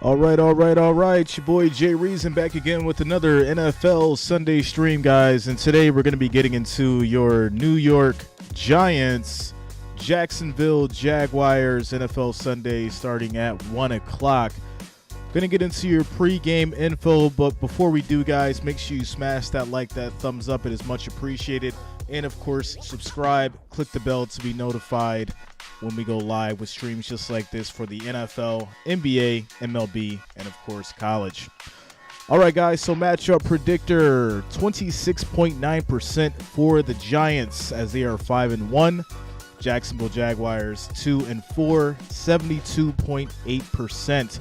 All right. Your boy Jay Reason back again with another NFL Sunday stream, guys. And today we're going to be getting into your New York Giants, Jacksonville Jaguars NFL Sunday starting at 1 o'clock. Going to get into your pregame info, but before we do, guys, make sure you smash that like, that thumbs up. It is much appreciated. And, of course, subscribe, click the bell to be notified when we go live with streams just like this for the NFL, NBA, MLB, and, of course, college. All right, guys, so matchup predictor, 26.9% for the Giants as they are 5-1. Jacksonville Jaguars 2-4, 72.8%.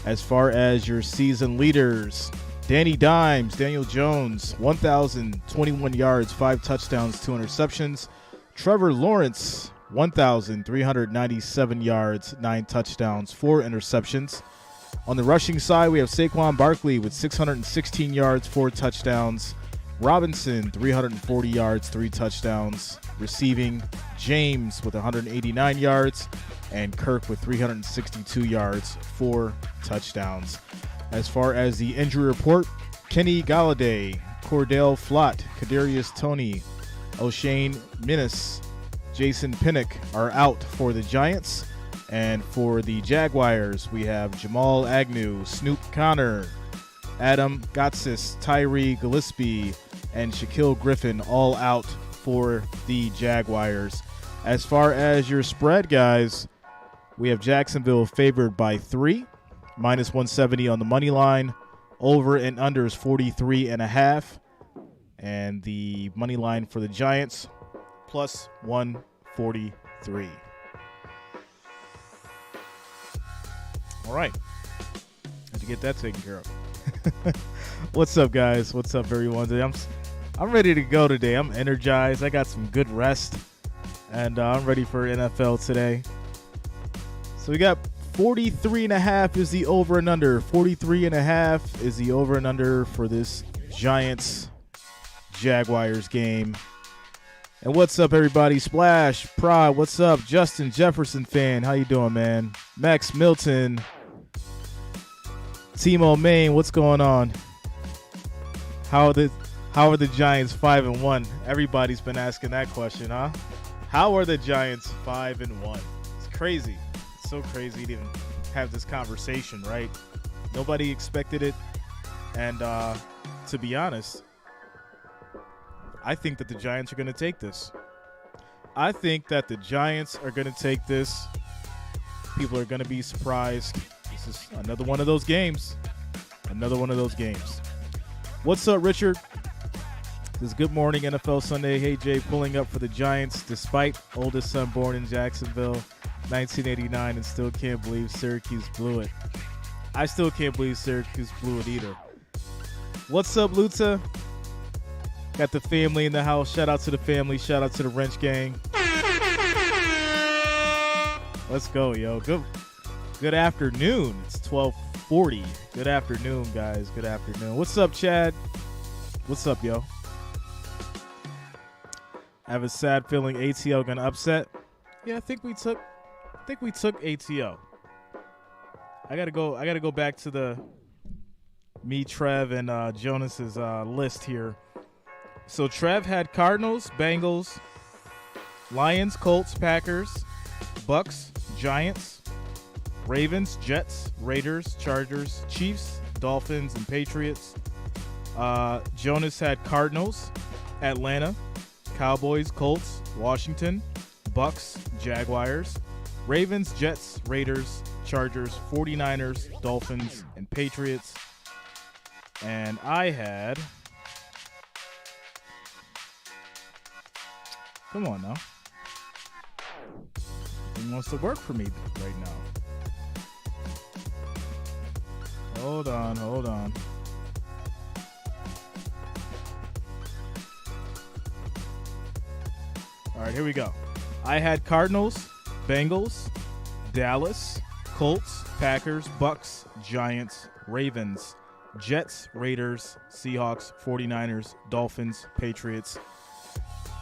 As far as your season leaders, Daniel Jones, 1,021 yards, 5 touchdowns, 2 interceptions. Trevor Lawrence, 1,397 yards, 9 touchdowns, 4 interceptions. On the rushing side, we have Saquon Barkley with 616 yards, 4 touchdowns. Robinson, 340 yards, 3 touchdowns. Receiving, James with 189 yards, and Kirk with 362 yards, 4 touchdowns. As far as the injury report, Kenny Galladay, Cordell Flott, Kadarius Toney, O'Shane Minnis, Jason Pinnock are out for the Giants. And for the Jaguars, we have Jamal Agnew, Snoop Conner, Adam Gotsis, Tyree Gillespie, and Shaquille Griffin all out for the Jaguars. As far as your spread, guys, we have Jacksonville favored by 3, minus 170 on the money line. Over and under is 43.5. And the money line for the Giants, plus 143. All right. Had to get that taken care of. What's up, guys? What's up, everyone? I'm ready to go today. I'm energized. I got some good rest. And I'm ready for NFL today. So we got 43.5 is the over and under. 43.5 is the over and under for this Giants-Jaguars game. And what's up, everybody? Splash, Prod, what's up? Justin Jefferson fan, how you doing, man? Max Milton, Timo Maine, what's going on? How are the Giants 5-1? Everybody's been asking that question, huh? How are the Giants 5-1? It's crazy. It's so crazy to even have this conversation, right? Nobody expected it. And to be honest, I think that the Giants are going to take this. I think that the Giants are going to take this. People are going to be surprised. This is another one of those games. What's up, Richard? This is Good Morning NFL Sunday. Hey, Jay, pulling up for the Giants despite oldest son born in Jacksonville, 1989, and still can't believe Syracuse blew it. I still can't believe Syracuse blew it either. What's up, Luta? Got the family in the house. Shout out to the family. Shout out to the Wrench Gang. Let's go, yo. Good afternoon. It's 12:40. Good afternoon, guys. Good afternoon. What's up, Chad? What's up, yo? I have a sad feeling ATL gonna upset. Yeah, I think we took ATL. I gotta go back to the me, Trev, and Jonas's list here. So Trev had Cardinals, Bengals, Lions, Colts, Packers, Bucks, Giants, Ravens, Jets, Raiders, Chargers, Chiefs, Dolphins, and Patriots. Jonas had Cardinals, Atlanta, Cowboys, Colts, Washington, Bucks, Jaguars, Ravens, Jets, Raiders, Chargers, 49ers, Dolphins, and Patriots. And I had... Come on now. He wants to work for me right now. Hold on. All right, here we go. I had Cardinals, Bengals, Dallas, Colts, Packers, Bucks, Giants, Ravens, Jets, Raiders, Seahawks, 49ers, Dolphins, Patriots.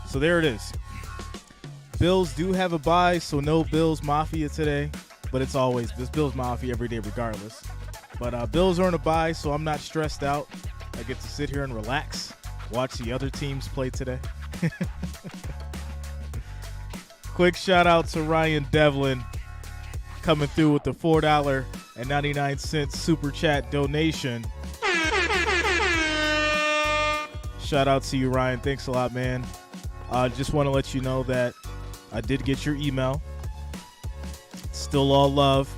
So there it is. Bills do have a bye, so no Bills Mafia today, but it's always this Bills Mafia every day regardless. But Bills are on a bye, so I'm not stressed out. I get to sit here and relax, watch the other teams play today. Quick shout out to Ryan Devlin coming through with the $4.99 super chat donation. Shout out to you, Ryan. Thanks a lot, man. Just want to let you know that I did get your email. It's still all love.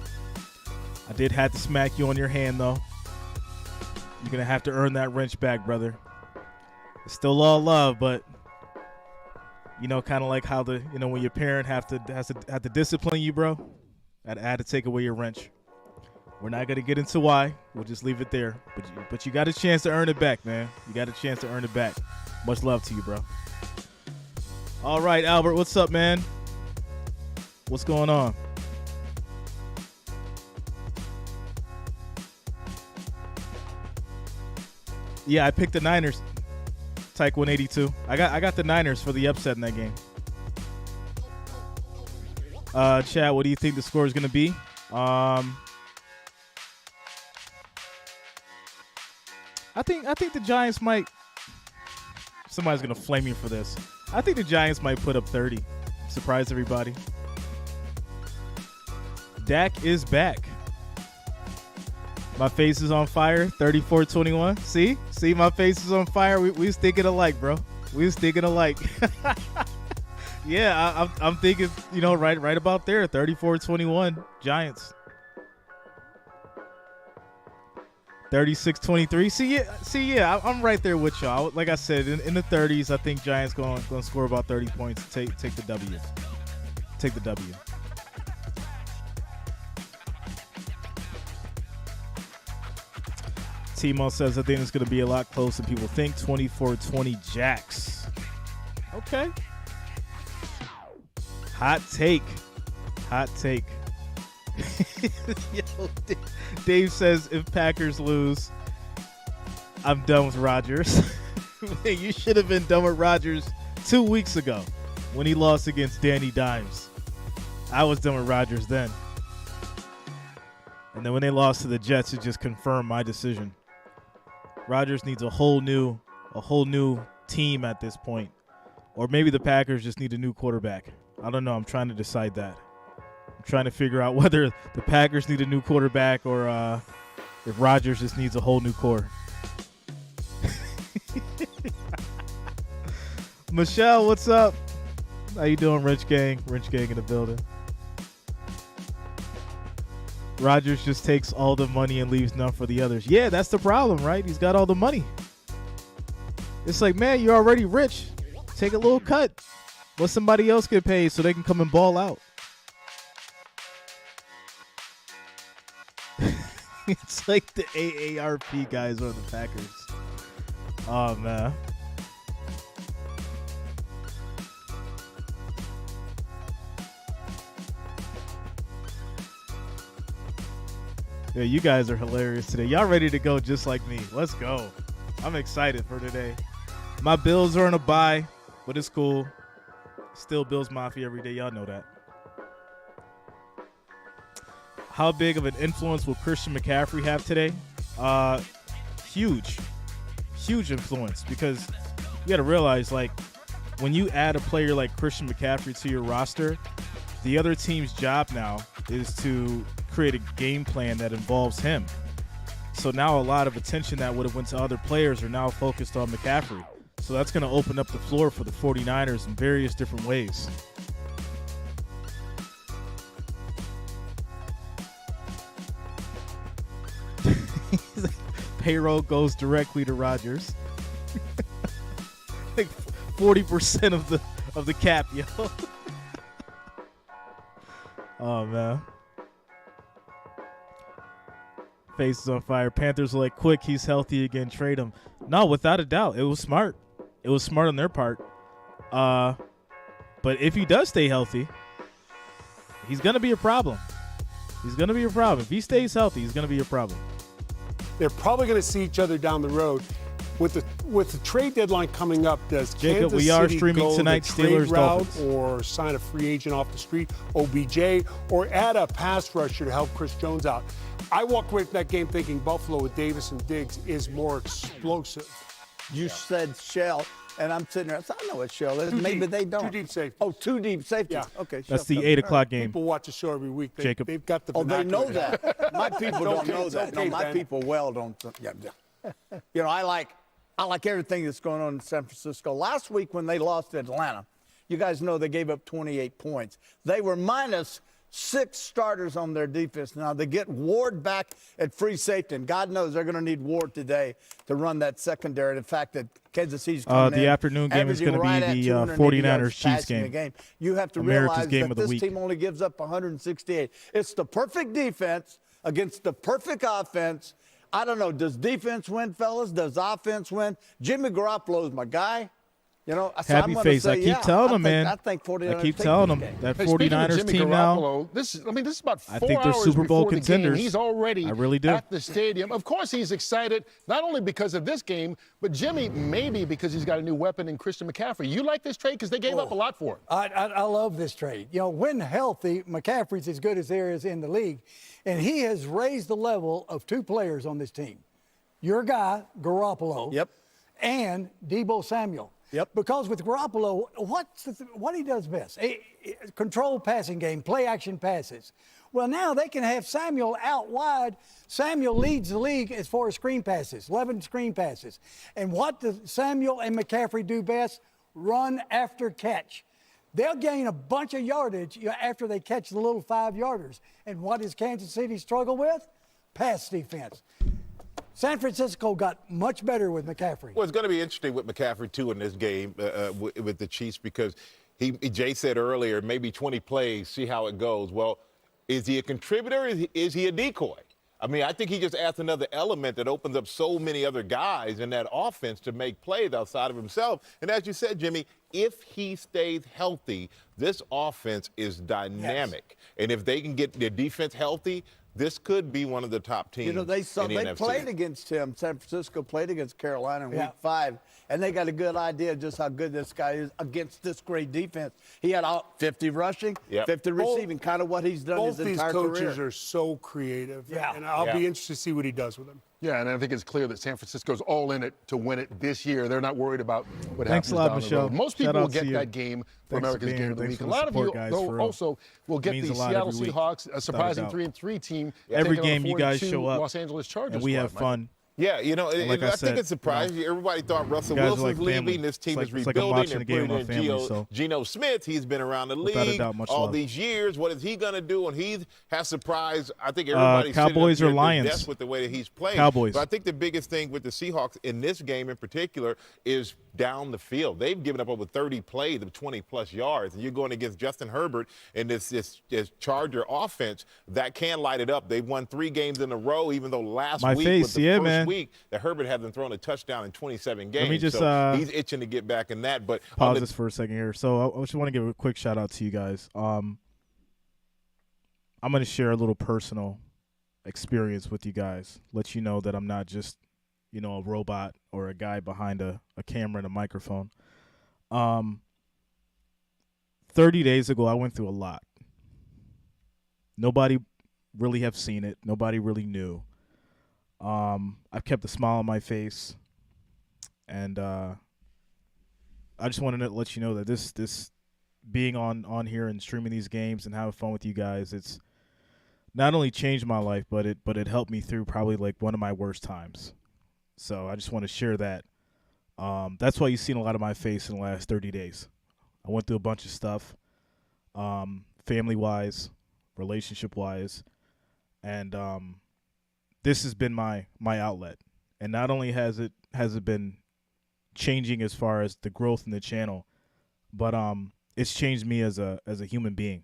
I did have to smack you on your hand, though. You're going to have to earn that wrench back, brother. It's still all love, but, you know, kind of like how when your parent have to discipline you, bro. I had to take away your wrench. We're not going to get into why. We'll just leave it there. But you got a chance to earn it back, man. You got a chance to earn it back. Much love to you, bro. All right, Albert, what's up, man? What's going on? Yeah, I picked the Niners. Tyke 182. I got the Niners for the upset in that game. Chad, what do you think the score is going to be? I think the Giants might. Somebody's going to flame me for this. I think the Giants might put up 30. Surprise everybody. Dak is back. My face is on fire. 34-21. See, my face is on fire. We was thinking alike, bro. We was thinking alike. Yeah, I'm thinking, right about there. 34-21 Giants. 36-23. Yeah, I'm right there with y'all. Like I said, in the 30s, I think Giants going to score about 30 points. Take the W. Take the W. Timo says, I think it's going to be a lot closer than people think. 24-20 Jags. Okay. Hot take. Yo, Dave says, if Packers lose, I'm done with Rodgers. Man, you should have been done with Rodgers 2 weeks ago when he lost against Danny Dimes. I was done with Rodgers then. And then when they lost to the Jets, it just confirmed my decision. Rodgers needs a whole new team at this point. Or maybe the Packers just need a new quarterback. I don't know. I'm trying to decide that. I'm trying to figure out whether the Packers need a new quarterback or if Rodgers just needs a whole new core. Michelle, what's up? How you doing, Rich Gang? Rich Gang in the building. Rodgers just takes all the money and leaves none for the others. Yeah, that's the problem, right? He's got all the money. It's like, man, you're already rich. Take a little cut. Let somebody else get paid so they can come and ball out. It's like the AARP guys or the Packers. Oh, man. Yeah, you guys are hilarious today. Y'all ready to go just like me. Let's go. I'm excited for today. My Bills are on a bye, but it's cool. Still Bills Mafia every day. Y'all know that. How big of an influence will Christian McCaffrey have today? Huge. Huge influence, because you got to realize, like, when you add a player like Christian McCaffrey to your roster, the other team's job now is to create a game plan that involves him. So now a lot of attention that would have went to other players are now focused on McCaffrey. So that's going to open up the floor for the 49ers in various different ways. Payroll goes directly to Rodgers. Like 40% of the cap, yo. Oh, man. Face is on fire. Panthers are like, quick, he's healthy again, trade him. No, without a doubt. It was smart. It was smart on their part. But if he does stay healthy, he's going to be a problem. He's going to be a problem. If he stays healthy, he's going to be a problem. They're probably going to see each other down the road. With the trade deadline coming up, does Jacob, Kansas we are City streaming go tonight, the trade Steelers, route, Dolphins, or sign a free agent off the street, OBJ, or add a pass rusher to help Chris Jones out? I walked away from that game thinking Buffalo with Davis and Diggs is more explosive. You said shell, and I'm sitting there. I know what shell is. Maybe they don't. Two deep safety. Oh, two deep safety. Yeah. Okay. That's shell the 8 o'clock game. People watch the show every week. Jacob. They've got the Oh, they know vernacular. that. My people don't know that. okay, No, my Ben. people don't. Yeah. You know, I like everything that's going on in San Francisco. Last week when they lost to Atlanta, you guys know they gave up 28 points. They were minus 6 starters on their defense. Now they get Ward back at free safety, and God knows they're going to need Ward today to run that secondary. In fact, that Kansas City's coming The in, afternoon game is going to right be the at 280 yards 49ers Chiefs passing the game. You have to America's realize game that of the this week. team only gives up 168. It's the perfect defense against the perfect offense. I don't know. Does defense win, fellas? Does offense win? Jimmy Garoppolo is my guy. You know, so I'm Happy gonna face. say, I keep telling him, man. I think 49ers I keep take telling this him game. that Hey, speaking of 49ers Jimmy team now. Garoppolo, this is about 4 I think they're hours Super Bowl before the game. contenders. He's already I really do. at the stadium. Of course he's excited, not only because of this game, but Jimmy, maybe because he's got a new weapon in Christian McCaffrey. You like this trade because they gave up a lot for him. I love this trade. You know, when healthy, McCaffrey's as good as there is in the league, and he has raised the level of 2 players on this team. Your guy, Garoppolo, Yep. and Deebo Samuel. Yep. Because with Garoppolo, what he does best? Control passing game, play action passes. Well, now they can have Samuel out wide. Samuel leads the league as far as screen passes, 11 screen passes. And what does Samuel and McCaffrey do best? Run after catch. They'll gain a bunch of yardage after they catch the little 5-yarders. And what does Kansas City struggle with? Pass defense. San Francisco got much better with McCaffrey. Well, it's going to be interesting with McCaffrey, too, in this game with the Chiefs because Jay said earlier, maybe 20 plays, see how it goes. Well, is he a contributor? Is he a decoy? I mean, I think he just adds another element that opens up so many other guys in that offense to make plays outside of himself. And as you said, Jimmy, if he stays healthy, this offense is dynamic. Yes. And if they can get their defense healthy, this could be one of the top teams. You know, they NFC. played against him. San Francisco played against Carolina in Week 5, and they got a good idea of just how good this guy is against this great defense. He had 50 rushing, 50 receiving, kind of what he's done his entire career. Both these coaches are so creative, and I'll be interested to see what he does with them. Yeah, and I think it's clear that San Francisco's all in it to win it this year. They're not worried about what happens a lot, down Michelle. the road. Most people Shout out will get to you. that game for Thanks America's for being Game of the here. Week. Thanks A for lot the of you, support, guys, though, for real. also will get Means the a lot Seattle every week, Seahawks, a surprising without a doubt. 3-3 team. Every taking on game a you guys 4-2 show up, Los Angeles Chargers and we have squad, Mike. fun. Yeah, you know, Like I I said, think it's surprising. Everybody thought Russell guys are Wilson's like family. leaving. This team It's is like I'm rebuilding. watching They're the game putting with my in family, so Geno Smith. He's been around the without a league doubt, much all love. these years. What is he going to do? And he has surprised, I think, everybody. Cowboys or sitting up here to Lions? death with the way that he's playing. Cowboys. But I think the biggest thing with the Seahawks in this game in particular is down the field. They've given up over 30 plays of 20-plus yards, and you're going against Justin Herbert and this Charger offense that can light it up. They've won 3 games in a row, even though last week was the first week that Herbert hasn't thrown a touchdown in 27 games. Let me just, so he's itching to get back in that. But pause this for a second here. So I just want to give a quick shout out to you guys. I'm going to share a little personal experience with you guys. Let you know that I'm not just, a robot or a guy behind a camera and a microphone. 30 days ago, I went through a lot. Nobody really have seen it. Nobody really knew. I've kept a smile on my face. And I just wanted to let you know that this being on here and streaming these games and having fun with you guys, it's not only changed my life, but it helped me through probably like one of my worst times. So I just want to share that. That's why you've seen a lot of my face in the last 30 days. I went through a bunch of stuff, family-wise, relationship-wise, and this has been my outlet. And not only has it been changing as far as the growth in the channel, but it's changed me as a human being,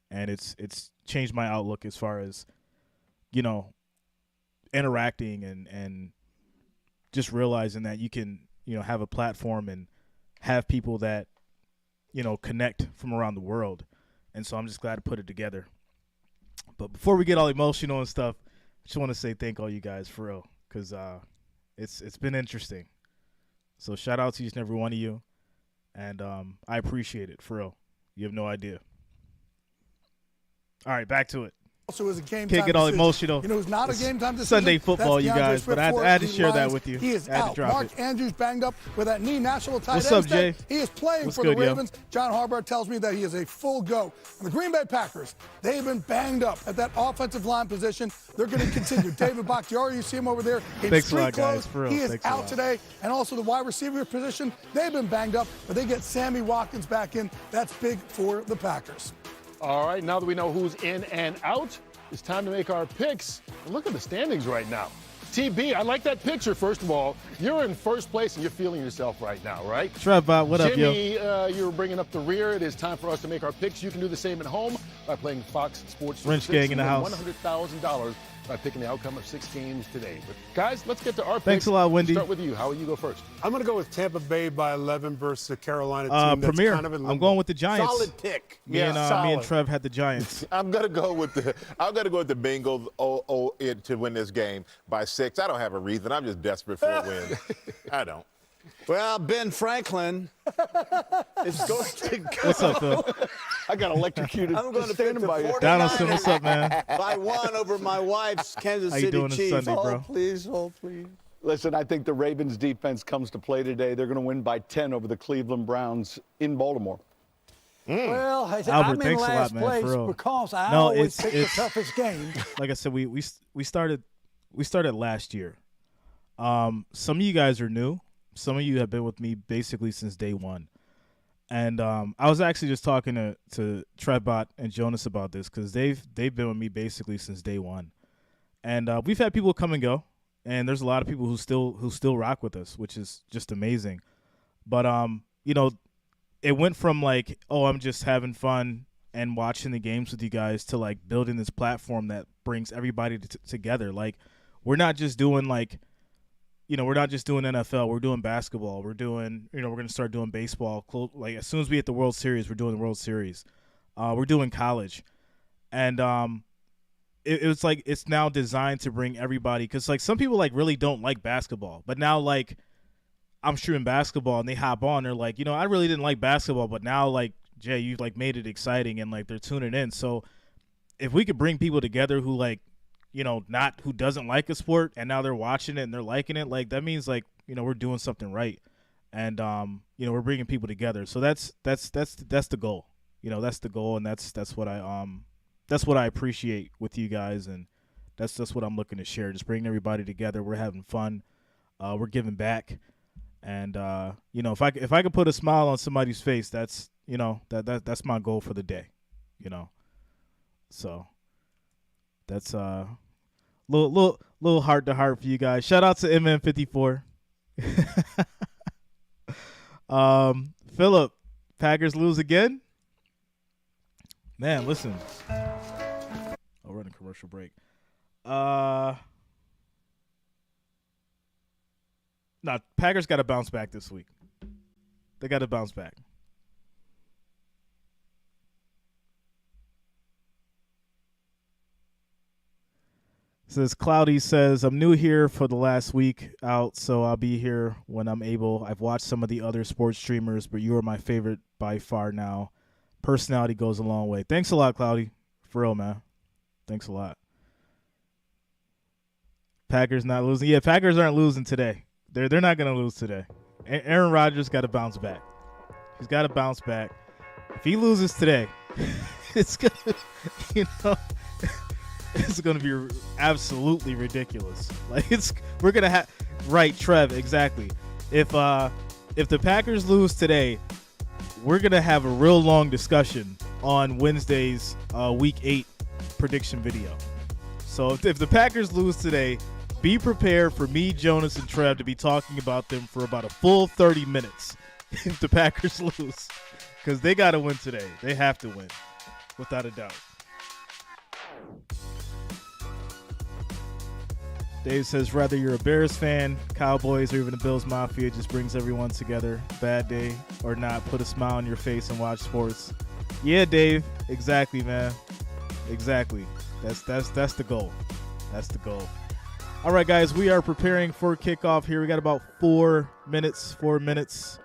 and it's changed my outlook as far as interacting and just realizing that you can have a platform and have people that connect from around the world. And so I'm just glad to put it together. But before we get all emotional and stuff, I just want to say thank all you guys for real, because it's been interesting. So shout out to each and every one of you, and I appreciate it, for real. You have no idea. All right, back to it. Also is a game Can't time get all decision. emotional. You know who's not It's a game time decision? Sunday football, That's you DeAndre guys, but Swift I for had to the share that Lions. with you. He is I had to out. drop Mark it. Andrews banged up with that knee. National tight What's end up, stay. Jay? He is playing What's for good, the yo? Ravens. John Harbaugh tells me that he is a full go. And the Green Bay Packers, they've been banged up at that offensive line position. They're going to continue. David Bakhtiari, you see him over there in Thanks a street lot, guys, clothes. for real. He is Thanks a out lot. today. And also the wide receiver position, they've been banged up, but they get Sammy Watkins back in. That's big for the Packers. All right, now that we know who's in and out, it's time to make our picks. And look at the standings right now. TB, I like that picture, first of all. You're in first place and you're feeling yourself right now, right? Trevbot, what up, yo? Jimmy, you're bringing up the rear. It is time for us to make our picks. You can do the same at home by playing Fox Sports. Wrench 6 gang in the and win house. $100,000 by picking the outcome of 6 games today. But guys, let's get to our picks. Thanks a lot, Wendy. Start with you. Howard, you go first. I'm going to go with Tampa Bay by 11 versus the Carolina team. That's Premier, kind of in I'm limbo. going with the Giants. Solid pick. Me and Trev had the Giants. I'm gonna go with the Bengals to win this game by 6. I don't have a reason. I'm just desperate for a win. I don't. Well, Ben Franklin is going to go. What's up, Phil? I got electrocuted. I'm going to pick the Donaldson, what's up, man? by 1 over my wife's Kansas How you City doing this Chiefs. Sunday, bro? Please, please. Listen, I think the Ravens defense comes to play today. They're going to win by 10 over the Cleveland Browns in Baltimore. Well, Albert, I'm in thanks a lot, last man, place for real. because I No, always pick the it's- toughest game. Like I said, we started last year. Some of you guys are new. Some of you have been with me basically since day one. And I was actually just talking to Trevbot and Jonas about this because they've been with me basically since day one. And we've had people come and go, and there's a lot of people who still rock with us, which is just amazing. But you know, it went from like, oh, I'm just having fun and watching the games with you guys to like building this platform that brings everybody together. Like, we're not just doing like, you know, we're not just doing NFL. We're doing basketball. We're doing, you know, we're going to start doing baseball. Like, as soon as we hit the World Series, we're doing the World Series. We're doing college. And it was like, it's now designed to bring everybody. Because, like, some people, like, really don't like basketball. But now, like, I'm shooting basketball and they hop on. They're like, you know, I really didn't like basketball. But now, like, Jay, you, like, made it exciting. And, like, they're tuning in. So if we could bring people together who, like, you know, who doesn't like a sport and now they're watching it and they're liking it, like, that means, like, you know, we're doing something right. And you know, we're bringing people together. So that's the goal. You know, that's the goal, and that's what I appreciate with you guys, and that's what I'm looking to share. Just bringing everybody together. We're having fun. We're giving back. And you know, if I could put a smile on somebody's face, that's, you know, that's my goal for the day, you know. So that's little heart to heart for you guys. Shout out to MN54. Philip, Packers lose again? Man, listen. I'll run a commercial break. Nah, Packers got to bounce back this week. They got to bounce back. Says Cloudy says, I'm new here for the last week out, so I'll be here when I'm able. I've watched some of the other sports streamers, but you are my favorite by far now. Personality goes a long way. Thanks a lot, Cloudy. For real, man. Thanks a lot. Packers not losing. Yeah, Packers aren't losing today. They're not going to lose today. Aaron Rodgers got to bounce back. He's got to bounce back. If he loses today, it's going to, you know, it's going to be absolutely ridiculous. Like, we're going to have, right, Trev, exactly. If the Packers lose today, we're going to have a real long discussion on Wednesday's Week 8 prediction video. So if the Packers lose today, be prepared for me, Jonas, and Trev to be talking about them for about a full 30 minutes if the Packers lose. Because they got to win today. They have to win, without a doubt. Dave says, rather you're a Bears fan, Cowboys, or even a Bills Mafia, just brings everyone together. Bad day or not, put a smile on your face and watch sports. Yeah, Dave. Exactly, man. Exactly. That's the goal. That's the goal. All right, guys, we are preparing for kickoff here. We got about 4 minutes. 4 minutes.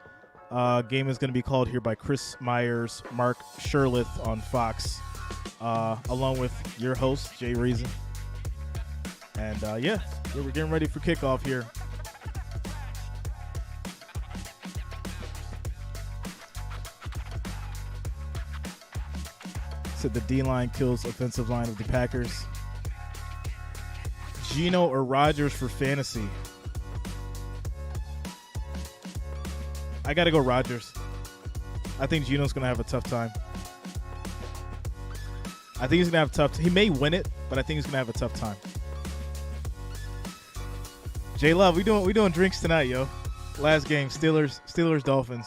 Game is going to be called here by Chris Myers, Mark Sherlith on Fox. along with your host, Jay Reason. And yeah, we're getting ready for kickoff here. Said the D-line kills offensive line of the Packers. Geno or Rodgers for fantasy? I got to go Rodgers. I think Geno's going to have a tough time. I think he's going to have a tough time. He may win it, but I think he's going to have a tough time. J Love, we doing drinks tonight, yo. Last game, Steelers Dolphins.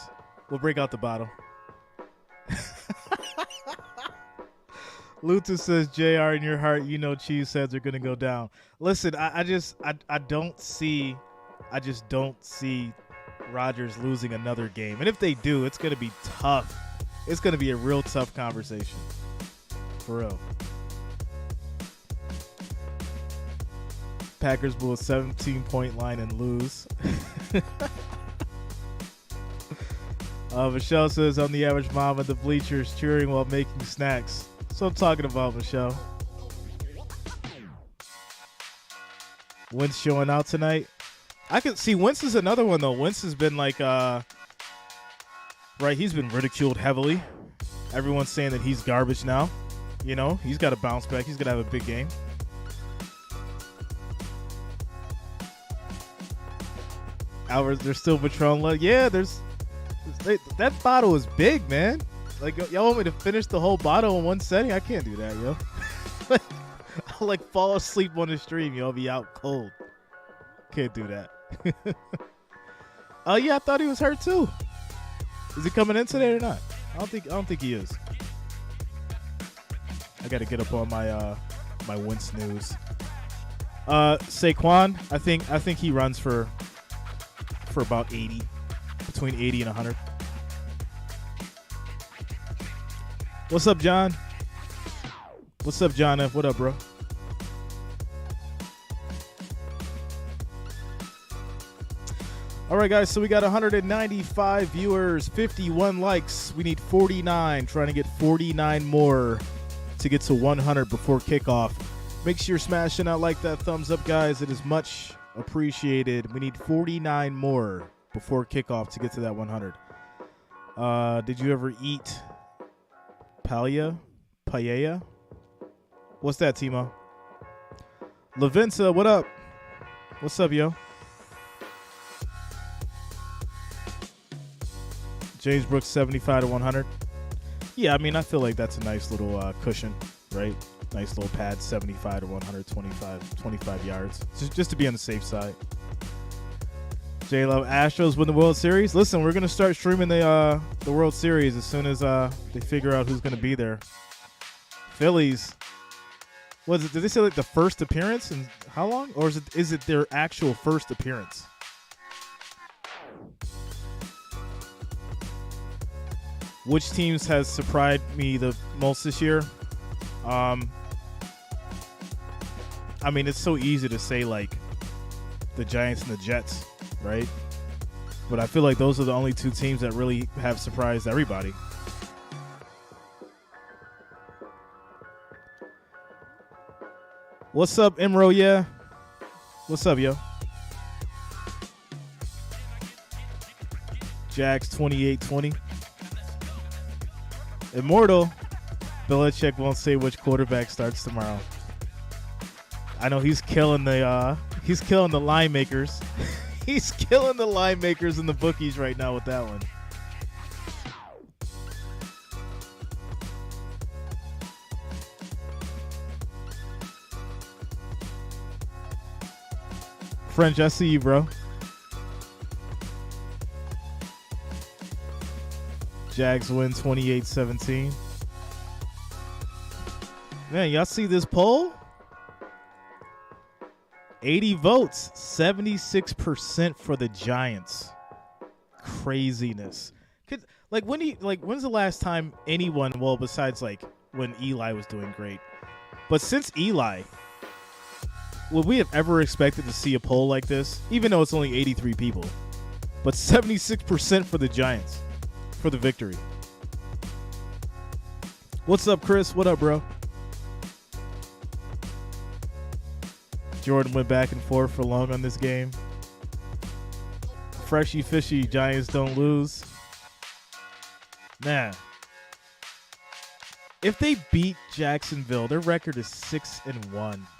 We'll break out the bottle. Luta says, JR, in your heart, you know cheese heads are going to go down. Listen, I just don't see Rodgers losing another game. And if they do, it's going to be tough. It's going to be a real tough conversation. For real. Packers blew a 17-point line and lose. Michelle says, I'm the average mom at the bleachers cheering while making snacks. So I'm talking about, Michelle. Wentz showing out tonight. I can see Wentz is another one, though. Wentz has been like, right, he's been ridiculed heavily. Everyone's saying that he's garbage now. You know, he's got to bounce back. He's going to have a big game. Albert, there's still Patron left. Yeah, that bottle is big, man. Like, y'all want me to finish the whole bottle in one setting? I can't do that, yo. I'll, like, fall asleep on the stream, yo. I'll be out cold. Can't do that. Oh, yeah, I thought he was hurt, too. Is he coming in today or not? I don't think he is. I got to get up on my my Wentz news. Saquon, I think he runs for about 80, between 80 and 100. What's up, John? What's up, John F? What up, bro? All right, guys, so we got 195 viewers, 51 likes. We need 49, trying to get 49 more to get to 100 before kickoff. Make sure you're smashing that like, that thumbs up, guys. It is much appreciated. We need 49 more before kickoff to get to that 100. Did you ever eat paella? What's that, Timo? Lavinsa, what up? What's up, yo? James Brooks, 75 to 100. Yeah, I mean, I feel like that's a nice little cushion, right? Nice little pad, 75 to 125 yards. Just to be on the safe side. J-Love, Astros win the World Series. Listen, we're going to start streaming the World Series as soon as they figure out who's going to be there. Phillies. Did they say like the first appearance in how long? Or is it their actual first appearance? Which teams has surprised me the most this year? I mean, it's so easy to say like the Giants and the Jets, right? But I feel like those are the only two teams that really have surprised everybody. What's up, Imro? Yeah. What's up, yo? Jags 28-20. Immortal. Belichick won't say which quarterback starts tomorrow. I know he's killing the line makers. He's killing the line makers and the bookies right now with that one. French, I see you, bro. Jags win 28-17. Man, y'all see this poll? 80 votes, 76% for the Giants. Craziness. When's the last time anyone, well, besides like when Eli was doing great, but since Eli, would we have ever expected to see a poll like this? Even though it's only 83 people, but 76% for the Giants for the victory. What's up, Chris? What up, bro? Jordan went back and forth for long on this game. Freshy fishy, Giants don't lose. Man. If they beat Jacksonville, their record is 6-1.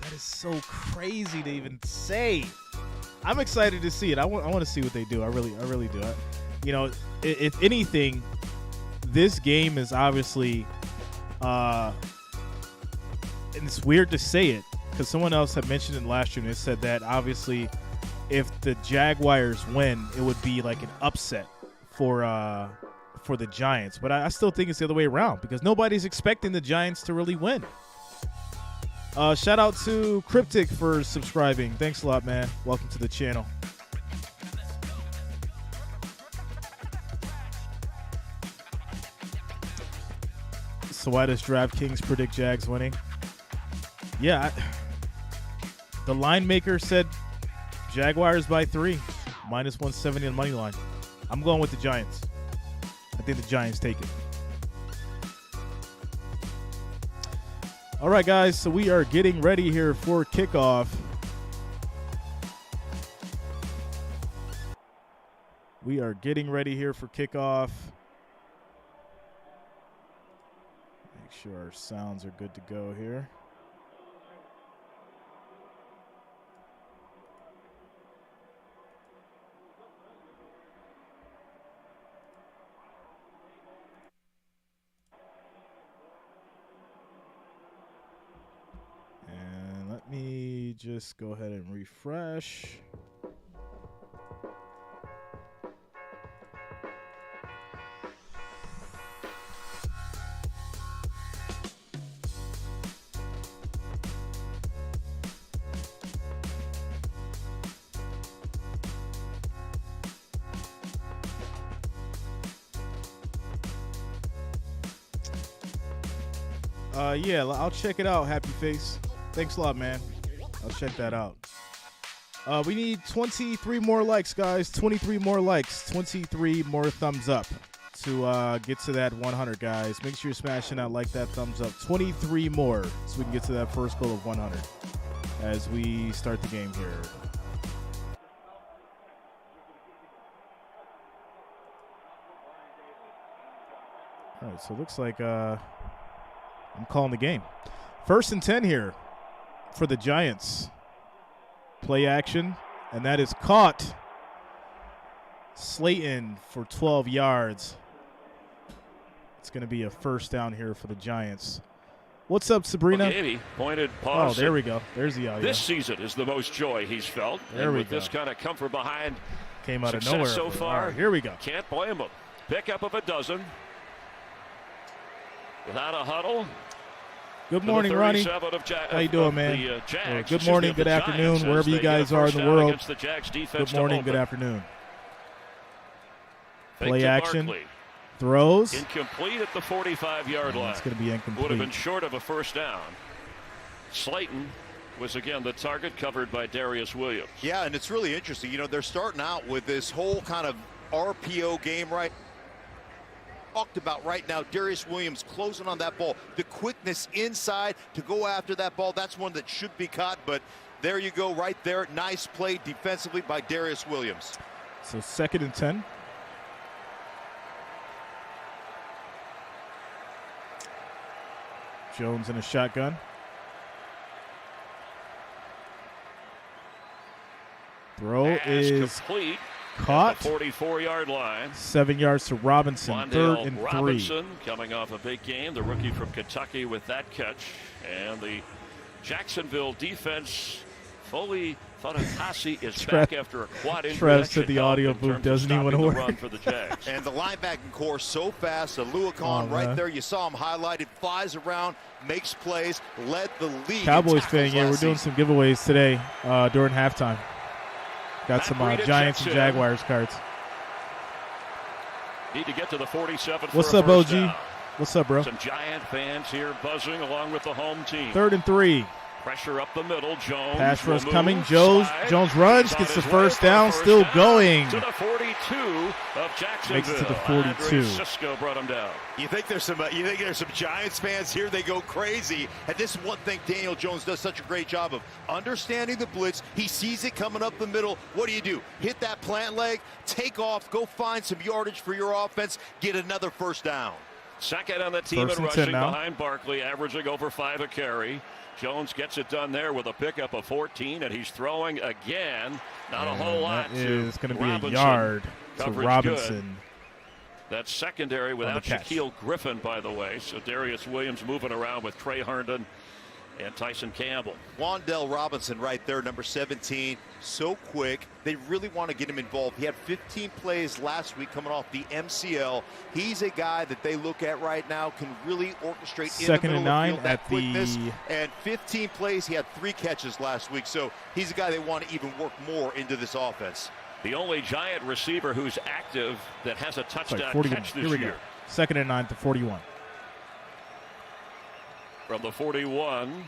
That is so crazy to even say. I'm excited to see it. I want to see what they do. I really do. If anything, this game is obviously, and it's weird to say it because someone else had mentioned it last year and it said that obviously if the Jaguars win, it would be like an upset for the Giants. But I still think it's the other way around because nobody's expecting the Giants to really win. Shout out to Cryptic for subscribing. Thanks a lot, man. Welcome to the channel. So why does DraftKings predict Jags winning? Yeah, the line maker said Jaguars by 3, minus 170 on money line. I'm going with the Giants. I think the Giants take it. All right, guys, so we are getting ready here for kickoff. Make sure our sounds are good to go here. Let me just go ahead and refresh. Yeah, I'll check it out, Happy Face. Thanks a lot, man. I'll check that out. We need 23 more likes, guys. 23 more likes. 23 more thumbs up to get to that 100, guys. Make sure you're smashing that that thumbs up. 23 more so we can get to that first goal of 100 as we start the game here. All right, so it looks like I'm calling the game. 1st and 10 here for the Giants. Play action, and that is caught. Slayton for 12 yards. It's going to be a first down here for the Giants. What's up, Sabrina? Okay, pointed pause. Oh, there we go. There's the audio. This season is the most joy he's felt. There we with go. This kind of comfort behind came out of success nowhere so far. All right, here we go. Can't blame him. Pickup of a dozen. Without a huddle. Good morning, Ronnie. How you doing, man? Good morning, good afternoon, wherever you guys are in the world. Good morning, good afternoon. Play action. Throws. Incomplete at the 45-yard line. It's going to be incomplete. Would have been short of a first down. Slayton was again the target, covered by Darius Williams. Yeah, and it's really interesting. You know, they're starting out with this whole kind of RPO game, right? Talked about right now, Darius Williams closing on that ball. The quickness inside to go after that ball, that's one that should be caught, but there you go right there. Nice play defensively by Darius Williams. So 2nd and 10. Jones in a shotgun. Throw is complete. Caught. 44-yard line. 7 yards to Robinson. Wandale 3rd and 3. Robinson coming off a big game. The rookie from Kentucky with that catch. And the Jacksonville defense fully Fatukasi is back after a quad injury. Trev said the audio booth doesn't even want to work. Run for the Jags. And the linebacking core so fast. Aluakon right there. You saw him highlighted. Flies around, makes plays, led the league. Cowboys fan, yeah, we're doing some giveaways today during halftime. Got some Giants and Jaguars cards. Need to get to the 47. What's up, OG? What's up, bro? Some Giant fans here buzzing along with the home team. 3rd and 3. Pressure up the middle. Jones. Pass rush coming. Jones runs, gets the first down, still going. To the 42. of Jacksonville. Makes it to the 42. Cisco brought him down. You think there's some Giants fans here? They go crazy. And this is one thing Daniel Jones does such a great job of understanding the blitz. He sees it coming up the middle. What do? Hit that plant leg, take off, go find some yardage for your offense, get another first down. Second on the team in rushing behind Barkley, averaging over 5 a carry. Jones gets it done there with a pickup of 14, and he's throwing again. Not a whole lot to Robinson. It's going to be a yard to Robinson. Good. That's secondary without Shaquille Griffin, by the way. So Darius Williams moving around with Trey Herndon and Tyson Campbell. Wan'Dale Robinson right there, number 17. So quick. They really want to get him involved. He had 15 plays last week coming off the MCL. He's a guy that they look at right now, can really orchestrate Second in the middle of the field, at quickness. the... And 15 plays, he had 3 catches last week. So he's a guy they want to even work more into this offense. The only Giant receiver who's active that has a touchdown catch this year. Second and 9 at the 41. From the 41,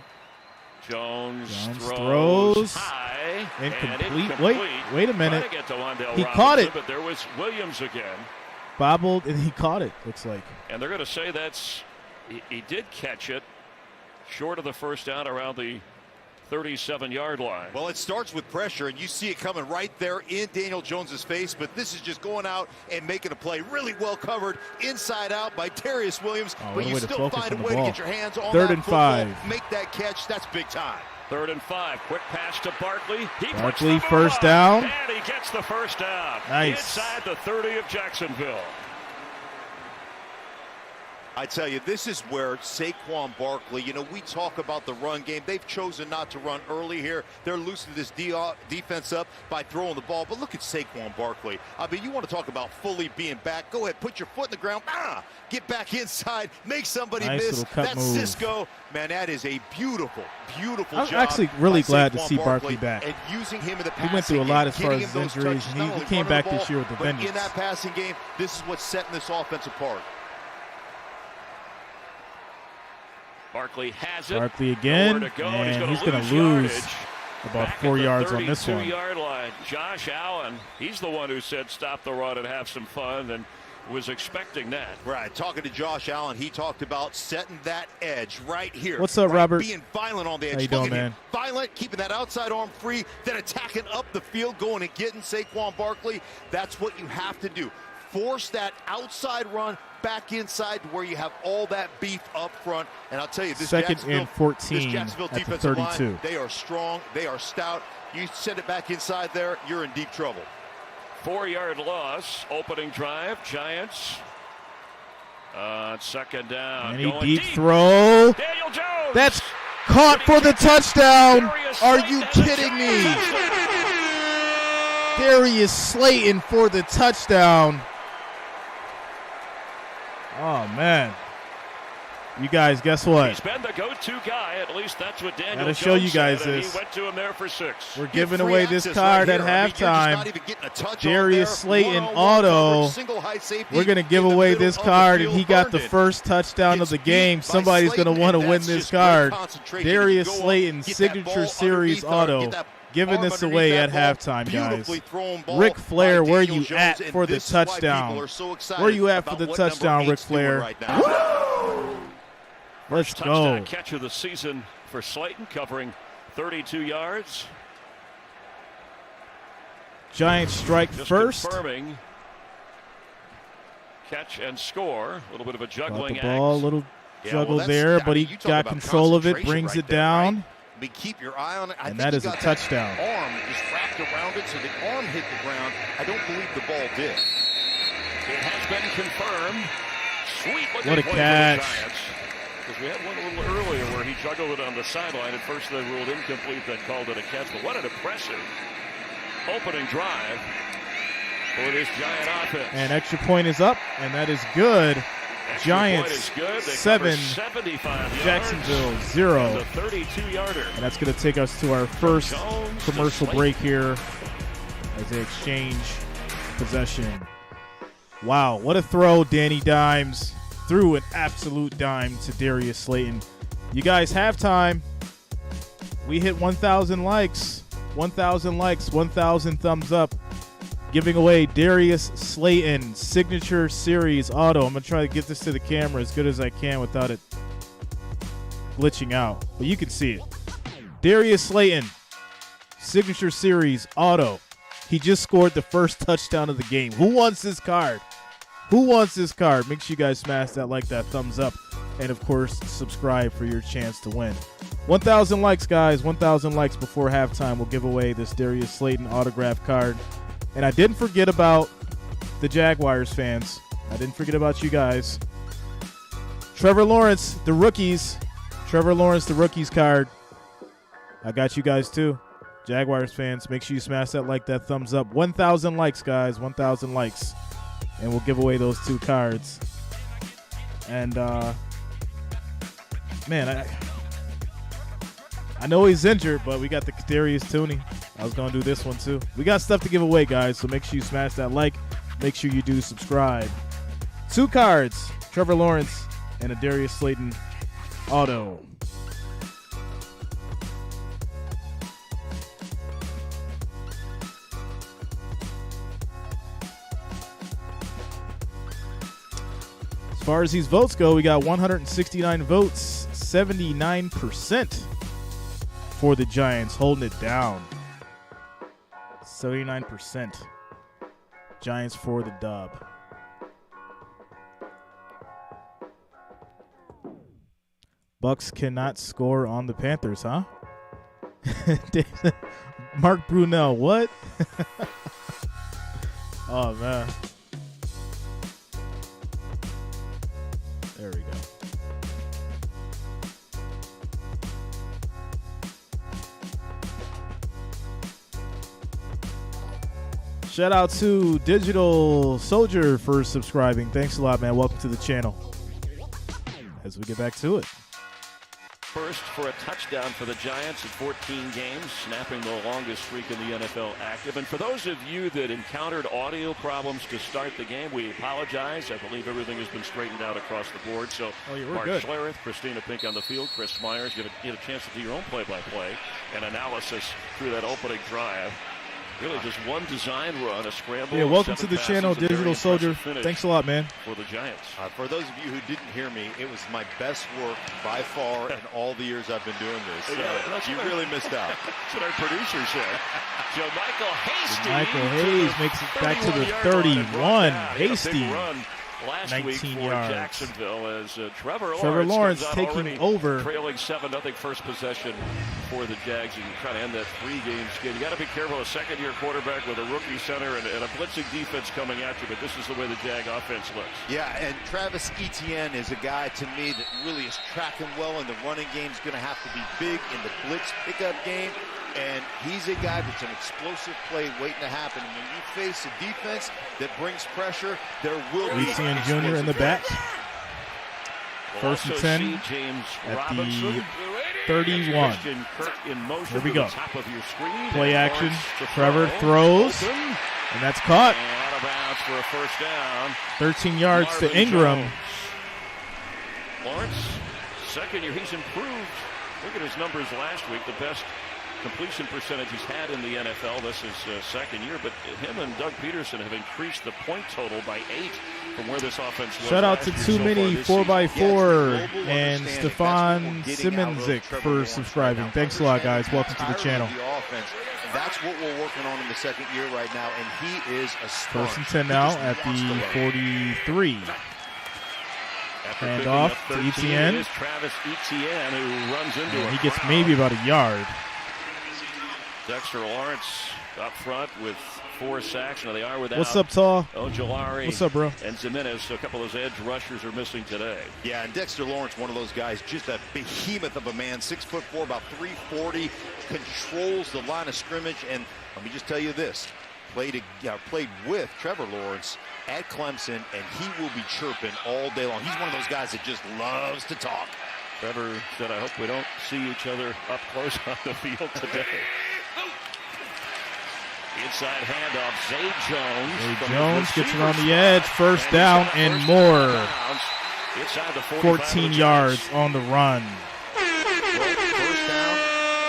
Jones throws high. Incomplete. Wait a minute. He Robinson, caught it. But there was Williams again. Bobbled, and he caught it, looks like. And they're going to say he did catch it short of the first down around the 37-yard line. Well, it starts with pressure, and you see it coming right there in Daniel Jones's face, but this is just going out and making a play. Really well covered inside out by Darius Williams, but you still find a way to get your hands on Third that and football, 5. make that catch. That's big time. 3rd and 5. Quick pass to Barkley. Barkley first down. And he gets the first down. Nice. Inside the 30 of Jacksonville. I tell you, this is where Saquon Barkley, we talk about the run game. They've chosen not to run early here. They're loosening this defense up by throwing the ball. But look at Saquon Barkley. I mean, you want to talk about fully being back. Go ahead, put your foot in the ground. Get back inside. Make somebody miss. That's Cisco. Man, that is a beautiful, beautiful job. I'm actually really glad to see Barkley back. And using him in the passing he went through a lot as far as his touches, injuries, and he came back this year with the vengeance. In that passing game, this is what's setting this offense apart. Barkley has it. Barkley again, and he's going to lose about 4 yards on this one. 32-yard line. Josh Allen, he's the one who said stop the run and have some fun, and was expecting that. Right. Talking to Josh Allen, he talked about setting that edge right here. What's up, Robert? Being violent on the edge. How you doing, man? Violent, keeping that outside arm free, then attacking up the field, going and getting Saquon Barkley. That's what you have to do. Force that outside run back inside to where you have all that beef up front. And I'll tell you, this Second and 14 this Jacksonville at the defensive 32. line, they are strong, they are stout. You send it back inside there, you're in deep trouble. 4-yard loss, opening drive, Giants. Second down. Any deep throw. Daniel Jones. That's caught for the touchdown. Are you kidding me? Darius Slayton for the touchdown. Oh, man. You guys, guess what? He's been the go-to guy. At least that's what Daniel Jones show you guys said, this. He went to him there for 6. We're giving away this card at halftime. Darius Slayton auto. We're going to give away this card, and he got the first touchdown of the game. Somebody's going to want to win this card. Darius Slayton signature series auto. Giving this away at halftime, guys. Ric Flair, where you at for the touchdown? Where you at for the touchdown, Ric Flair? Let's go. Touchdown catch of the season for Slayton, covering 32 yards. Giants strike Just first. Confirming catch and score. A little bit of a juggling the ball, act. little juggle there, but he got control of it, brings it down. Right? I mean, keep your eye on it. And that is a touchdown. Arm just wrapped around it, so the arm hit the ground. I don't believe the ball did. It has been confirmed. Sweet looking what a play catch. for the Giants. Because we had one a little earlier where he juggled it on the sideline. At first they ruled incomplete, then called it a catch. But what an impressive opening drive for this Giant offense. And extra point is up, and that is good. Giants 7, Jacksonville 0. 32-yarder. And that's going to take us to our first commercial break here as they exchange possession. Wow, what a throw. Danny Dimes threw an absolute dime to Darius Slayton. You guys, halftime. We hit 1,000 likes. 1,000 likes, 1,000 thumbs up. giving away Darius Slayton Signature Series Auto. I'm going to try to get this to the camera as good as I can without it glitching out. But you can see it. Darius Slayton Signature Series Auto. He just scored the first touchdown of the game. Who wants this card? Who wants this card? Make sure you guys smash that like, that thumbs up. And, of course, subscribe for your chance to win. 1,000 likes, guys. 1,000 likes before halftime. We'll give away this Darius Slayton autograph card. And I didn't forget about the Jaguars fans. I didn't forget about you guys. Trevor Lawrence, the rookies. Trevor Lawrence, the rookies card. I got you guys, too. Jaguars fans, make sure you smash that like, that thumbs up. 1,000 likes, guys. 1,000 likes. And we'll give away those 2 cards. And, man, I know he's injured, but we got the Kadarius Toney. I was going to do this one, too. We got stuff to give away, guys, so make sure you smash that like. Make sure you do subscribe. 2 cards, Trevor Lawrence and a Darius Slayton auto. As far as these votes go, we got 169 votes, 79% for the Giants, holding it down. 79% Giants for the dub. Bucks cannot score on the Panthers, huh? Mark Brunell, what? Oh, man. There we go. Shout out to Digital Soldier for subscribing. Thanks a lot, man. Welcome to the channel. As we get back to it. First for a touchdown for the Giants in 14 games, snapping the longest streak in the NFL active. And for those of you that encountered audio problems to start the game, we apologize. I believe everything has been straightened out across the board. So Mark Schlereth, Christina Pink on the field, Chris Myers, you get a chance to do your own play-by-play and analysis through that opening drive. Really just one design run, a scramble. Yeah, welcome to the channel, Digital Soldier. Thanks a lot, man. For the Giants. For those of you who didn't hear me, it was my best work by far in all the years I've been doing this. So you really missed out. That's what our producer said. Joe Michael Hasty. Michael Hayes makes it back to the 31. Hasty. Last 19 week for yards. Jacksonville as Trevor Lawrence taking over. Trailing 7-0 first possession for the Jags. You can try to end that 3-game skid. You got to be careful. A second-year quarterback with a rookie center and a blitzing defense coming at you, but this is the way the Jag offense looks. Yeah, and Travis Etienne is a guy to me that really is tracking well in the running game. Is going to have to be big in the blitz pickup game. And he's a guy that's an explosive play waiting to happen. And when you face a defense that brings pressure, there will be Etienne Jr. in the back. First and 10 James at Robinson. the 31. Here we go. Play action. Trevor throws. And that's caught. And out of bounds for a first down. 13 yards Marvin to Ingram. Jones. Lawrence, second year, he's improved. Look at his numbers last week. The best completion percentage he's had in the NFL. This is second year, but him and Doug Peterson have increased the point total by 8 from where this offense was. Shout out to Too Many 4x4 and Stefan Simonzik for subscribing. Thanks a lot, guys. Welcome to the channel. That's what we're working on in the second year right now, and he is a star. First and 10 now at the 43. Hand off to Etienne. Travis Etienne, who runs into and he gets maybe about a yard. Dexter Lawrence up front with 4 sacks. Now they are without. What's up, Tall? Ojolari. What's up, bro? And Zimenez. A couple of those edge rushers are missing today. Yeah, and Dexter Lawrence, one of those guys, just a behemoth of a man, 6'4", about 340, controls the line of scrimmage. And let me just tell you this: played with Trevor Lawrence at Clemson, and he will be chirping all day long. He's one of those guys that just loves to talk. Trevor said, "I hope we don't see each other up close on the field today." Inside handoff, Zay Jones. Zay Jones gets around the edge, first down and more. 14 yards on the run. First down,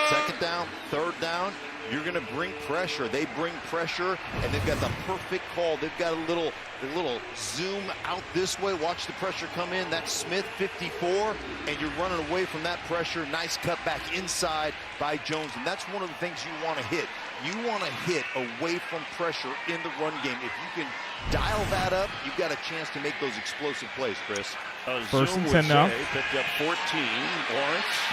second down, third down. You're going going to bring pressure. They bring pressure, and they've got the perfect call. They've got a little zoom out this way. Watch the pressure come in. That's Smith, 54, and you're running away from that pressure. Nice cut back inside by Jones, and that's one of the things you want to hit. You want to hit away from pressure in the run game. If you can dial that up, you've got a chance to make those explosive plays, Chris. First and 10 now. Picked up 14.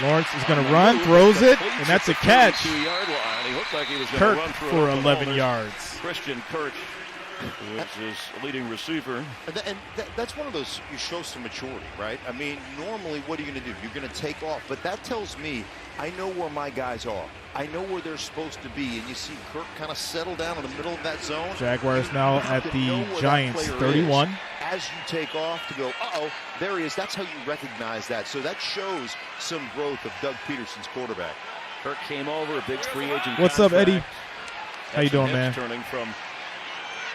Lawrence is going to run, throws it, and that's a catch. He looked like he was going Kirk to run through for it. 11 yards. Christian Kirk, who is his leading receiver. And that's one of those, you show some maturity, right? I mean, normally, what are you going to do? You're going to take off. But that tells me, I know where my guys are. I know where they're supposed to be. And you see Kirk kind of settle down in the middle of that zone. Jaguars now at the Giants, 31. As you take off to go, uh-oh, there he is. That's how you recognize that. So that shows some growth of Doug Peterson's quarterback. Kirk came over, a big free agent. What's up, Eddie? How you doing, man? Turning from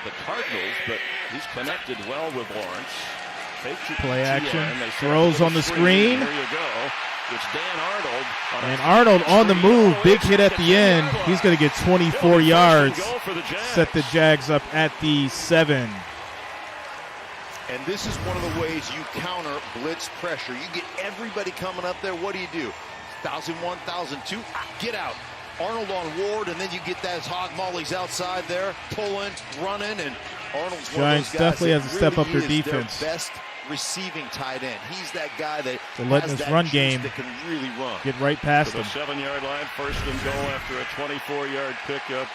the Cardinals, but he's connected well with Lawrence. Play action. Throws on the screen. There you go. It's Dan Arnold. And Arnold on the move. Big hit at the end. He's going to get 24 yards. Set the Jags up at the 7. And this is one of the ways you counter blitz pressure. You get everybody coming up there. What do? 1,001, 1,002. Get out. Arnold on Ward, and then you get those hog mollies outside there, pulling, running, and Arnold's one Giants of those guys definitely has to step up their really is defense. Their best receiving tight end. He's that guy that They're letting has this that run juice game that can really run. get right past To the them. 7-yard line, first and goal after a 24-yard pickup.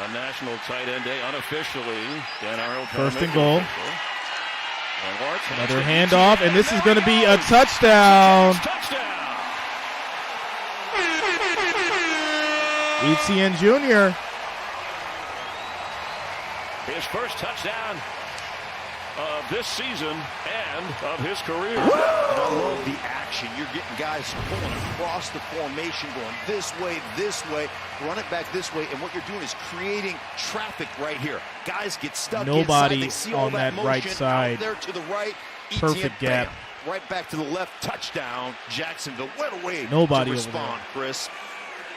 A national tight end day unofficially. Dan Arnold. First and goal. And Another handoff, and this is going to be a touchdown. Touchdown. ETN Jr. His first touchdown of this season and of his career. And I love the action. You're getting guys pulling across the formation, going this way, run it back this way, and what you're doing is creating traffic right here. Guys get stuck Nobody inside. They see all on that right motion side. out there to the right. Perfect ETN, gap. bam, right back to the left. Touchdown. Jacksonville. What a way Nobody to over respond, there. Chris.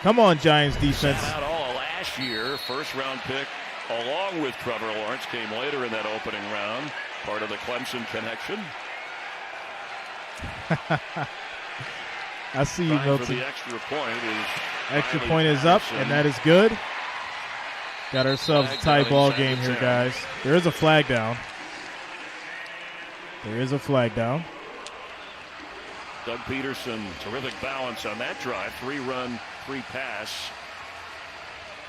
Come on, Giants defense. Sat out all last year. First round pick along with Trevor Lawrence came later in that opening round. Part of the Clemson connection. I see you, Trying for Milton. the extra point is Extra Riley point is up, Patterson. and that is good. Got ourselves a tie Flag ball down game inside here, the 10. guys. There is a flag down. There is a flag down. Doug Peterson, terrific balance on that drive. 3-run, 3-pass.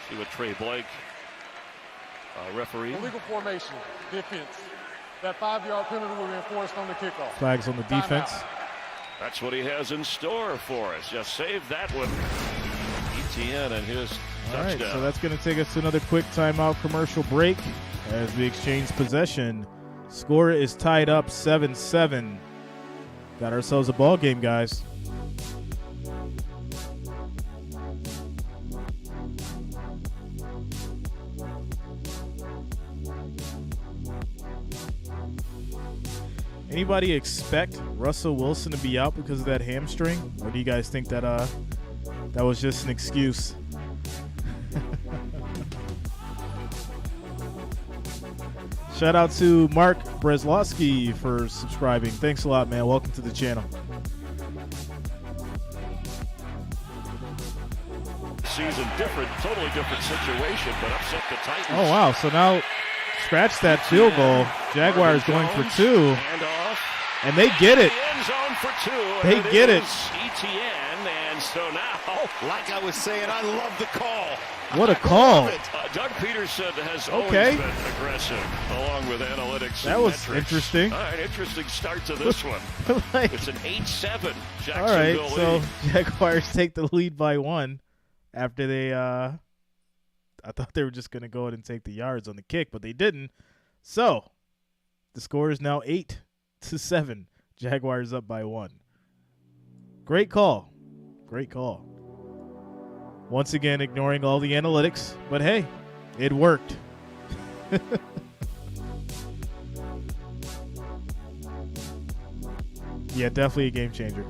See what Trey Blake, referee. Illegal formation, defense. That 5-yard penalty will be enforced on the kickoff. Flags on the defense. That's what he has in store for us. Just save that one. ETN and his All right, touchdown. so that's going to take us to another quick timeout commercial break as we exchange possession. Score is tied up 7-7. Got ourselves a ball game, guys. Anybody expect Russell Wilson to be out because of that hamstring? Or do you guys think that that was just an excuse? Shout out to Mark Breslowski for subscribing. Thanks a lot, man. Welcome to the channel. Season different, totally different situation, but upset the Titans. Oh, wow. So now scratch that field goal. Jaguars going for 2. And they get it. End zone for 2. They get it. ETN, and so now, like I was saying, I love the call. What a call. Doug Peterson has always Okay. been aggressive, along with analytics. That and was metrics. interesting. All right, interesting start to this one. Like- It's an 8-7 Jacksonville All right, so lead. Jaguars take the lead by 1 after they I thought they were just going to go ahead and take the yards on the kick, but they didn't. So the score is now 8-7. Jaguars up by 1. Great call. Great call. Once again, ignoring all the analytics, but hey, it worked. Yeah, definitely a game changer.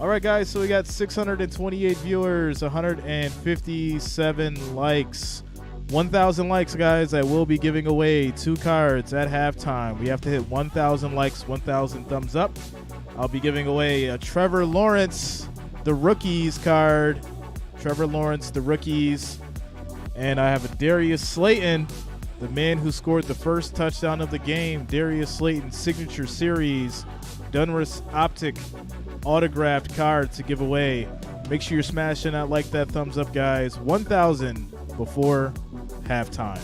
All right, guys, so we got 628 viewers, 157 likes. 1,000 likes, guys. I will be giving away 2 cards at halftime. We have to hit 1,000 likes, 1,000 thumbs up. I'll be giving away a Trevor Lawrence, the Rookies card. Trevor Lawrence, the Rookies. And I have a Darius Slayton, the man who scored the first touchdown of the game. Darius Slayton Signature Series Donruss Optic autographed card to give away. Make sure you're smashing that like, that thumbs up, guys. 1,000 before halftime.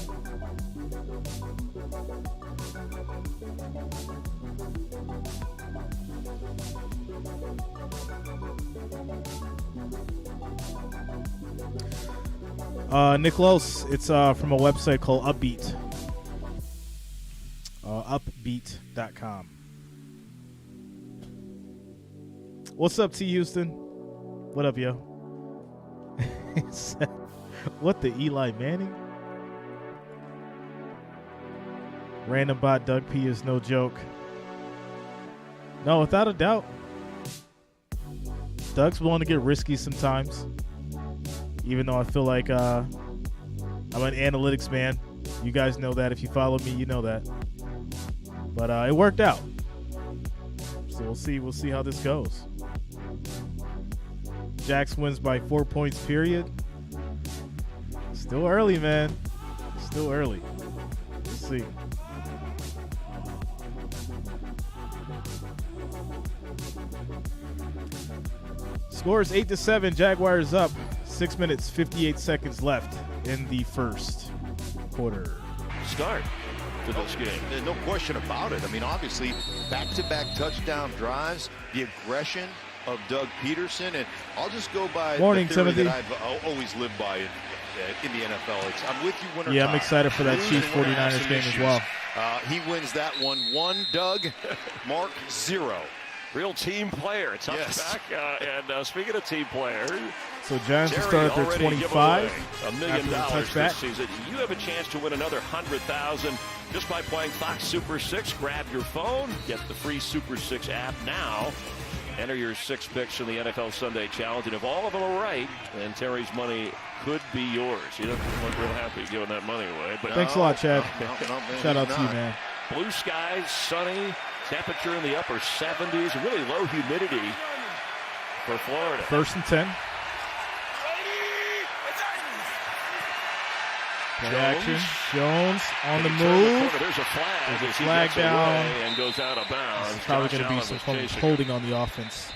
Nicholas, it's from a website called Upbeat. Upbeat.com. What's up, T. Houston? What up, yo? What, the Eli Manning? Random bot Doug P is no joke. No, without a doubt. Doug's willing to get risky sometimes. Even though I feel like I'm an analytics man. You guys know that. If you follow me, you know that. But it worked out. So we'll see. We'll see how this goes. Jax wins by 4 points, period. Still early, man. Still early. Let's see. Score is 8-7. Jaguars up. 6 minutes, 58 seconds left in the first quarter. Start to this game. There's no question about it. I mean, obviously, back-to-back touchdown drives, the aggression of Doug Peterson, and I'll just go by Morning, the theory Timothy. that I've always lived by in the NFL. I'm with you, winner. Yeah, I'm excited for that Chiefs 49ers game as well. He wins that one, Doug. Mark 0. Real team player. Touchback. And speaking of team player, so Giants will start at their 25. $1 million this season. You have a chance to win another $100,000 just by playing Fox Super 6. Grab your phone. Get the free Super 6 app now. Enter your 6 picks in the NFL Sunday Challenge. And if all of them are right, then Terry's money could be yours. You don't look real happy giving that money away. But thanks a lot, Chad. No, Shout out to you, man. Blue skies, sunny, temperature in the upper 70s, really low humidity for Florida. 1st and 10. Play action. Jones on the move. There's a flag. There's a flag down. And goes out of bounds. It's probably going to be some form of holding on the offense.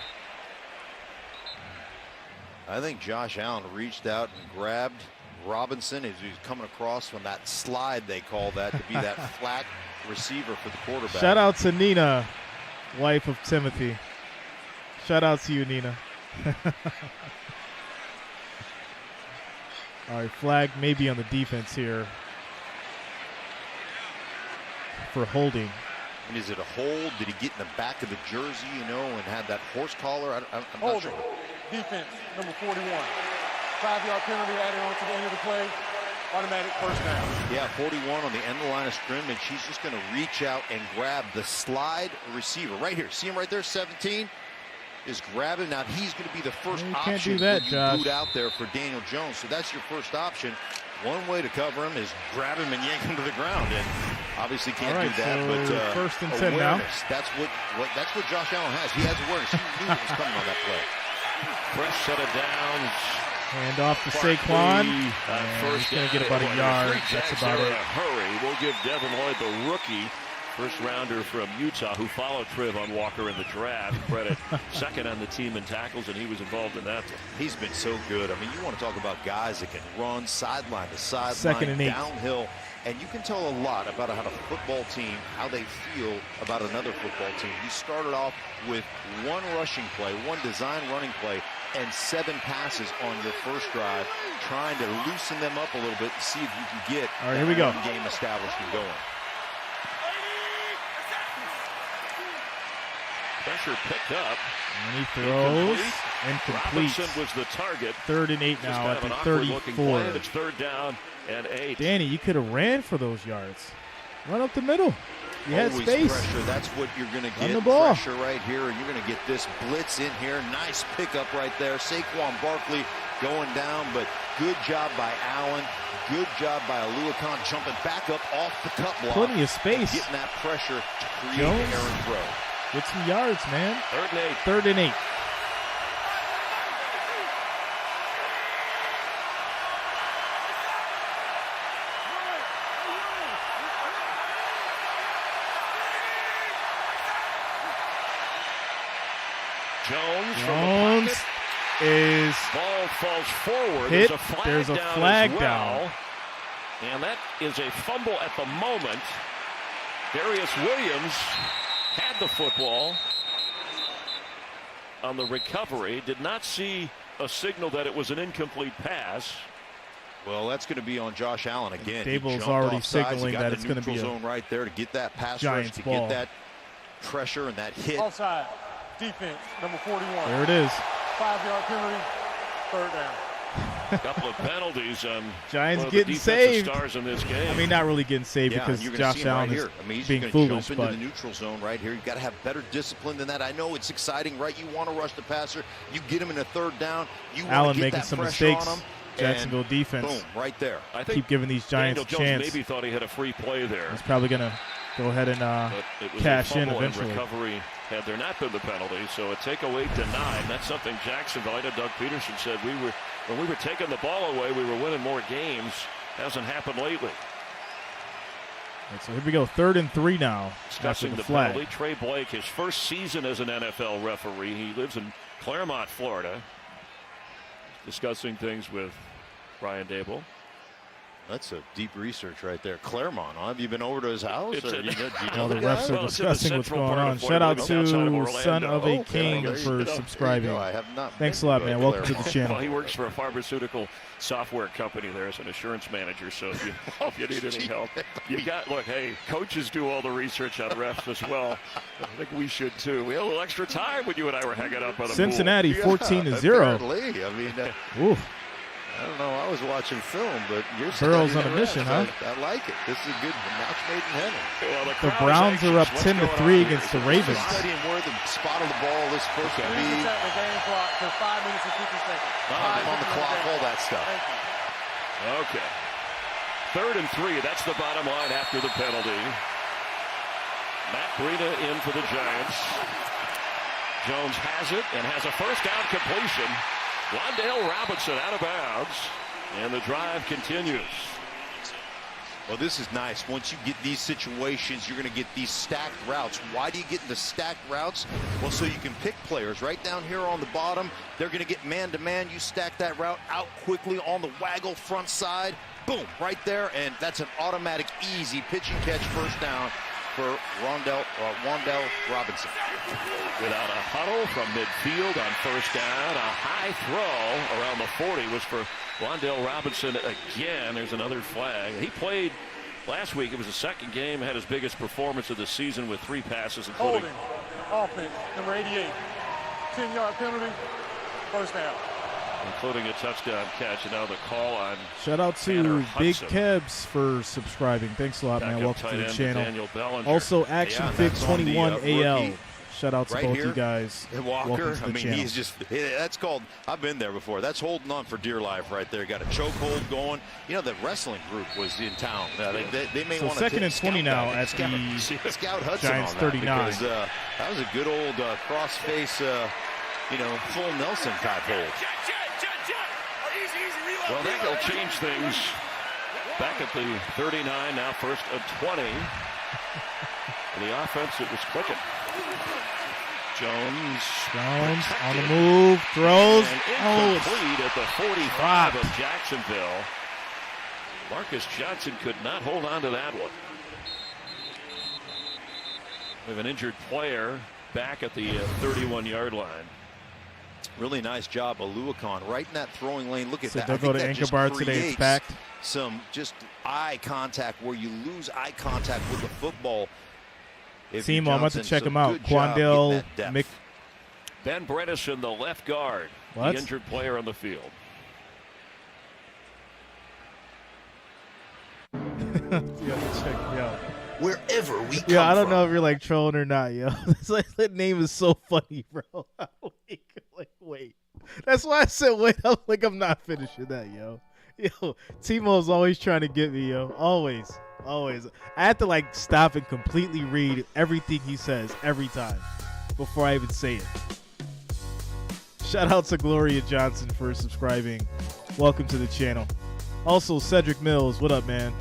I think Josh Allen reached out and grabbed Robinson as he was coming across from that slide, they call that, to be that flat receiver for the quarterback. Shout out to Nina, wife of Timothy. Shout out to you, Nina. All right, flag maybe on the defense here for holding. And is it a hold? Did he get in the back of the jersey, and had that horse collar? I'm not sure. Defense, number 41. 5-yard penalty added on to the end of the play. Automatic first down. Yeah, 41 on the end of the line of scrimmage. He's just going to reach out and grab the slide receiver. Right here. See him right there, 17? Is grabbing. Now he's going to be the first option can't do that, when you Josh. boot out there for Daniel Jones. So that's your first option. One way to cover him is grab him and yank him to the ground, and obviously can't do that. So but 1st and 10 now. That's what Josh Allen has. He has awareness. He knew what was coming on that play. Fresh set of downs. Hand off to Saquon. And he's going to get about a yard. That's about it. Hurry. We'll give Devin Lloyd, the rookie, first rounder from Utah, who followed Trayvon Walker in the draft, credit second on the team in tackles, and he was involved in that one. He's been so good. I mean, you want to talk about guys that can run sideline to sideline, 2nd and 8. downhill, and you can tell a lot about how a football team, how they feel about another football team. You started off with one rushing play, one design running play, and 7 passes on your first drive, trying to loosen them up a little bit to see if you can get All right, here we go. game established and going. Pressure picked up. And he throws. Incomplete. Robinson was the target. 3rd and 8 Just now kind at of the an awkward-looking play, 34. and it's 3rd down and 8. Danny, you could have ran for those yards. Run up the middle. You had Always space. pressure. That's what you're going to Run get. the ball. Pressure right here, and you're going to get this blitz in here. Nice pickup right there. Saquon Barkley going down, but good job by Allen. Good job by Aluakon jumping back up off the cut block. Plenty of space. Getting that pressure to create Jones. the errant throw. Get some yards, man. 3rd and 8. 3rd and 8. Jones from the Jones pocket. is Ball falls forward. hit. There's a flag down as well. down. And that is a fumble at the moment. Darius Williams had the football on the recovery. Did not see a signal that it was an incomplete pass. Well, that's going to be on Josh Allen again. Dable's already signaling that it's going to be a zone right there to get that pass Giants rush, to ball. get that pressure and that hit. Offside. Defense, number 41. There it is. 5-yard penalty. 3rd down. A couple of penalties on Giants one of getting the defensive saved. stars in this game. I mean, not really getting saved Yeah, because you're gonna Josh see him Allen right is here. I mean, he's being gonna foolish, jump but into the neutral zone right here. You've got to have better discipline than that. I know it's exciting, right? You want to rush the passer. You get him in a 3rd down. You want Allen to get making that some pressure mistakes. on him. Jacksonville And defense. boom, right there. I think Keep giving these Giants Daniel a Jones chance. maybe thought he had a free play there. He's probably going to go ahead and But it was cash a in fumble and eventually. recovery had there not been the penalty. So a takeaway denied. That's something Jacksonville, I know Doug Peterson said, when we were taking the ball away, we were winning more games. Hasn't happened lately. And so here we go, 3rd and 3 now. Discussing after the the flag. penalty, Trey Blake, his first season as an NFL referee. He lives in Claremont, Florida. Discussing things with Brian Dable. That's a deep research right there. Claremont, huh? Have you been over to his house? It's Or a- you know All the the refs guy? are discussing what's going on. Shout out to Son of a King there you for go. subscribing. There you go. I have not Thanks a been lot, to man. Welcome to the Claremont. channel. Well, he works for a pharmaceutical software company there as an assurance manager. So if you need any help, you got, look, hey, coaches do all the research on refs as well. I think we should too. We had a little extra time when you and I were hanging up on the Cincinnati Yeah, 14-0. apparently. I mean, Oof. I don't know. I was watching film, but you're Burrow's studying on a the mission, refs. huh? I like it. This is a good match made in heaven. Well, The crowd is Browns are up anxious. What's 10-3 going on against the here? Ravens. Studying where the spot of the ball is supposed to be. Reset the game clock to 5 minutes and 50 seconds. Time on the clock, all that stuff. Thank you. Okay. 3rd and 3. That's the bottom line after the penalty. Matt Breida in for the Giants. Jones has it and has a first down completion. Wan'Dale Robinson out of bounds. And the drive continues. Well, this is nice. Once you get these situations, you're going to get these stacked routes. Why do you get into stacked routes? Well, so you can pick players right down here on the bottom. They're going to get man-to-man. You stack that route out quickly on the waggle front side. Boom, right there. And that's an automatic, easy pitch and catch first down for Wan'Dale Robinson. Without a huddle from midfield on first down. A high throw around the 40 was for Wan'Dale Robinson again. There's another flag. He played last week. It was the second game. Had his biggest performance of the season with 3 passes, including Holding. Offense, number 88. 10-yard penalty. First down. including a touchdown catch. And now the call on Shout out to Tanner Big Hudson. Kebs for subscribing. Thanks a lot, man. Backup Welcome tight to the end channel. Daniel Bellinger. Also, Action Yeah, Fig that's on the, 21 AL. rookie. Shout out to Right both here. you guys. Walker, Welcome to the I mean, channel. he's just, that's called, I've been there before. That's holding on for dear life right there. Got a chokehold going. You know, the wrestling group was in town. They may So want to 2nd and 20 now at scout Hudson Giants on that 39. because that was a good old cross-face, full Nelson type hold. Well, that will change things. Back at the 39, now first and 20. And the offense, it was clicking. Jones on the move, throws. And it's incomplete at the 45 of Jacksonville. Marcus Johnson could not hold on to that one. We have an injured player back at the 31-yard line. Really nice job, Aluakon, right in that throwing lane. Look at So that. they'll I go think to that anchor just bar today. It's creates packed. some just eye contact where you lose eye contact with the football. If Team, you're I'm about to Johnson. check So him out. good job getting Quandale that depth. Mc. Ben Bredesen, the left guard, What? the injured player on the field. Yeah, check me out. wherever we come Yeah, I don't from. know if you're like trolling or not, yo. That name is so funny, bro. Wait. That's why I said wait. I'm not finishing that, yo. Yo, Timo's always trying to get me, yo. Always. I have to stop and completely read everything he says every time before I even say it. Shout out to Gloria Johnson for subscribing. Welcome to the channel. Also, Cedric Mills, what up, man?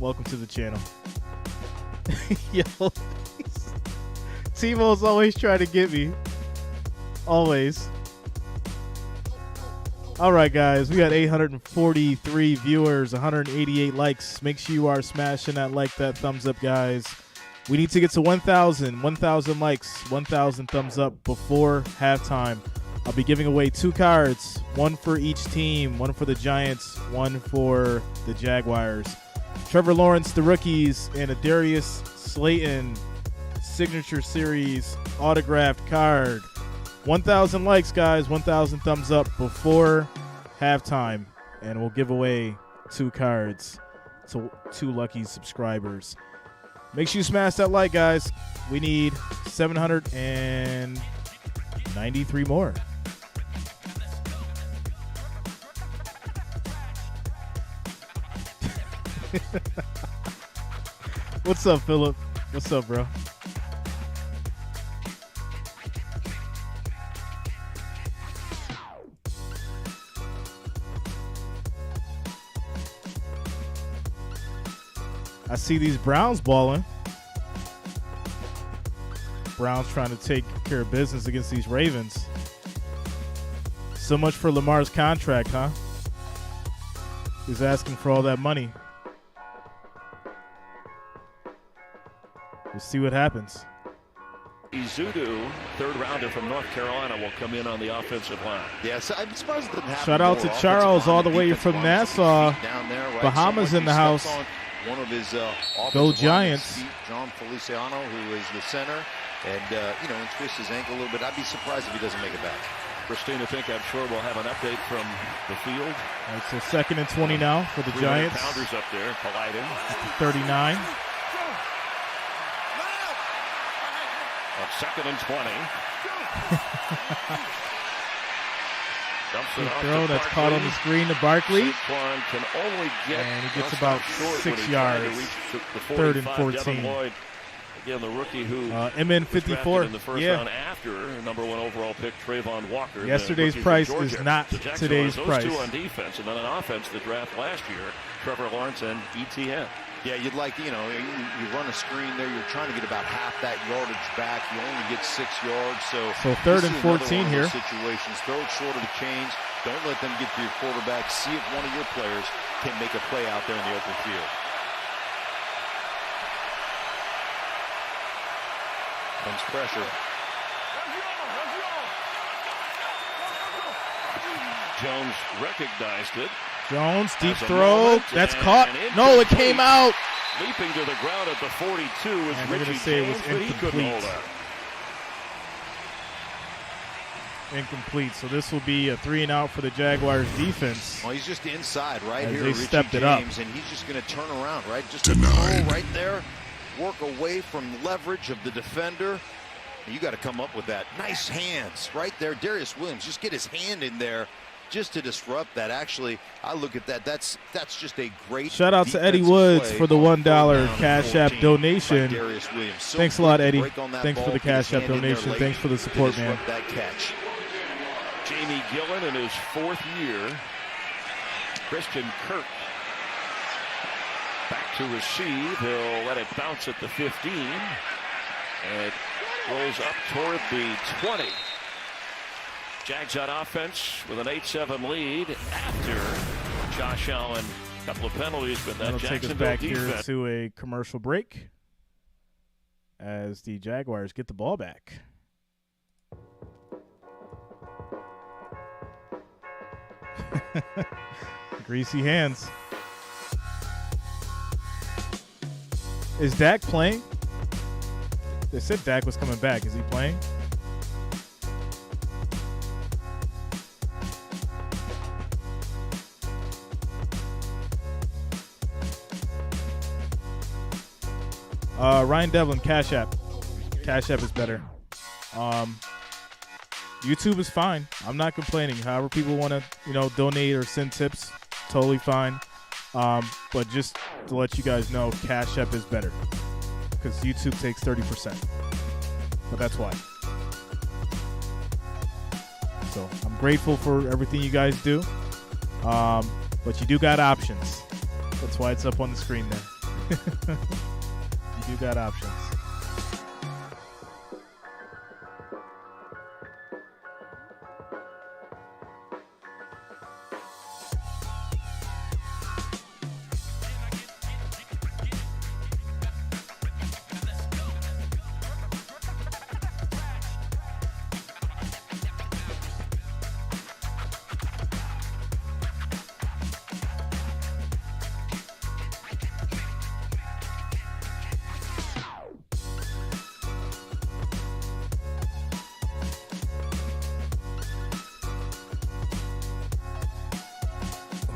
Welcome to the channel. Yo, Timo's always trying to get me. Always. All right, guys, we got 843 viewers, 188 likes. Make sure you are smashing that thumbs up, guys. We need to get to 1,000 likes, 1,000 thumbs up before halftime. I'll be giving away 2 cards, one for each team, one for the Giants, one for the Jaguars. Trevor Lawrence, the rookies, and a Darius Slayton signature series autographed card. 1,000 likes, guys. 1,000 thumbs up before halftime. And we'll give away 2 cards to 2 lucky subscribers. Make sure you smash that like, guys. We need 793 more. What's up, Philip? What's up, bro? I see these Browns balling. Browns trying to take care of business against these Ravens. So much for Lamar's contract, huh? He's asking for all that money. We'll see what happens. Izudu, third rounder from North Carolina, will come in on the offensive line. Yes, I'm surprised it didn't happen. Shout out to Charles all the way from Nassau. Bahamas in the house. One of his Go Giants. John Feliciano, who is the center, and and twists his ankle a little bit. I'd be surprised if he doesn't make it back. Christina Fink, I'm sure we'll have an update from the field. All right, so 2nd and 20 now for the Giants. Pounders up there colliding. 39. On 2nd and 20. Good throw that's caught on the screen to Barkley. Saquon can only get, and he gets about 6 yards. 3rd and 14. Lloyd, again, the rookie who MN54 in the first round after #1 overall pick Trayvon Walker. Yesterday's price is not today's price. Those 2 on defense, and then on offense, the draft last year, Trevor Lawrence and ETN. Yeah, you'd like, you run a screen there. You're trying to get about half that yardage back. You only get 6 yards. So 3rd and 14 here. Situations. Throw it short of the chains. Don't let them get to your quarterback. See if one of your players can make a play out there in the open field. Comes pressure. Jones recognized it. Jones, deep throw. That's caught. No, it came out. Leaping to the ground at the 42 is Richie James, but he couldn't hold out. Incomplete. So this will be a 3-and-out for the Jaguars defense. Well, he's just inside right here, they Richie stepped it James, up. and he's just going to turn around, right? Just a throw right there. Work away from the leverage of the defender. You got to come up with that. Nice hands right there. Darius Williams, just get his hand in there just to disrupt that. Actually, I look at that. That's just a great. Shout out to Eddie Woods for the $1 Cash App donation. So thanks a lot, Eddie. Thanks for the Cash App donation. Thanks for the support, man. That catch. Jamie Gillen in his 4th year. Christian Kirk back to receive. He'll let it bounce at the 15. And it rolls up toward the 20. Jags on offense with an 8-7 lead after Josh Allen. A couple of penalties, but that That'll take us Jacksonville back defense. here to a commercial break as the Jaguars get the ball back. Greasy hands. Is Dak playing? They said Dak was coming back. Is he playing? Ryan Devlin, Cash App. Cash App is better. YouTube is fine. I'm not complaining. However people want to, donate or send tips, totally fine. But just to let you guys know, Cash App is better because YouTube takes 30%. But that's why. So I'm grateful for everything you guys do. But you do got options. That's why it's up on the screen there. You do got options.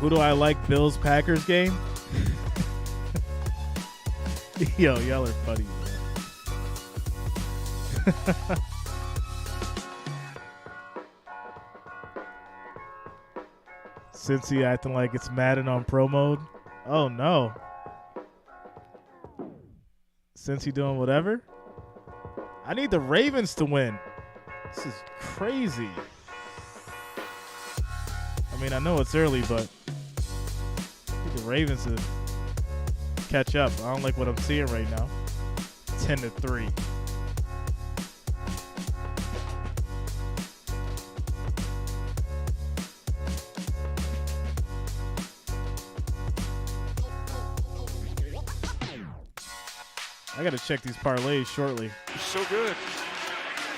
Who do I like? Bills-Packers game? Yo, y'all are funny, man. Cincy acting like it's Madden on pro mode. Oh, no. Cincy doing whatever? I need the Ravens to win. This is crazy. I mean, I know it's early, but I need the Ravens to catch up. I don't like what I'm seeing right now. 10-3. I got to check these parlays shortly. So good.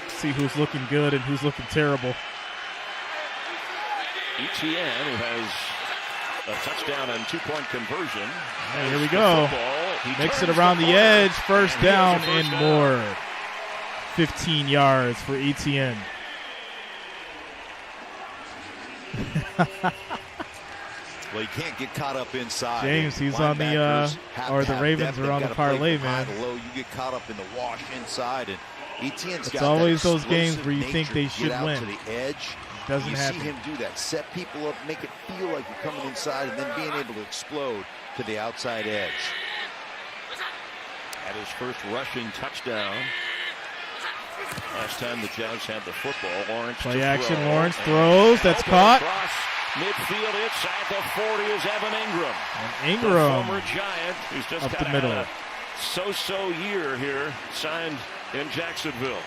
See who's looking good and who's looking terrible. ETN, who has a touchdown and 2-point conversion. Hey, here we go. Makes it around the edge. First down and more. 15 yards for ETN. Well, you can't get caught up inside. James, he's on the, or the Ravens are on the parlay, man. You get caught up in the wash inside, and ETN's got always that those games explosive where you think they nature to should get out win. to the edge. Doesn't you happen. see him do that, set people up, make it feel like you're coming inside, and then being able to explode to the outside edge. At his first rushing touchdown. Last time the Jags had the football, Lawrence Play action, Lawrence throws. That's caught. Midfield inside the 40 is Evan Ingram. And Ingram, the former Giant, who's just up kind the of middle. had a so-so year here, signed in Jacksonville.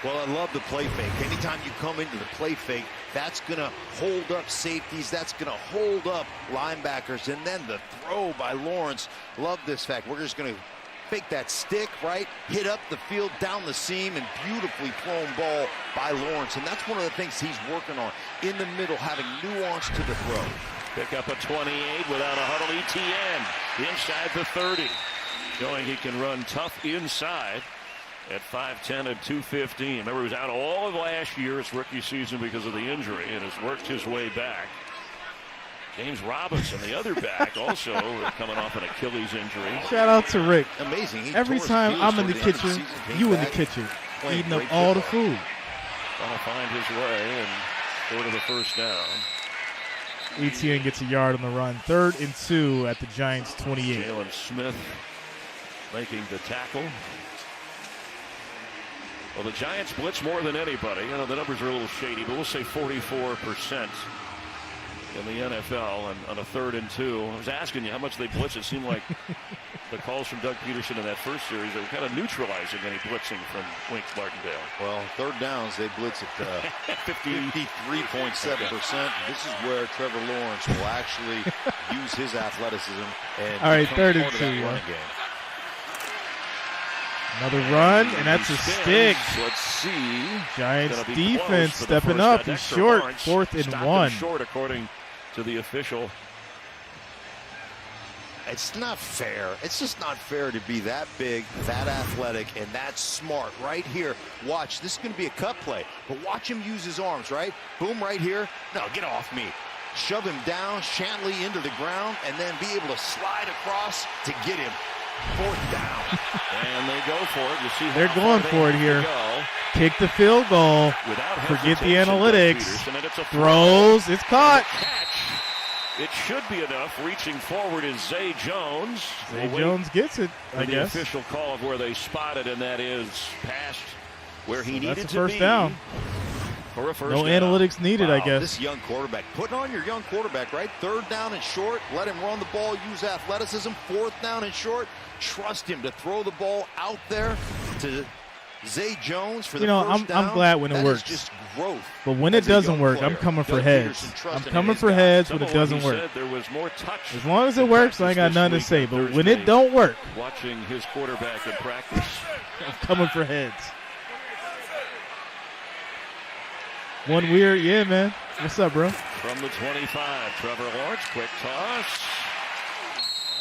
Well, I love the play fake. Anytime you come into the play fake, that's going to hold up safeties. That's going to hold up linebackers. And then the throw by Lawrence. Love this fact. We're just going to fake that stick, right? Hit up the field, down the seam, and beautifully thrown ball by Lawrence. And that's one of the things he's working on. In the middle, having nuance to the throw. Pick up a 28 without a huddle. ETN inside the 30. Showing he can run tough inside. At 5'10" and 215. Remember, he was out all of last year's rookie season because of the injury and has worked his way back. James Robinson, the other back, also coming off an Achilles injury. Shout out to Rick. Amazing. Every time I'm in the kitchen, you in the kitchen, eating up all the food. Trying to find his way and go to the first down. ETN gets a yard on the run. 3rd and 2 at the Giants' 28. Jalen Smith making the tackle. Well, the Giants blitz more than anybody. You know, the numbers are a little shady, but we'll say 44% in the NFL and on a 3rd and 2. I was asking you how much they blitz. It seemed like the calls from Doug Peterson in that first series, they were kind of neutralizing any blitzing from Wink Martindale. Well, 3rd downs, they blitz at 53.7%. This is where Trevor Lawrence will actually use his athleticism and all right, become 3rd and part of 2. that running game. Another run, and that's a stick. Let's see. Giants defense stepping up. He's short. 4th and 1. Short, according to the official. It's not fair. It's just not fair to be that big, that athletic, and that smart. Right here, watch. This is going to be a cut play, but watch him use his arms, right? Boom, right here. No, get off me. Shove him down, Shantley into the ground, and then be able to slide across to get him. 4th down. And they go for it. You see how They're going far for it they here. go. Kick the field goal. Without Forget the hesitation, analytics. Peterson, and it's a Throws. It's caught. Catch. It should be enough. Reaching forward is Zay Jones. Zay We'll Jones gets it, for I the guess. official call of where they spotted, and that is past where he needed That's a to first be down. for a first No down. analytics needed, I guess. This young quarterback, putting on your young quarterback, right? 3rd down and short, let him run the ball, use athleticism. 4th down and short, trust him to throw the ball out there to Zay Jones for the first down. I'm glad when it That works. is just growth. But when it doesn't work, I'm coming for heads. I'm coming for heads when it doesn't work. There was more touch. As long as it works, I ain't got nothing to say. But when it don't work, Watching his quarterback in practice. I'm coming for heads. One weird, yeah, man. What's up, bro? From the 25, Trevor Lawrence, quick toss.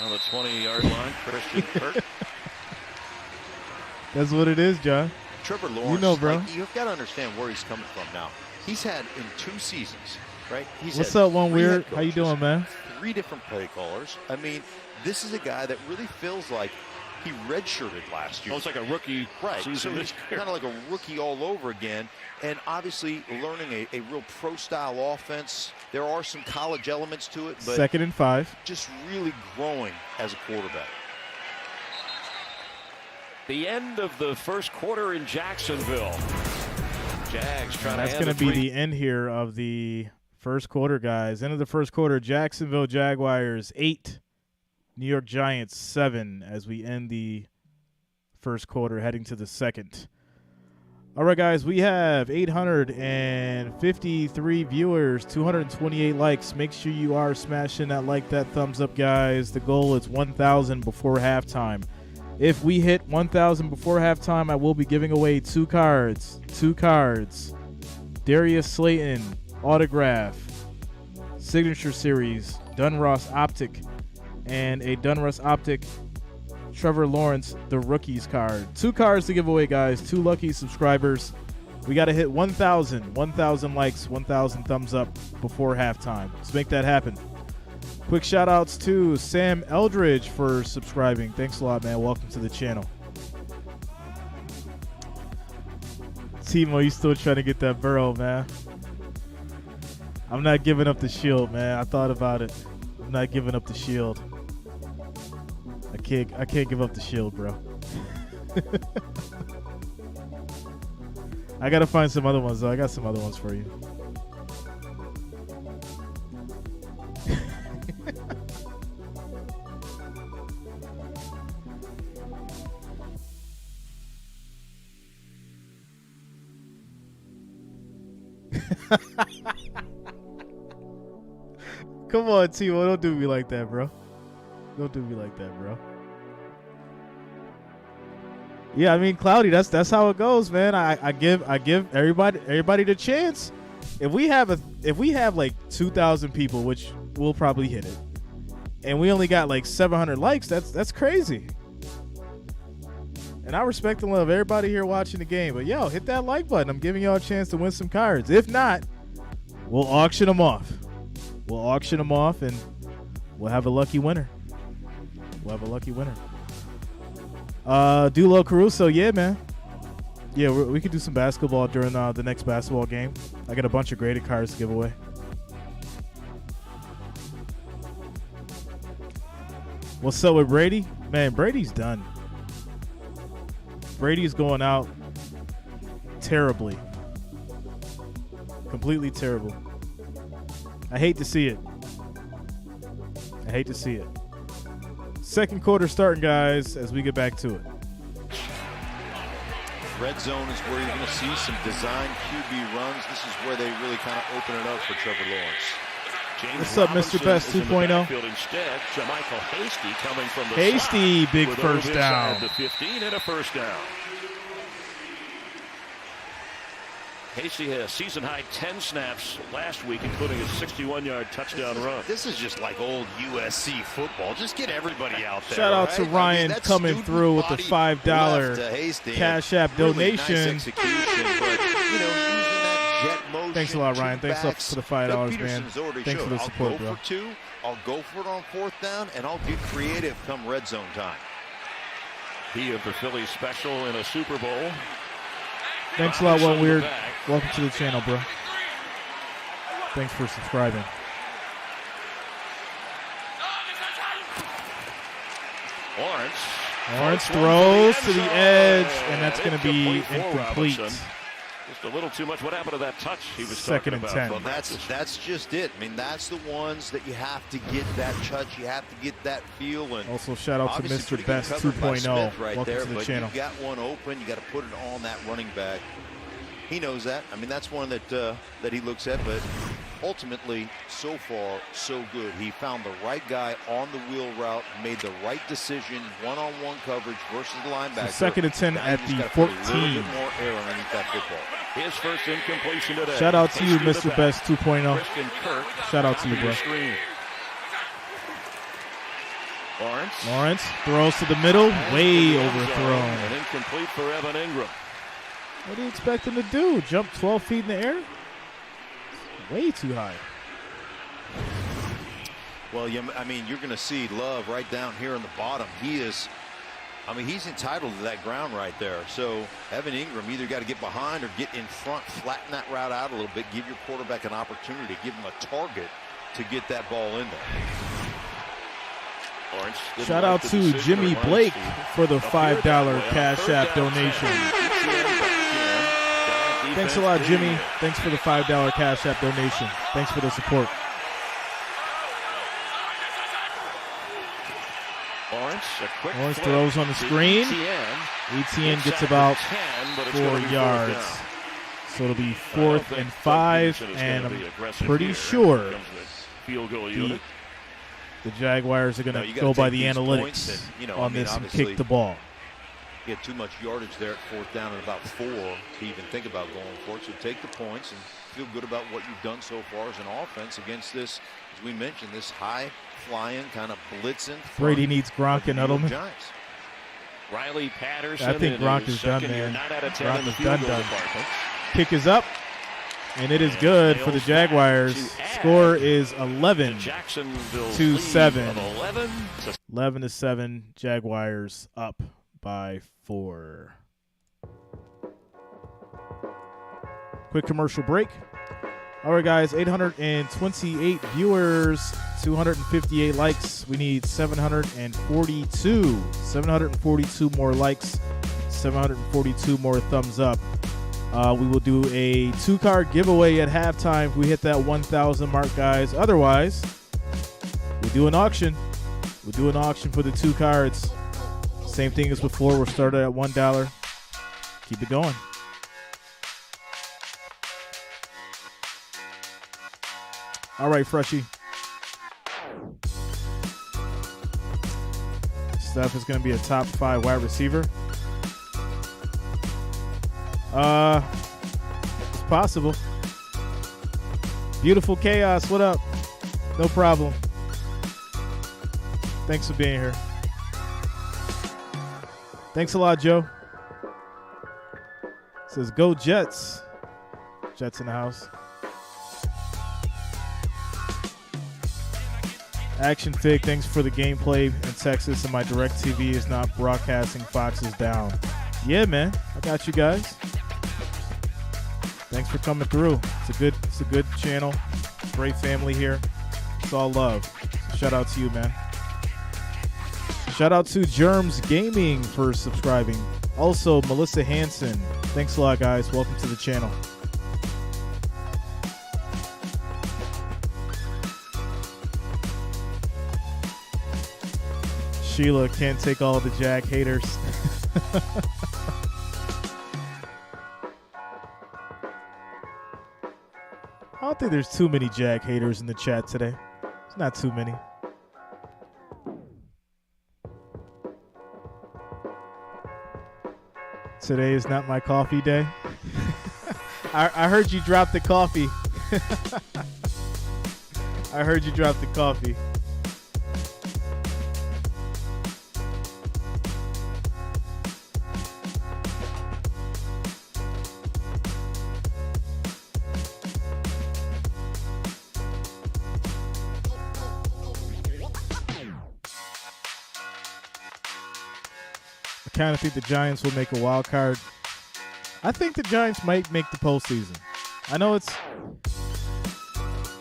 On the 20-yard line, Christian Kirk. That's what it is, John. Trevor Lawrence, You know, bro. like, you've got to understand where he's coming from now. He's had in 2 seasons, right? What's up, One Weird? How you doing, man? 3 different play callers. I mean, this is a guy that really feels like he redshirted last year. Almost like a rookie season So this he's year. kind of like a rookie all over again. And obviously learning a real pro-style offense. There are some college elements to it, but 2nd and 5. just really growing as a quarterback. The end of the first quarter in Jacksonville. Jags trying That's to going end to be the the end here of the first quarter, guys. End of the first quarter, Jacksonville Jaguars 8, New York Giants 7 as we end the first quarter heading to the second. All right, guys, we have 853 viewers, 228 likes. Make sure you are smashing that like, that thumbs up, guys. The goal is 1,000 before halftime. If we hit 1,000 before halftime, I will be giving away 2 cards. 2 cards. Darius Slayton, autograph, signature series, Dunross Optic, and a Dunross Optic Trevor Lawrence, the rookies card. 2 cards to give away, guys. 2 lucky subscribers. We got to hit 1,000 likes, 1,000 thumbs up before halftime. Let's make that happen. Quick shout outs to Sam Eldridge for subscribing. Thanks a lot, man. Welcome to the channel. Timo, you still trying to get that Burrow, man. I'm not giving up the shield, man. I thought about it. I'm not giving up the shield. I can't give up the shield, bro. I gotta find some other ones, though. I got some other ones for you. Come on, Timo. Don't do me like that, bro. Don't do me like that, bro. Yeah, I mean, Cloudy, that's how it goes, man. I give everybody the chance. If we have like 2,000 people, which we'll probably hit it, and we only got like 700 likes, that's crazy. And I respect and love everybody here watching the game, but yo, hit that like button. I'm giving y'all a chance to win some cards. If not, we'll auction them off. We'll auction them off, and we'll have a lucky winner. Dulo Caruso, yeah, man. Yeah, we could do some basketball during the next basketball game. I got a bunch of graded cards to give away. What's up with Brady? Man, Brady's done. Brady's going out terribly. Completely terrible. I hate to see it. Second quarter starting, guys, as we get back to it. Red zone is where you're going to see some design QB runs. This is where they really kind of open it up for Trevor Lawrence. James What's up, Mr. Best 2.0? Instead, Jermichael Hasty coming from the Hasty, side big with first over down. inside the 15 and a first down. Hasty had a season-high 10 snaps last week, including a 61-yard touchdown run. This is just like old USC football. Just get everybody out there. Shout out to right? Ryan that coming through with the $5 Cash App really donation. Nice execution, but, using that jet motion. Thanks a lot, Ryan. Thanks backs. for the $5, man. Peterson's already Thanks showed, for the support, I'll go bro. for 2. I'll go for it on 4th down, and I'll get creative come red zone time. He of the Phillies special in a Super Bowl. Thanks a lot, One Weird. Welcome to the channel, bro. Thanks for subscribing. Lawrence throws to the edge, and that's going to be incomplete. Just a little too much. What happened to that touch he was Second talking and about? 10. Well, that's just it. I mean, that's the ones that you have to get that touch. You have to get that feel. And also, shout out to obviously Mr. pretty good Best coverage by 2.0. Smith right Welcome there, to the but channel. You got one open. You got to put it on that running back. He knows that. I mean, that's one that he looks at. But ultimately, so far, so good. He found the right guy on the wheel route, made the right decision, one-on-one coverage versus the linebacker. So second and 10 at the 14. Put a little bit more air underneath that football. His first incompletion today. Shout out to you, Mr. Best 2.0. Christian Kirk. Shout out to you, bro. Lawrence throws to the middle, way overthrown. And incomplete for Evan Ingram. What do you expect him to do? Jump 12 feet in the air? Way too high. Well, I mean, you're going to see Love right down here in the bottom. He's entitled to that ground right there. So Evan Ingram either got to get behind or get in front, flatten that route out a little bit, give your quarterback an opportunity, give him a target to get that ball in there. Shout out to Jimmy Blake for the $5 Cash App donation. Thanks a lot, Jimmy. Thanks for the $5 Cash App donation. Thanks for the support. Lawrence throws on the screen. Etienne gets about 4 yards. So it'll be 4th and 5, and I'm pretty sure the Jaguars are going to go by the analytics on this and kick the ball. You get too much yardage there at 4th down and about 4 to even think about going for it. So take the points and feel good about what you've done so far as an offense against this, as we mentioned, this high-flying, kind of blitzing. Brady needs Gronk and Edelman. Giants. Riley Patterson. I think Gronk is done, man. Gronk is done. Kick is up, and it is good for the Jaguars. Score is 11-7. 11-7. Jaguars up by 4. Quick commercial break. All right, guys, 828 viewers, 258 likes. We need 742 more likes, 742 more thumbs up. We will do a 2-card giveaway at halftime if we hit that 1,000 mark, guys. Otherwise, we'll do an auction. We'll do an auction for the 2 cards. Same thing as before. We're started at $1. Keep it going. All right, Freshie. Steph is going to be a top 5 wide receiver. It's possible. Beautiful Chaos, what up? No problem. Thanks for being here. Thanks a lot, Joe. Says, go Jets. Jets in the house. Action Fig, thanks for the gameplay in Texas, and my DirecTV is not broadcasting. Fox is down. Yeah, man, I got you guys. Thanks for coming through. It's a good channel. Great family here. It's all love. So shout out to you, man. Shout out to Germs Gaming for subscribing. Also, Melissa Hansen. Thanks a lot, guys. Welcome to the channel. Sheila can't take all the Jag haters. I don't think there's too many Jag haters in the chat today. It's not too many. Today is not my coffee day. I heard you drop the coffee. I heard you drop the coffee. kind of think the Giants will make a wild card. I think the Giants might make the postseason. I know it's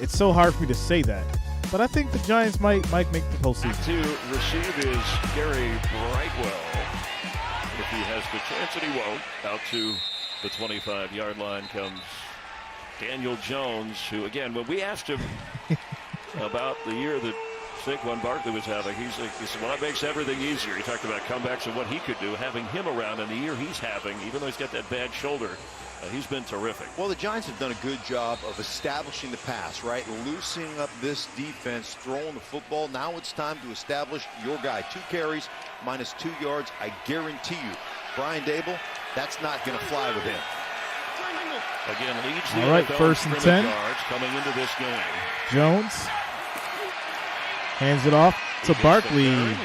so hard for me to say that, but I think the Giants might make the postseason. To receive is Gary Brightwell. If he has the chance, and he won't. Out to the 25-yard line comes Daniel Jones, who, again, when we asked him about the year that Saquon Barkley was having, he said, well, that makes everything easier. He talked about comebacks and what he could do, having him around in the year he's having, even though he's got that bad shoulder. He's been terrific. Well, the Giants have done a good job of establishing the pass, right? Loosening up this defense, throwing the football. Now it's time to establish your guy. 2 carries, minus 2 yards. I guarantee you, Brian Dable, that's not going to fly with him. Again, leads the all right, NFL 1st and 10. Yards coming into this game. Jones hands it off to Barkley, and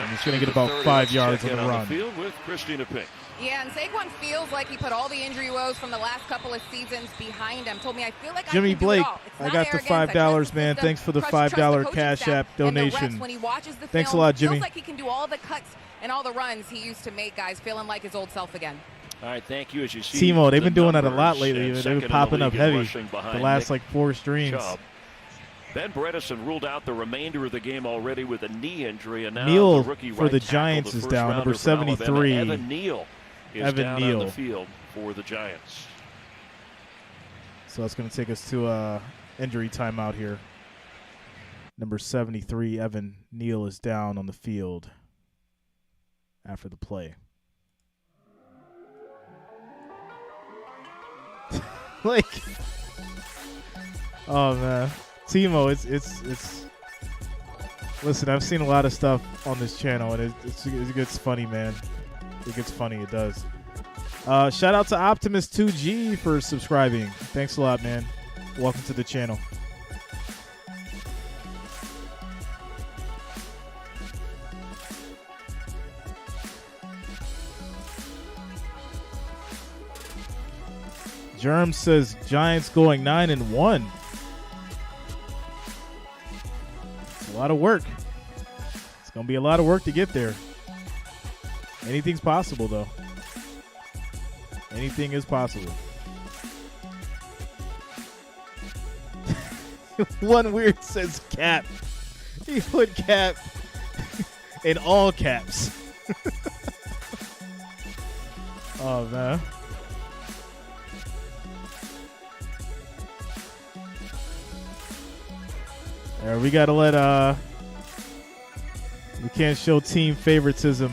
he's going to get about 5 yards on the run. Field with Christina Pink. Yeah, and Saquon feels like he put all the injury woes from the last couple of seasons behind him. Told me, I feel like Jimmy I can Blake, do it all. It's I not got the arrogance. $5, man. Thanks for the $5 Cash App donation. When he watches the Thanks a film, lot, Jimmy. Feels like he can do all the cuts and all the runs he used to make, guys, feeling like his old self again. All right, thank you. As you see, Timo, they've been doing that a lot numbers, lately. and They've second been in popping the up league heavy rushing behind the last Nick 4 streams. Chubb. Ben Bredesen ruled out the remainder of the game already with a knee injury, and now Neal the rookie for right the tackle, Giants the is first down, rounder number from Alabama, 73. Evan Neal is down on the field for the Giants. So that's going to take us to injury timeout here. Number 73, Evan Neal, is down on the field after the play. Like, oh man, Timo, it's. Listen, I've seen a lot of stuff on this channel, and it gets funny, man. It gets funny. It does. Shout out to Optimus2G for subscribing. Thanks a lot, man. Welcome to the channel. Germ says Giants going 9-1. It's a lot of work. It's going to be a lot of work to get there. Anything's possible, though. Anything is possible. One weird says cap. He put cap in all caps. Oh, man. Yeah, we got to let, we can't show team favoritism.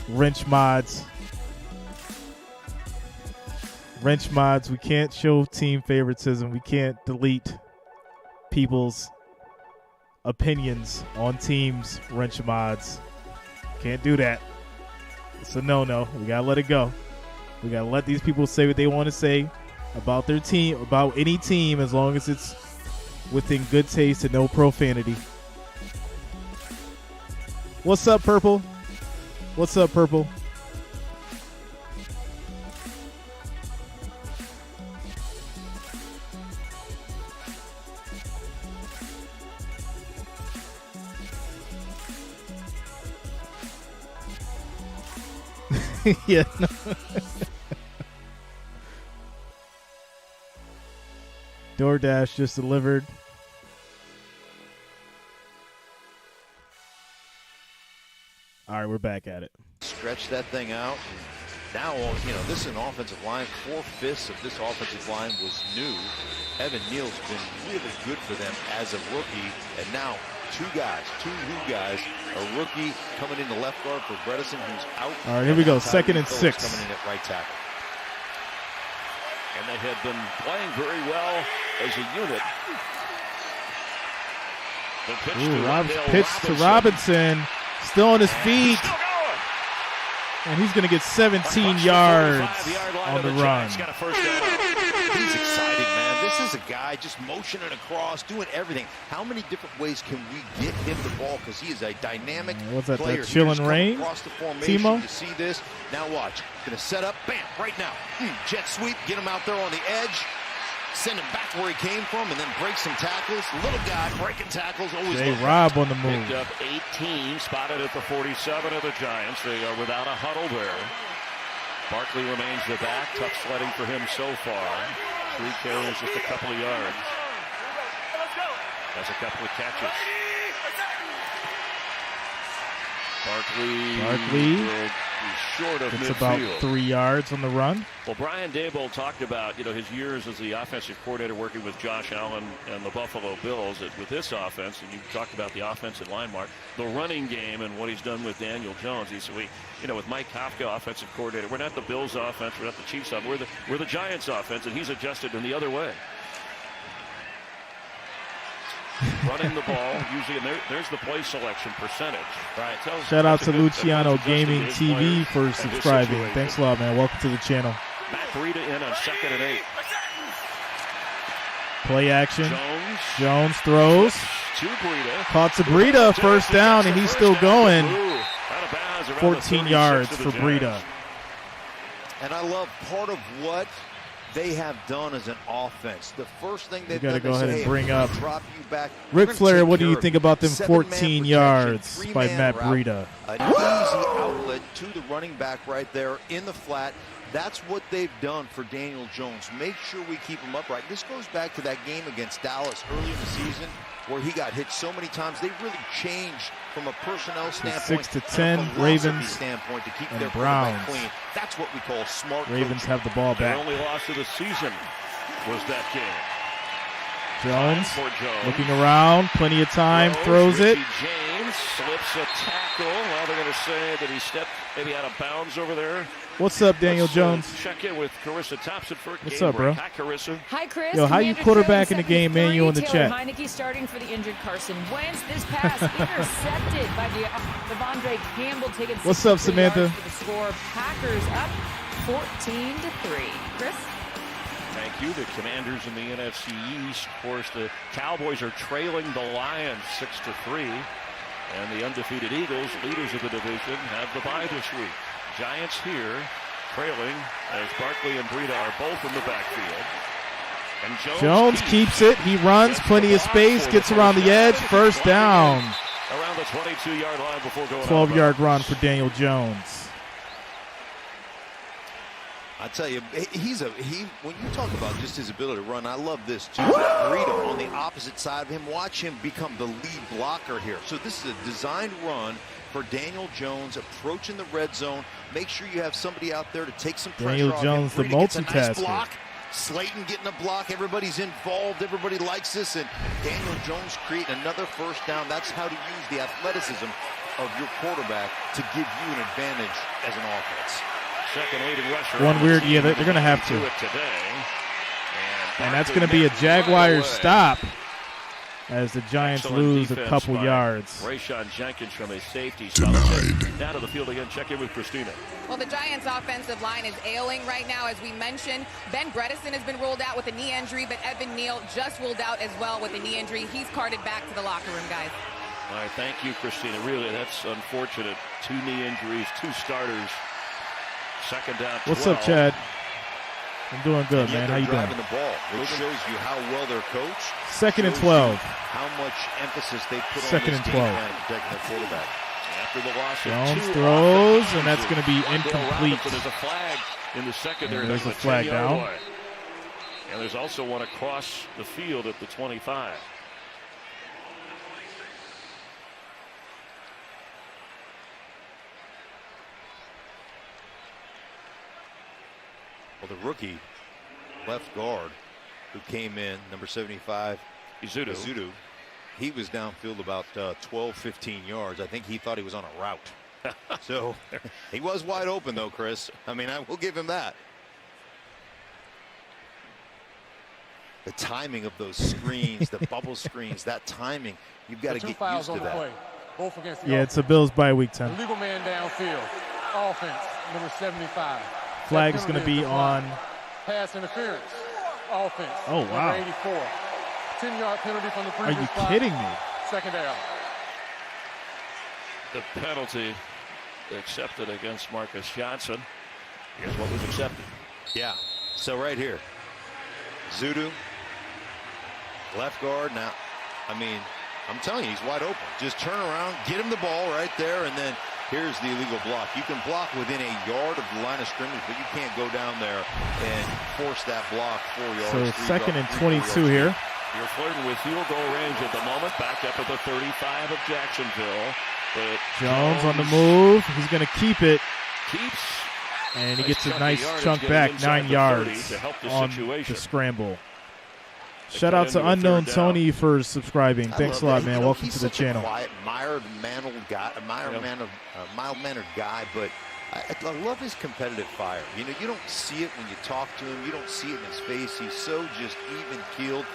Wrench mods, we can't show team favoritism. We can't delete people's opinions on teams, wrench mods. Can't do that. It's a no-no. We got to let it go. We got to let these people say what they want to say about their team, about any team, as long as it's within good taste and no profanity. What's up, Purple? What's up, Purple? Yeah. No. DoorDash just delivered. All right, we're back at it. Stretch that thing out. Now, this is an offensive line. 4/5 of this offensive line was new. Evan Neal's been really good for them as a rookie. And now, two new guys. A rookie coming in the left guard for Bredesen, who's out. All right, here we go. 2nd and 6. Coming in at right tackle. And they have been playing very well as a unit. The pitch to Robinson. Still on his feet. And he's going to get 17 yards on the run. He's got a first down. He's exciting, man. This is a guy just motioning across, doing everything. How many different ways can we get him the ball? Because he is a dynamic What's that, player. that chilling rain? Across the formation. Timo? You see this. Now watch. Going to set up. Bam. Right now. Jet sweep. Get him out there on the edge. send him back where he came from, and then break some tackles. Little guy breaking tackles. Always Rob on the move. Picked up 18, spotted at the 47 of the Giants. They are without a huddle there. Barkley remains the back. Tough sledding for him so far. 3 carries, just a couple of yards. Has a couple of catches. Barkley will be short of It's midfield. about 3 yards on the run. Well, Brian Daboll talked about, his years as the offensive coordinator working with Josh Allen and the Buffalo Bills with this offense, and you talked about the offensive line, Mark, the running game and what he's done with Daniel Jones. He said, with Mike Kafka, offensive coordinator, we're not the Bills offense, we're not the Chiefs offense, we're the Giants offense, and he's adjusted in the other way. Running the ball, usually, and there's the play selection percentage. Right. Shout out to Luciano Gaming TV for subscribing. Thanks a lot, man. Welcome to the channel. Matt Breida in on 2nd and 8. Play action. Jones throws. To Breida. Caught to Breida. First down, and he's still going. 14 yards for Breida. And I love part of what they have done as an offense. The first thing they've got to done go ahead and bring up drop you back. Ric Flair. What do you think about them 14 yards by Matt Breida? An easy outlet to the running back right there in the flat. That's what they've done for Daniel Jones. Make sure we keep him upright. This goes back to that game against Dallas early in the season where he got hit so many times. They really changed from a personnel standpoint, 6-10 Ravens standpoint to keep and their Browns. clean. That's what we call smart Ravens coaching. have the ball Their back. only loss of the season was that game. Jones looking around, plenty of time, throws it. James slips a tackle. Well, they're going to say that he stepped maybe out of bounds over there. What's up, Daniel Jones? Check in with Carissa Thompson for What's up, bro? Hi, Carissa. Hi, Chris. Yo, how you quarterback in the game, man? You in the chat. Heineke starting for the injured Carson Wentz. This pass intercepted by Devondre Campbell taking. What's up, Samantha? For the score. Packers up 14-3. Chris. Thank you. The Commanders in the NFC East. Of course, the Cowboys are trailing the Lions 6-3. And the undefeated Eagles, leaders of the division, have the bye this week. Giants here, trailing as Barkley and Breida are both in the backfield. And Jones keeps it. He runs, plenty of space, gets around the edge, first down. Around the 22-yard line before going 12-yard run for Daniel Jones. I tell you, when you talk about just his ability to run, I love this too. Breida on the opposite side of him, watch him become the lead blocker here. So this is a designed run for Daniel Jones approaching the red zone. Make sure you have somebody out there to take some pressure Daniel off Jones, him. the Breida gets a nice multitasker. block. Slayton getting a block. Everybody's involved. Everybody likes this. And Daniel Jones creating another first down. That's how to use the athleticism of your quarterback to give you an advantage as an offense. Second leading rusher. One weird, yeah, they're going to have to. And that's going to be a Jaguars stop as the Giants lose a couple yards. Rayshon Jenkins from a safety. Denied. Down to the field again. Check in with Christina. Well, the Giants' offensive line is ailing right now, as we mentioned. Ben Bredesen has been ruled out with a knee injury, but Evan Neal just ruled out as well with a knee injury. He's carted back to the locker room, guys. All right, thank you, Christina. Really, that's unfortunate. 2 knee injuries, 2 starters. Second down, 12. What's up, Chad? I'm doing good, man. How you doing? Driving the ball, which shows you how well they're coached. Second and 12. How much emphasis they put Second on and this 12. game plan protecting the quarterback. After the loss of Jones 2 throws, offensive and that's going to be Wendell incomplete. Robinson, there's a flag in the secondary. And there's on a the flag 10-yard down. line. And there's also one across the field at the 25. Well, the rookie left guard who came in, number 75, Izudu, he was downfield about 12, 15 yards. I think he thought he was on a route. So he was wide open, though, Chris. I mean, I will give him that. The timing of those screens, the bubble screens, that timing, you've got to get used to that. Play, both against the Yeah, it's a Bills bye week 10. Illegal man downfield. Offense, number 75. Flag is going to be on. Pass interference. Offense. Oh, wow. Number 84. 10-yard penalty from the Are previous you spot. kidding me? Second down. The penalty accepted against Marcus Johnson. Here's what was accepted. Yeah. So right here, Zudu Left guard now. I mean, I'm telling you, he's wide open. Just turn around, get him the ball right there, and then here's the illegal block. You can block within a yard of the line of scrimmage, but you can't go down there and force that block 4 yards. So 2nd and 22 here. You're flirting with field goal range at the moment. Back up at the 35 of Jacksonville. But Jones on the move. He's going to keep it. Keeps. And he gets a nice chunk back, 9 yards on situation. the scramble. Shout out to Unknown Tony for subscribing. Thanks a lot, man. Welcome to the channel. Quiet, mild-mannered guy, but I love his competitive fire. You know, you don't see it when you talk to him. You don't see it in his face. He's so just even-keeled.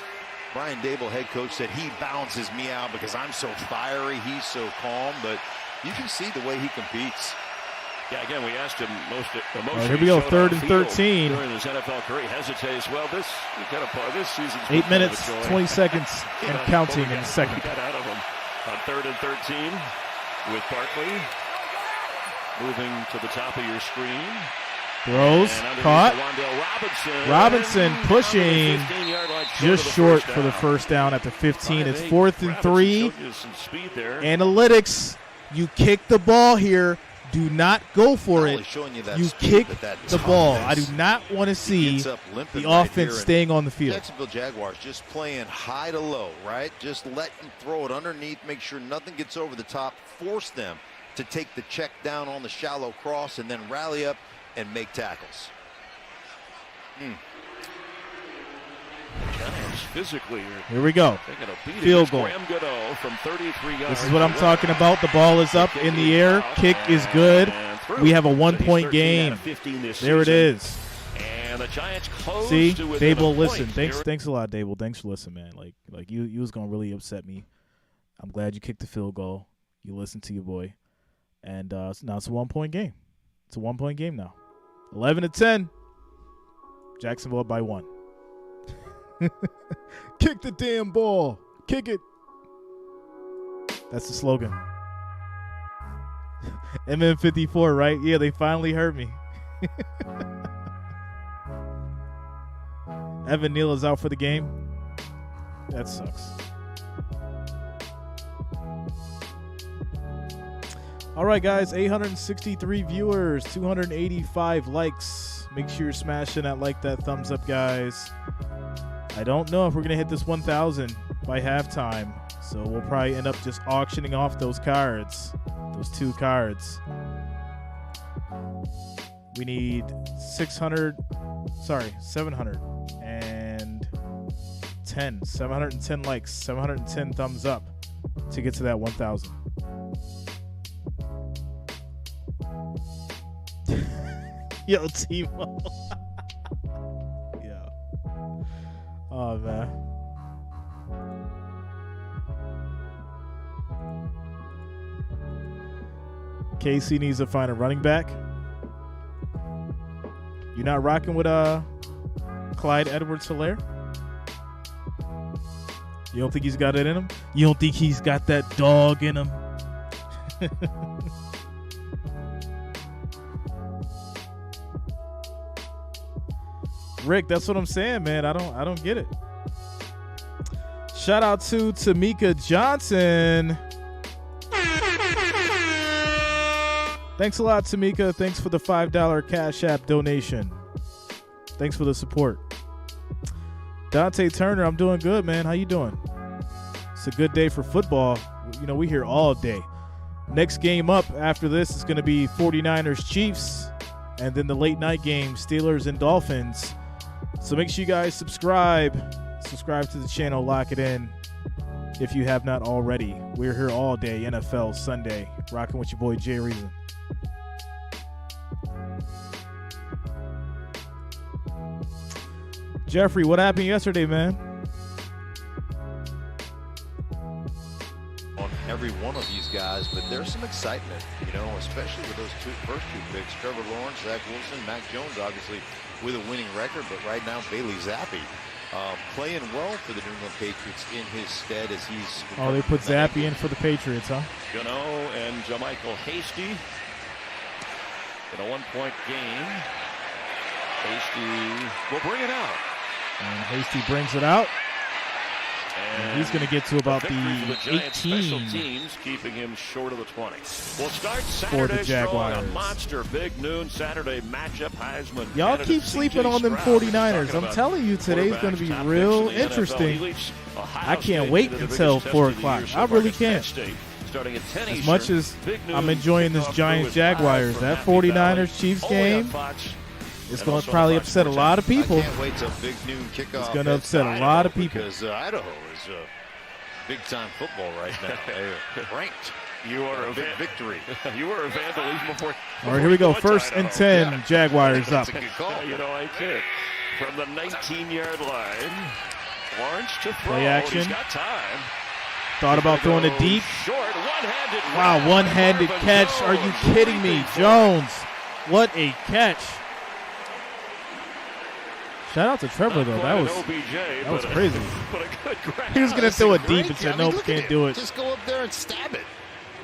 Brian Dable, head coach, said he balances me out because I'm so fiery. He's so calm, but you can see the way he competes. Yeah, again, we asked him most here we go, 3rd and 13. During his NFL career, he hesitates. Well, this season's 8 minutes, 20 seconds, and counting in the second. Got out of him on 3rd and 13 with Barkley moving to the top of your screen. Throws, caught. Robinson pushing just short for the first down at the 15. It's 4th and 3. Analytics, you kick the ball here. Do not go for it. You kick the ball. I do not want to see the offense staying on the field. Jacksonville Jaguars just playing high to low, right? Just let them throw it underneath, make sure nothing gets over the top, force them to take the check down on the shallow cross, and then rally up and make tackles. Giants physically. Here we go. Field goal. From 33 yards. This is what I'm talking about. The ball is up in the air. Kick is good. We have a 1-point game. There it is. And the Giants close. See, Dable, listen. Thanks a lot, Dable. Thanks for listening, man. Like you was gonna really upset me. I'm glad you kicked the field goal. You listened to your boy, and now it's a 1-point game. It's a 1-point game now. 11-10. Jacksonville up by 1. Kick the damn ball. Kick it. That's the slogan. MM54, right? Yeah, they finally heard me. Evan Neal is out for the game. That sucks. All right, guys. 863 viewers, 285 likes. Make sure you're smashing that thumbs up, guys. I don't know if we're going to hit this 1,000 by halftime, so we'll probably end up just auctioning off those cards, those 2 cards. We need 710 likes, 710 thumbs up to get to that 1,000. Yo, Timo. Oh, man. KC needs to find a running back. You're not rocking with Clyde Edwards-Helaire? You don't think he's got it in him? You don't think he's got that dog in him? Rick, that's what I'm saying, man. I don't get it. Shout out to Tamika Johnson. Thanks a lot, Tamika. Thanks for the $5 Cash App donation. Thanks for the support. Dante Turner, I'm doing good, man. How you doing? It's a good day for football. You know, we here all day. Next game up after this is going to be 49ers Chiefs, and then the late night game, Steelers and Dolphins. So make sure you guys subscribe to the channel, lock it in if you have not already. We're here all day, NFL Sunday, rocking with your boy Jay Reason. Jeffrey, what happened yesterday, man? On every one of these guys, but there's some excitement, you know, especially with those first two picks, Trevor Lawrence, Zach Wilson, Mac Jones, obviously with a winning record, but right now Bailey Zappi playing well for the New England Patriots in his stead as he's... Oh, they put Zappi in for the Patriots, huh? Gano and Jamichael Hasty in a 1-point game. Hasty will bring it out. And Hasty brings it out. And he's going to get to about the Giants special 18 teams, keeping him short of the 20. We'll start for the Saturday strong, a Jaguars. monster big noon Saturday matchup. Heisman. Y'all candidate keep sleeping C.J. on them Stroud. 49ers. Talking I'm about telling you, today's going to be quarterbacks, top real picks in the NFL. He interesting. leads Ohio I can't State wait to the until biggest 4 test of the year o'clock. so I far really against Penn can't. State, starting at 10 As much Eastern. as Big noon I'm enjoying this kickoff Giants crew is live Jaguars, from that Happy Valley, 49ers Chiefs only on game Fox, is and going also to on probably Fox upset a Sports lot of people. I can't wait till big noon kickoff. It's going to upset a Idaho, lot of people. because Idaho is big-time football right now. They're ranked. You are a big victory. You are a vandal even before. All right, here we go. before First and Idaho. 10, Jaguars up. That's a good call. You know, I did. From the 19-yard line, Lawrence to throw. Play action. He's got time. Thought about throwing it deep. Short, one-handed. Wow, grab. one-handed Marvin catch. Are you Jones kidding me? leaping for it. Jones, what a catch. Shout out to Trevor, though. That was crazy. But a good grab. He was going to throw it deep and Great. said, I mean, nope, look at can't him. do it. Just go up there and stab it.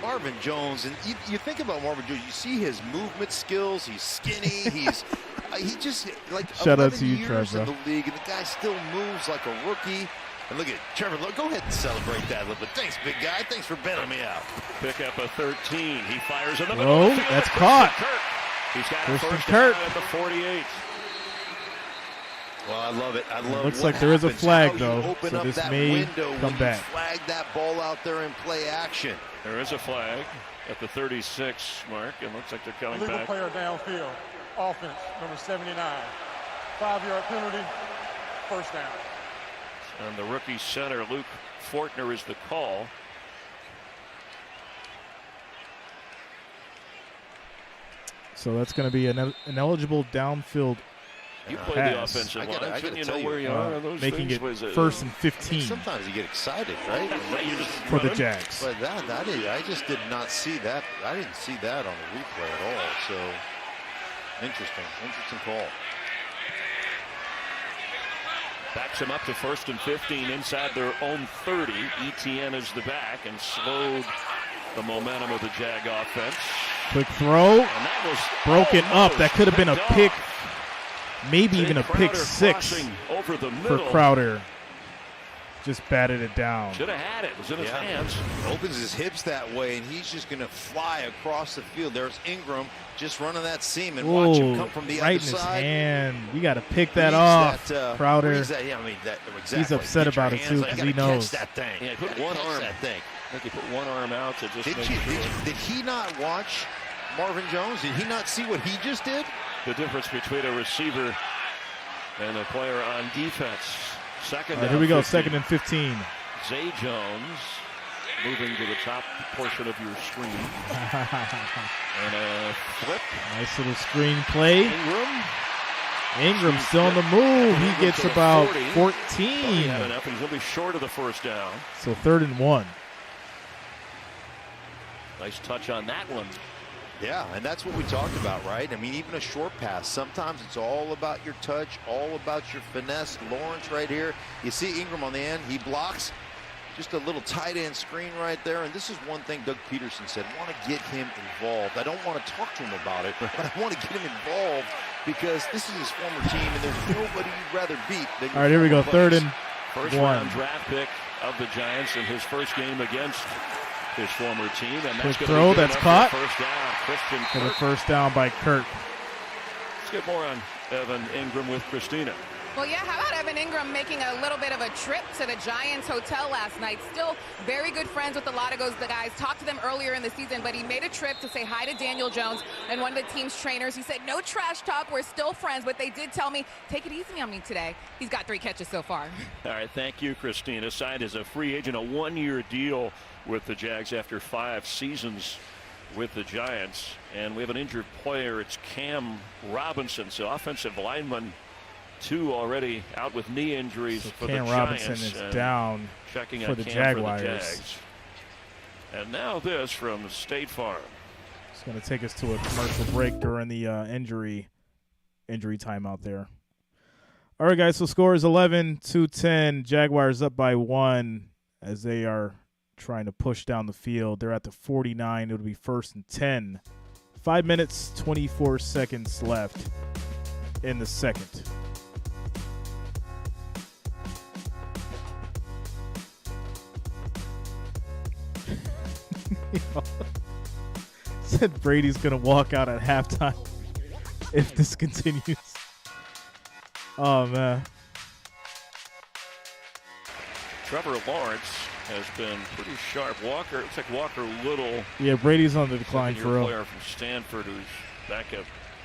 Marvin Jones, and you think about Marvin Jones, you see his movement skills. He's skinny. He just like Shout out 11 to you, years Trevor. in the league, and the guy still moves like a rookie. And look at Trevor. Look, go ahead and celebrate that a little bit. Thanks, big guy. Thanks for bailing me out. Pick up a 13. He fires in the Whoa, middle. of the field that's to caught. Christian Kirk. He's got Christian a first Kirk. down at the 48. Well, I love it. I love Looks what like there is a happens, flag, how you though, open so up this that may window come when you back. flag that ball out there and play action. There is a flag at the 36 mark, and looks like they're coming Illegal back. player downfield. Offense, number 79. 5-yard penalty, first down. And the rookie center, Luke Fortner, is the call. So that's going to be an eligible downfield You play pass. the offensive I gotta line. Shouldn't you tell know you, where you are on those making things? it first and 15 Sometimes you get excited, right? You just for the run. Jags. But I just did not see that. I didn't see that on the replay at all. So interesting call. Backs him up to first and 15 inside their own 30. ETN is the back and slowed the momentum of the Jag offense. Quick throw. And that was Broken up. That could have been a picked pick, off. maybe Jay even a Crowder pick six crossing over the for middle. Crowder. Just batted it down. Should have had it. It was in his hands. Opens his hips that way, and he's just going to fly across the field. There's Ingram just running that seam, and watch him come from the right other in his side. hand. You got to pick that Reads off, that, Crowder. reads that, yeah, I mean, exactly. He's upset Get your about it, hands too, on it. because You he gotta knows. catch that thing. Yeah, he put You gotta one catch arm. that thing. I think he put one arm out to just make sure. Did he not watch Marvin Jones? Did he not see what he just did? The difference between a receiver and a player on defense. Second All right, down, here we go. 15. Second and 15. Zay Jones moving to the top portion of your screen. And a flip. Nice little screen play. Ingram still on the He's move. He Ingram gets to the about 40. 14. He had enough. He's going to be short of the first down. So 3rd and 1. Nice touch on that one. Yeah, and that's what we talked about, right? I mean, even a short pass, sometimes it's all about your touch, all about your finesse. Lawrence right here. You see Ingram on the end. He blocks. Just a little tight end screen right there. And this is one thing Doug Peterson said, want to get him involved. I don't want to talk to him about it, but I want to get him involved because this is his former team, and there's nobody you'd rather beat than All right, here we go. 3rd and First 1. round draft pick of the Giants in his first game against his former team. And that's Quick gonna throw, be good that's enough caught. for the first down. Christian For the Kirk. first down by Kirk. Let's get more on Evan Ingram with Christina. Well, yeah, how about Evan Ingram making a little bit of a trip to the Giants hotel last night? Still very good friends with a lot of the guys. Talked to them earlier in the season, but he made a trip to say hi to Daniel Jones and one of the team's trainers. He said, no trash talk, we're still friends, but they did tell me, take it easy on me today. He's got 3 catches so far. All right, thank you, Christina. Signed as a free agent, a 1-year deal with the Jags after 5 seasons with the Giants. And we have an injured player. It's Cam Robinson, so offensive lineman. 2 already out with knee injuries So for Cam the Robinson Giants. is and down checking for on the Cam Jaguars. For the Jags. And now this from State Farm. It's going to take us to a commercial break during the injury time out there. All right, guys, so score is 11-10. Jaguars up by 1 as they are trying to push down the field. They're at the 49. It'll be 1st and 10. 5 minutes, 24 seconds left in the second. Said Brady's going to walk out at halftime if this continues. Oh, man. Trevor Lawrence has been pretty sharp. Walker, looks like Walker Little. Yeah, Brady's on the decline for real. Player from Stanford who's back up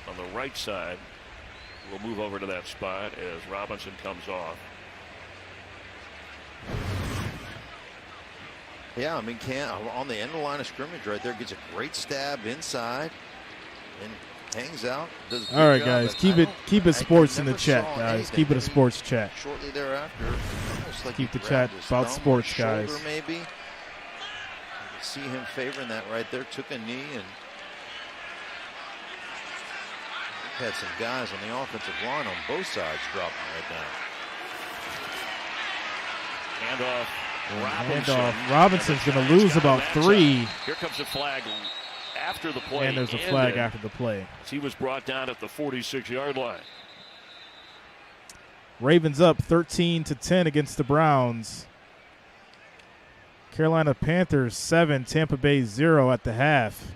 on the right side will move over to that spot as Robinson comes off. Yeah, I mean, on the end of the line of scrimmage right there, gets a great stab inside and hangs out. All right, guys, keep it sports in the chat, guys. Keep it a sports chat. Shortly thereafter, almost like keep the chat about sports, guys. Maybe. You can see him favoring that right there. Took a knee, and we've had some guys on the offensive line on both sides dropping right now. Handoff. Robinson. Robinson's going to lose about 3. Here comes a flag after the play. And there's a flag after the play. He was brought down at the 46-yard line. Ravens up 13-10 against the Browns. Carolina Panthers 7, Tampa Bay 0 at the half.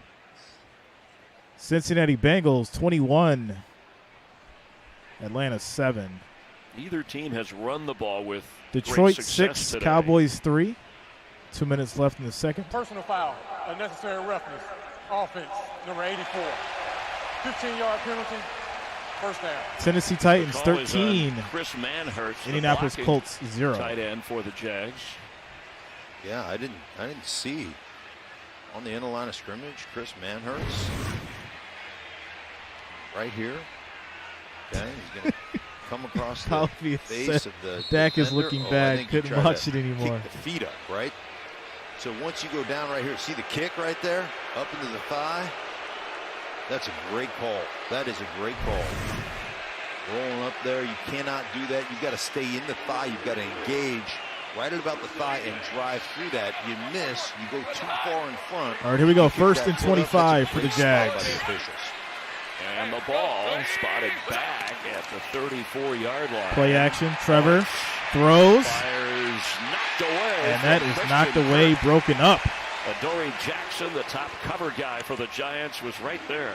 Cincinnati Bengals 21, Atlanta 7. Neither team has run the ball with Detroit great 6, today. Cowboys 3. 2 minutes left in the second. Personal foul, unnecessary roughness, offense, number 84. 15-yard penalty, first down. Tennessee Titans The call is 13. on Chris Manhurst, the Indianapolis blocking Colts 0. Tight end for the Jags. Yeah, I didn't see on the end of the line of scrimmage Chris Manhurst right here. Okay, he's going to come across the face of the Dak is defender. looking I bad. think he Couldn't tried watch to it anymore. Kick the feet up, right? So once you go down right here, see the kick right there, up into the thigh. That's a great call. That is a great call. Rolling up there, you cannot do that. You've got to stay in the thigh. You've got to engage right at about the thigh and drive through that. You miss, you go too far in front. All right, here we go. You kick First that and foot up. 25 That's a for the great spot by Jags. the officials. And the ball spotted back at the 34-yard line. Play action. Trevor throws. Fires knocked away. And that from is Christian knocked away, Kirk. broken up. Adoree Jackson, the top cover guy for the Giants, was right there.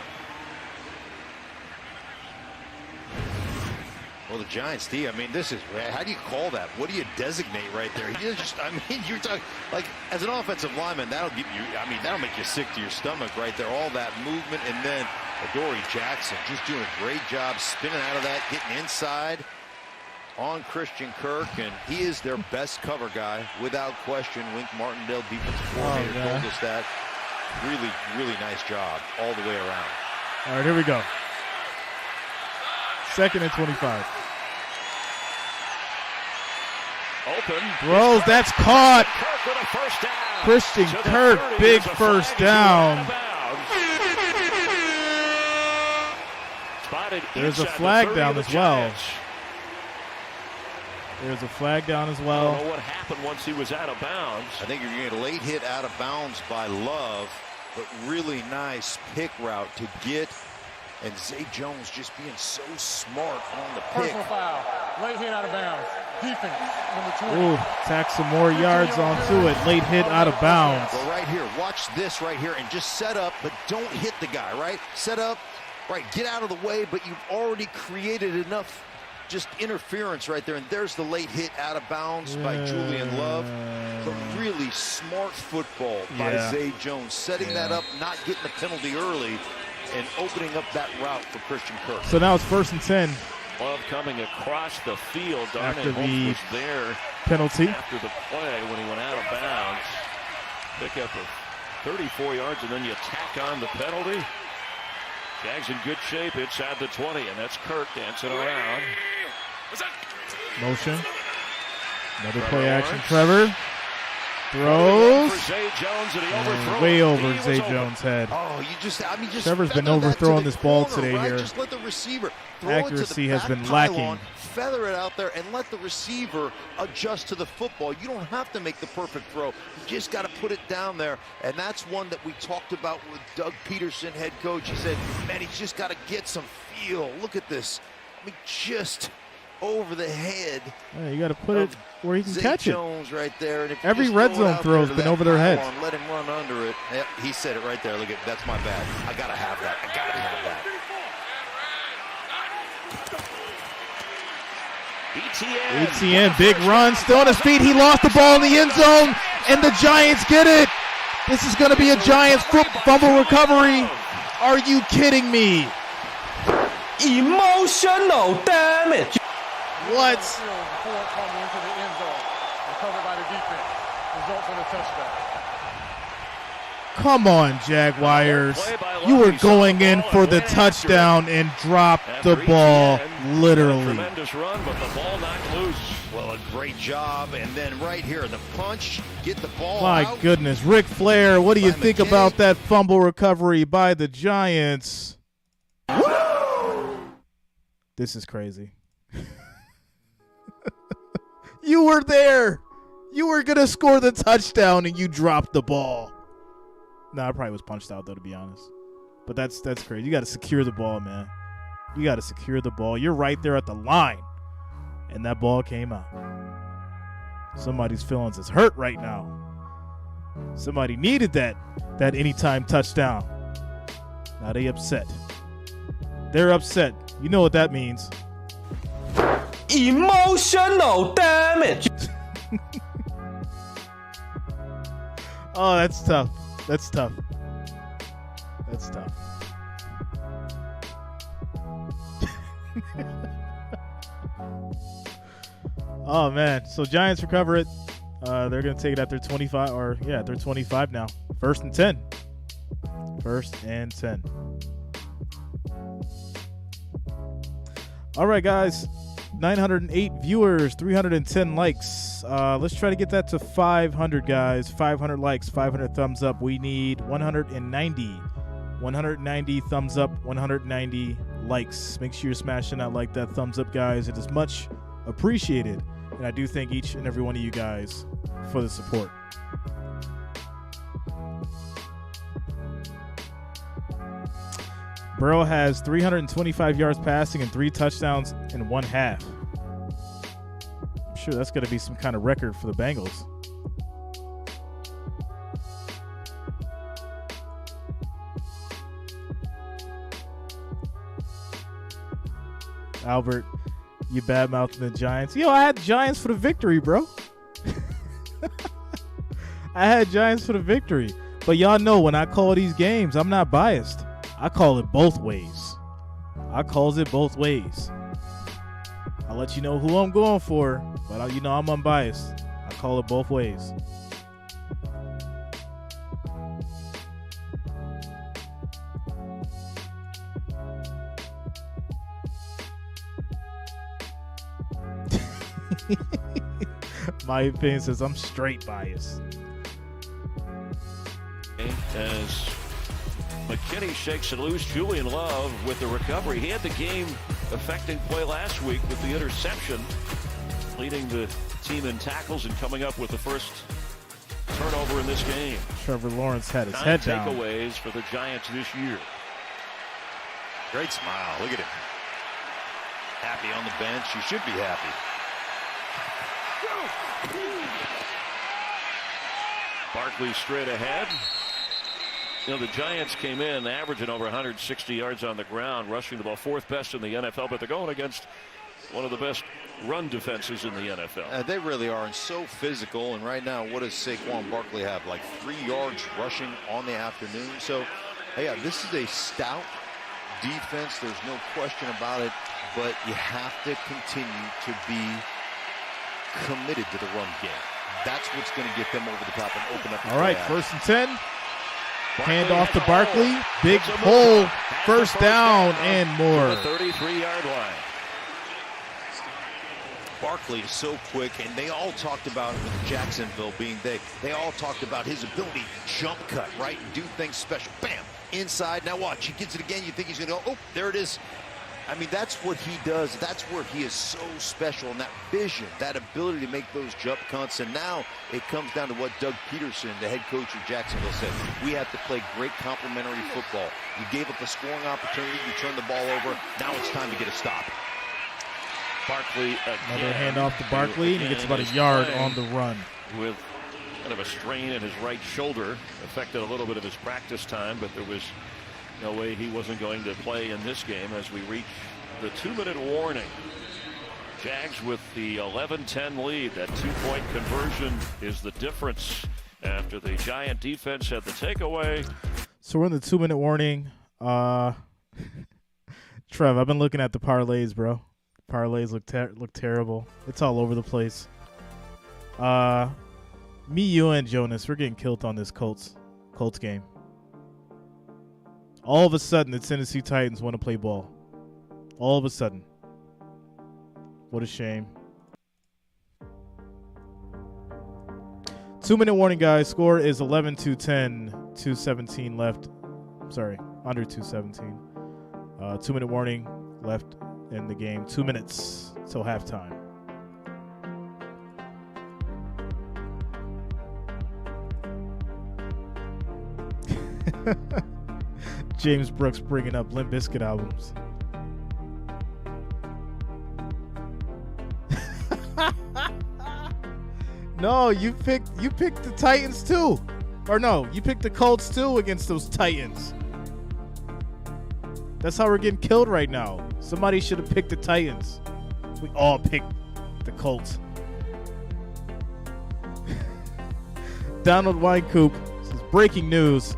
Well, the Giants D, I mean, this is, how do you call that? What do you designate right there? You just, I mean, you're talking, like, as an offensive lineman, that'll give you, I mean, that'll make you sick to your stomach right there. All that movement, and then Adoree Jackson just doing a great job spinning out of that, getting inside on Christian Kirk, and he is their best cover guy, without question. Wink Martindale, defensive coordinator, told us that. Really, really nice job all the way around. All right, here we go. Second and 25. Open. Throws. That's caught. Kirk with a first down. Christian To the Kirk, 30. big There's a first flag. down. Spotted There's a inside the flag 30 down of the as well. Giants. There's a flag down as I well. don't know what happened once he was out of bounds. I think you're getting a late hit out of bounds by Love, but really nice pick route to get. And Zay Jones just being so smart on the pick. Personal foul, late hit out of bounds. Defense, number 20. Ooh, tack some more yards onto it. Late hit out of bounds. Well, right here, watch this right here, and just set up, but don't hit the guy, right? Set up, right, get out of the way, but you've already created enough just interference right there. And there's the late hit out of bounds by Julian Love. But really smart football by Zay Jones, setting that up, not getting the penalty early, and opening up that route for Christian Kirk. So now it's first and 10. Love coming across the field. After Darnay the Holmes was there penalty. after the play when he went out of bounds. Pick up of 34 yards, and then you tack on the penalty. Jags in good shape inside the 20, and that's Kirk dancing around. Motion. Another play action. Trevor throws. Zay Jones, and he overthrows. Way over He was Zay open. Jones' head. Oh, you just, I mean, just Trevor's been feather that to overthrowing the this ball corner, today right? here. Just let the receiver throw Accuracy it to the has been back lacking. pylon, feather it out there, and let the receiver adjust to the football. You don't have to make the perfect throw. You just got to put it down there, and that's one that we talked about with Doug Peterson, head coach. He said, man, he's just got to get some feel. Look at this. I mean, just over the head. Yeah, you got to put it where he can Zay catch Jones right there. And if you Every just red throw it zone out throw there has to been that over their heads. pylon, let him run under it. Yep, he said it right there. Look at that's my bad. I gotta have that. I gotta have that. ETN, big run, still on his feet. He lost the ball in the end zone, and the Giants get it. This is going to be a Giants fumble recovery. Are you kidding me? Emotional damage. What? Before it comes into the end zone, recovered by the defense, results in a touchdown. Come on, Jaguars. You were going in for the touchdown and dropped the ball, literally. Tremendous run, but the ball knocked loose. Well, a great job. And then right here, the punch, get the ball My out. goodness. Ric Flair, what do you think about that fumble recovery by the Giants? This is crazy. You were there. You were going to score the touchdown, and you dropped the ball. No, I probably was punched out, though, to be honest. But that's crazy. You got to secure the ball, man. You got to secure the ball. You're right there at the line, and that ball came out. Somebody's feelings is hurt right now. Somebody needed that anytime touchdown. Now they upset. They're upset. You know what that means. Emotional damage. Oh, that's tough. That's tough. That's tough. Oh, man. So Giants recover it. They're going to take it at their 25. Or, yeah, they're 25 now. 1st and 10. 1st and 10. All right, guys. 908 viewers, 310 likes. Let's try to get that to 500, guys. 500 likes, 500 thumbs up. We need 190. 190 thumbs up, 190 likes. Make sure you're smashing that thumbs up, guys. It is much appreciated. And I do thank each and every one of you guys for the support. Burrow has 325 yards passing and 3 touchdowns in 1 half. I'm sure that's going to be some kind of record for the Bengals. Albert, you badmouthing the Giants. Yo, I had Giants for the victory, bro. I had Giants for the victory. But y'all know when I call these games, I'm not biased. I call it both ways. I calls it both ways. I'll let you know who I'm going for, but you know I'm unbiased. I call it both ways. My opinion says I'm straight biased. As McKinney shakes it loose, Julian Love with the recovery. He had the game-affecting play last week with the interception, leading the team in tackles and coming up with the first turnover in this game. Trevor Lawrence had his head down. 9 takeaways for the Giants this year. Great smile. Look at him. Happy on the bench. You should be happy. Barkley straight ahead. You know, the Giants came in averaging over 160 yards on the ground, rushing the ball 4th best in the NFL, but they're going against one of the best run defenses in the NFL. They really are, and so physical. And right now, what does Saquon Barkley have? Like 3 yards rushing on the afternoon. So, yeah, this is a stout defense. There's no question about it. But you have to continue to be committed to the run game. That's what's going to get them over the top and open up the All right, play 1st and 10. Hand off to Barkley. Big hole. First down and more. The 33-yard line. Barkley is so quick, and they all talked about with Jacksonville being they all talked about his ability to jump cut, right, and do things special. Bam, inside. Now watch, he gets it again. You think he's going to go, oh, there it is. I mean, that's what he does. That's where he is so special, and that vision, that ability to make those jump cuts. And now it comes down to what Doug Peterson, the head coach of Jacksonville, said. We have to play great complementary football. You gave up a scoring opportunity. You turned the ball over. Now it's time to get a stop. Barkley again. Another handoff to Barkley, and he gets about a yard on the run. With kind of a strain in his right shoulder, affected a little bit of his practice time, but there was no way he wasn't going to play in this game as we reach the 2-minute warning. Jags with the 11-10 lead. That 2-point conversion is the difference after the Giant defense had the takeaway. So we're in the 2-minute warning. Trev, I've been looking at the parlays, bro. Parlays look terrible. It's all over the place. Me, you, and Jonas, we're getting killed on this Colts game. All of a sudden, the Tennessee Titans want to play ball. All of a sudden. What a shame. 2-minute warning, guys. Score is 11-10, 2:17 left. Sorry, under 2:17. 2-minute warning left in the game. 2 minutes till halftime. James Brooks bringing up Limp Bizkit albums. No, you picked the Titans too. Or no, you picked the Colts too against those Titans. That's how we're getting killed right now. Somebody should have picked the Titans. We all picked the Colts. Donald Winecoop says, breaking news.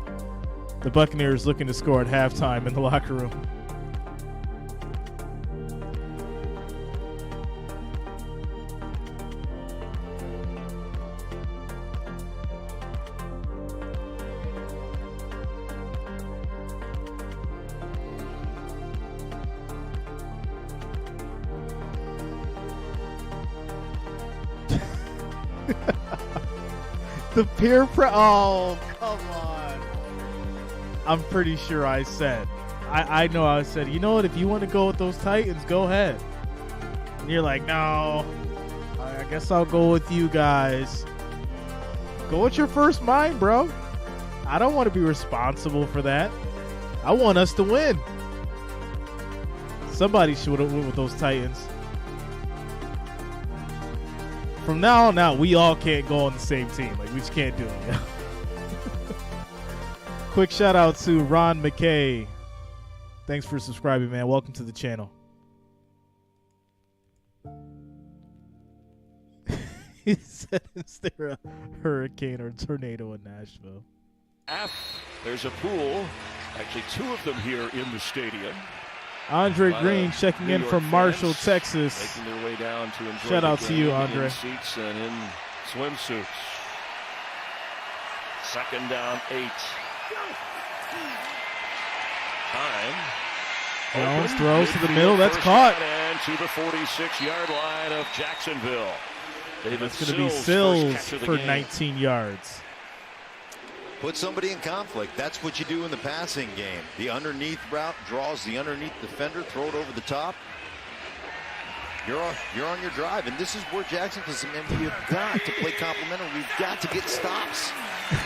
The Buccaneers looking to score at halftime in the locker room. The peer oh, come on. I'm pretty sure I said. I know I said, you know what, if you want to go with those Titans, go ahead. And you're like, no, I guess I'll go with you guys. Go with your first mind, bro. I don't want to be responsible for that. I want us to win. Somebody should have went with those Titans. From now on out, we all can't go on the same team. Like, we just can't do it. Quick shout out to Ron McKay. Thanks for subscribing, man. Welcome to the channel. He said, is there a hurricane or tornado in Nashville? There's a pool. Actually, two of them here in the stadium. Andre Green checking in from Marshall, Texas. Making their way down to enjoy shout out to you, Andre. In seats and in swimsuits. 2nd down, 8. Time. Jones throws to the middle. That's caught. And to the 46-yard line of Jacksonville. It's going to be Sills for 19 yards. Put somebody in conflict. That's what you do in the passing game. The underneath route draws the underneath defender, throw it over the top. You're on your drive, and this is where Jacksonville says, man, we've got to play complementary. We've got to get stops.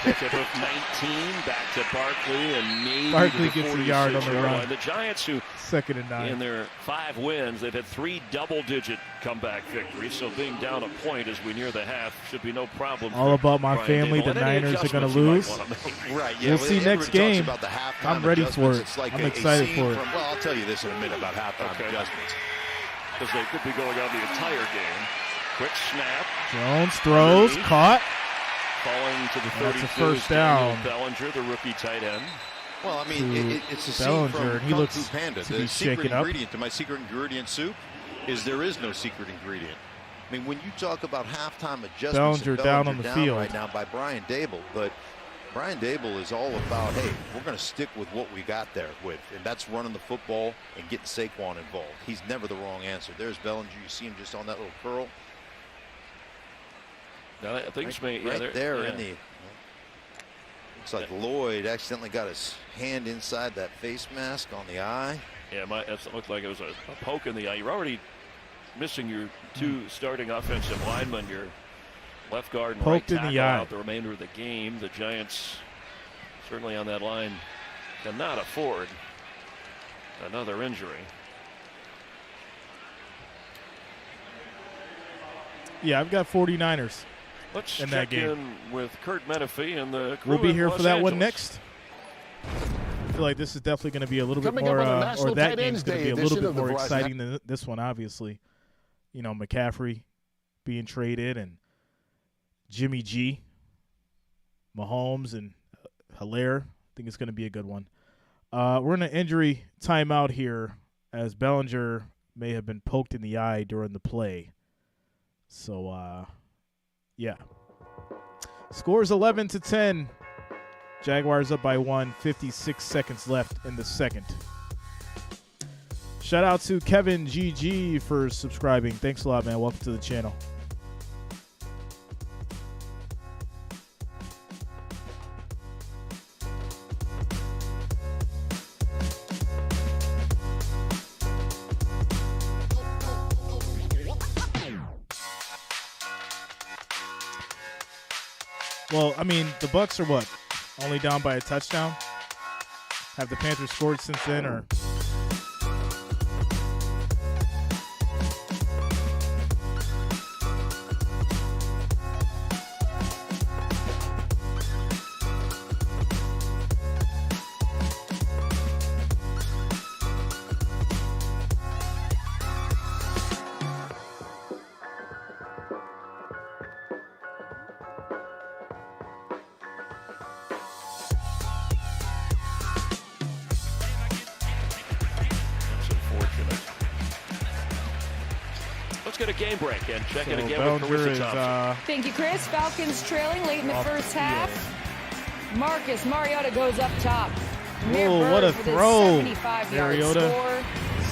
Pickup of 19, back to Barkley, and maybe Barkley gets a yard on the run. The Giants, who 2nd and 9. in their 5 wins, they've had 3 double-digit comeback victories. So being down a point as we near the half should be no problem. All about my family. The Niners are going to lose. Right. Yeah. We'll see next game. I'm ready for it. Like I'm excited for it. Well, I'll tell you this in a minute about halftime adjustments. Because they could be going on the entire game. Quick snap. Jones throws, caught. Falling to the 32. That's a first down. Bellinger, the rookie tight end. Well, I mean, it's a scene Bellinger, from he Kung looks Fu Panda. to The be secret shaken up. ingredient to my secret ingredient soup is there is no secret ingredient. I mean, when you talk about halftime adjustments, Bellinger down on the field right now by Brian Dable, but Brian Dable is all about, hey, we're going to stick with what we got there with, and that's running the football and getting Saquon involved. He's never the wrong answer. There's Bellinger. You see him just on that little curl. No, things may right there in the. Looks like Lloyd accidentally got his hand inside that face mask on the eye. Yeah, it looked like it was a poke in the eye. You're already missing your 2 starting offensive linemen, your left guard and Poked right in the tackle eye. out the remainder of the game. The Giants certainly on that line cannot afford another injury. Yeah, I've got 49ers. Let's in check that game. in with Kurt Menefee and the crew. We'll be in here Los for that Angeles. one next. I feel like this is definitely going to be a little Coming bit more, up on the National or that Tight game's Ends going to Day be a little edition bit of the more Verizon exciting than this one, obviously. You know, McCaffrey being traded and Jimmy G, Mahomes, and Hilaire. I think it's going to be a good one. We're in an injury timeout here as Bellinger may have been poked in the eye during the play. So, yeah. Scores 11-10. Jaguars up by 1, 56 seconds left in the second. Shout out to Kevin GG for subscribing. Thanks a lot, man. Welcome to the channel. Well, I mean, the Bucs are what? Only down by a touchdown? Have the Panthers scored since then, or? Let's get a game break and check in So again with Bellinger Carissa is, Thompson. Thank you, Chris. Falcons trailing late in the first half. Marcus Mariota goes up top. Whoa, what a throw. 75-yard Mariota, score.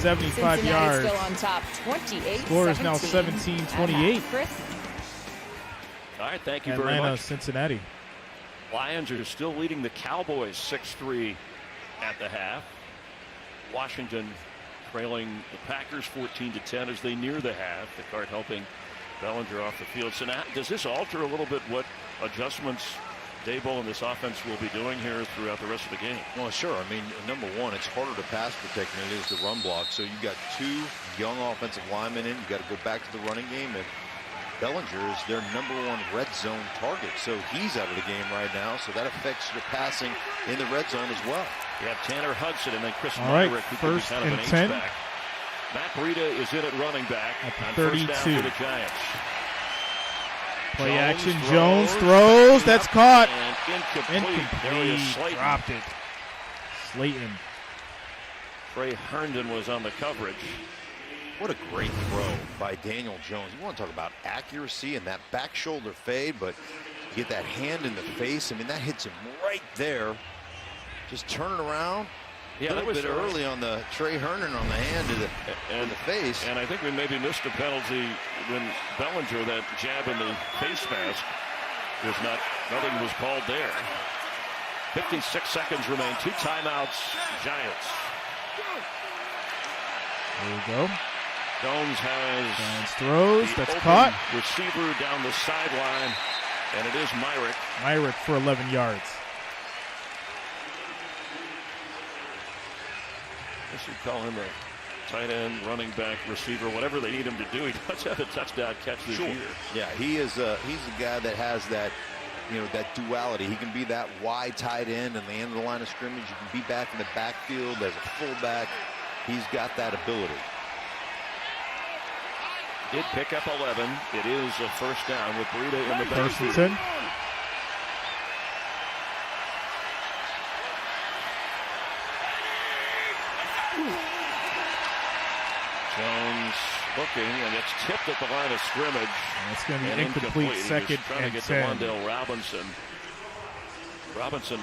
75 Cincinnati yards. still on top, 28-17. Score is now 17-28. Chris? All right, thank you very Atlanta, much. Cincinnati. Lions are still leading the Cowboys 6-3 at the half. Washington trailing the Packers 14-10 as they near the half. The card helping Bellinger off the field. So now, does this alter a little bit what adjustments Daboll and this offense will be doing here throughout the rest of the game? Well, sure. I mean, number one, it's harder to pass protect than it is to run block. So you've got two young offensive linemen in. You've got to go back to the running game. And Bellinger is their number one red zone target. So he's out of the game right now. So that affects your passing in the red zone as well. You have Tanner Hudson and then Chris All right, Myrick, who could be first kind of and an 10. H-back. Matt Breida is in at running back At on 32. first down for the Giants. Play action. Jones throws. That's caught. And incomplete. Darius Slayton. Dropped it. Slayton. Trey Herndon was on the coverage. What a great throw by Daniel Jones. You want to talk about accuracy and that back shoulder fade, but you get that hand in the face. I mean, that hits him right there. Just turn it around. Yeah, a little bit early on the Trey Herndon on the hand to the face. And I think we maybe missed a penalty when Bellinger, that jab in the face mask, nothing was called there. 56 seconds remain. 2 timeouts, Giants. There we go. Jones throws. the That's open caught. receiver down the sideline, and it is Myrick. Myrick for 11 yards. I guess you call him a tight end, running back, receiver, whatever they need him to do. He does have a touchdown catch this year. Yeah, he's a guy that has that, that duality. He can be that wide tight end and the end of the line of scrimmage. You can be back in the backfield as a fullback. He's got that ability. Did pick up 11. It is a first down with Breida in the backfield. First and 10. Jones looking, and it's tipped at the line of scrimmage. And it's going to be and incomplete. He was Second trying and to get 10. to Wandale Robinson. Robinson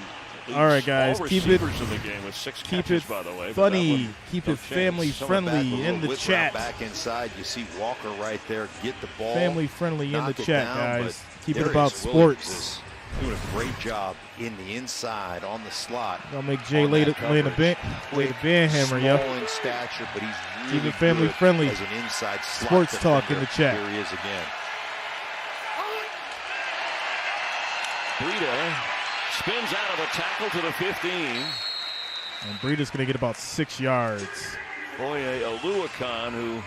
leads All right, guys, all keep it receivers in the game with 6 keep catches, it by the way. but funny. that one, Keep no it change. family Someone back with friendly a in little the whip chat. route back inside. You see Walker right there get the ball. Family friendly in the knock it chat, down, guys. but Keep it Darius about Williams sports. is doing a great job in the inside on the slot. Don't make Jay on lay that the coverage. band hammer, yo. Small in stature, but he's really Keep it family good friendly. as an inside slot Sports talk in defender. the chat. Here he is again. Breida spins out of a tackle to the 15. And Breida's going to get about 6 yards. Boye Oluwakan, who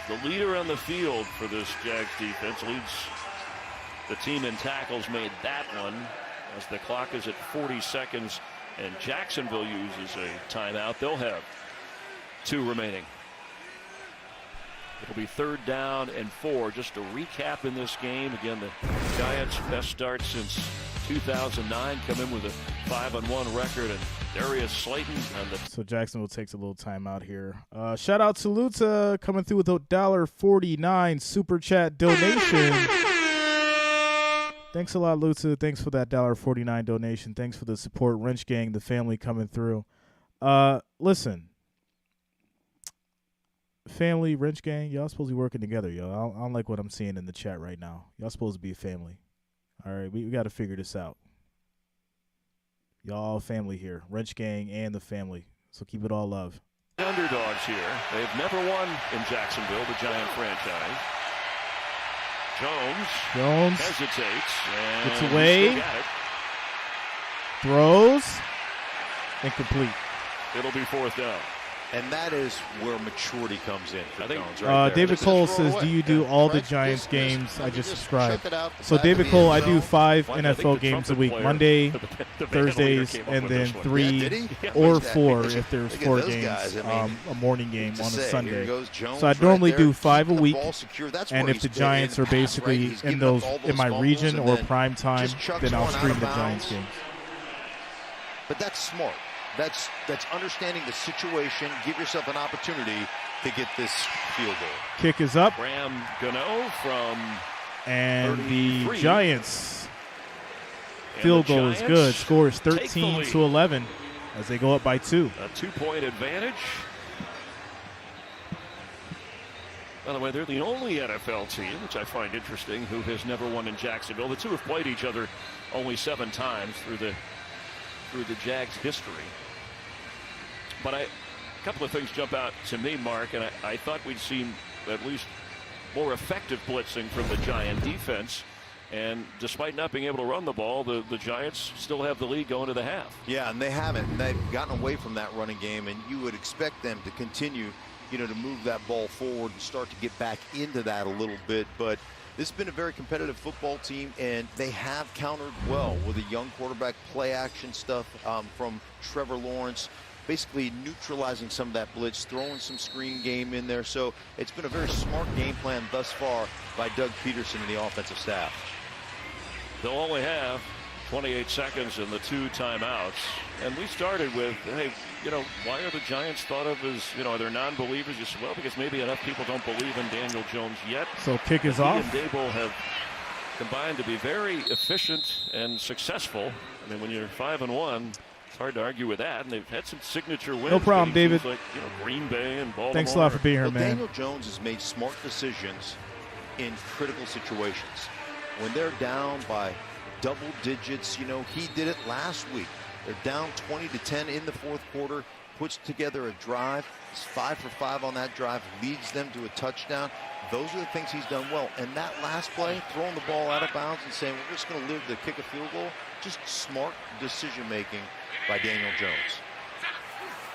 the leader on the field for this Jags defense, leads the team in tackles, made that one as the clock is at 40 seconds and Jacksonville uses a timeout. They'll have 2 remaining. It'll be 3rd down and 4. Just a recap in this game. Again, the Giants' best start since 2009, come in with a 5-1 record, and Darius Slayton on the. So Jacksonville takes a little timeout here. Shout out to Luta coming through with a $1.49 super chat donation. Thanks a lot, Luta. Thanks for that $1.49 donation. Thanks for the support, Wrench Gang, the family coming through. Listen. Family, Wrench Gang, y'all supposed to be working together, yo. I don't like what I'm seeing in the chat right now. Y'all supposed to be a family. All right, we got to figure this out. Y'all family here. Wrench Gang and the family. So keep it all love. Underdogs here. They've never won in Jacksonville, the Giant franchise. Jones hesitates. And gets away. Throws. Incomplete. It'll be 4th down. And that is where maturity comes in for Jones. David Cole says, do you do all the Giants games? I just subscribed. So David Cole, I do 5 NFL games a week. Monday, Thursdays, and then 3 or 4 if there's 4 games. A morning game on a Sunday. So I normally do 5 a week. And if the Giants are basically in my region or prime time, then I'll stream the Giants games. But that's smart. That's understanding the situation. Give yourself an opportunity to get this field goal. Kick is up. Graham Gano from and the Giants field goal is good. Score is 13-11 as they go up by 2. A 2-point advantage. By the way, they're the only NFL team, which I find interesting, who has never won in Jacksonville. The two have played each other only 7 times through the Jags' history. But a couple of things jump out to me, Mark, and I thought we'd seen at least more effective blitzing from the Giant defense. And despite not being able to run the ball, the Giants still have the lead going to the half. Yeah, and they haven't. They've gotten away from that running game, and you would expect them to continue, to move that ball forward and start to get back into that a little bit. But this has been a very competitive football team, and they have countered well with a young quarterback, play action stuff from Trevor Lawrence, basically neutralizing some of that blitz, throwing some screen game in there. So it's been a very smart game plan thus far by Doug Peterson and the offensive staff. They'll only have 28 seconds in the 2 timeouts. And we started with, hey, why are the Giants thought of as, are they non-believers? You said, well, because maybe enough people don't believe in Daniel Jones yet. So kick is off. He and Dable have combined to be very efficient and successful. I mean, when you're 5-1, it's hard to argue with that. And they've had some signature wins. No problem, David. Like, Green Bay and Baltimore. Thanks a lot for being here, man. Daniel Jones has made smart decisions in critical situations. When they're down by double digits, he did it last week. They're down 20-10 in the 4th quarter, puts together a drive. He's 5 for 5 on that drive, leads them to a touchdown. Those are the things he's done well. And that last play, throwing the ball out of bounds and saying, we're just going to live to kick a field goal, just smart decision-making by Daniel Jones.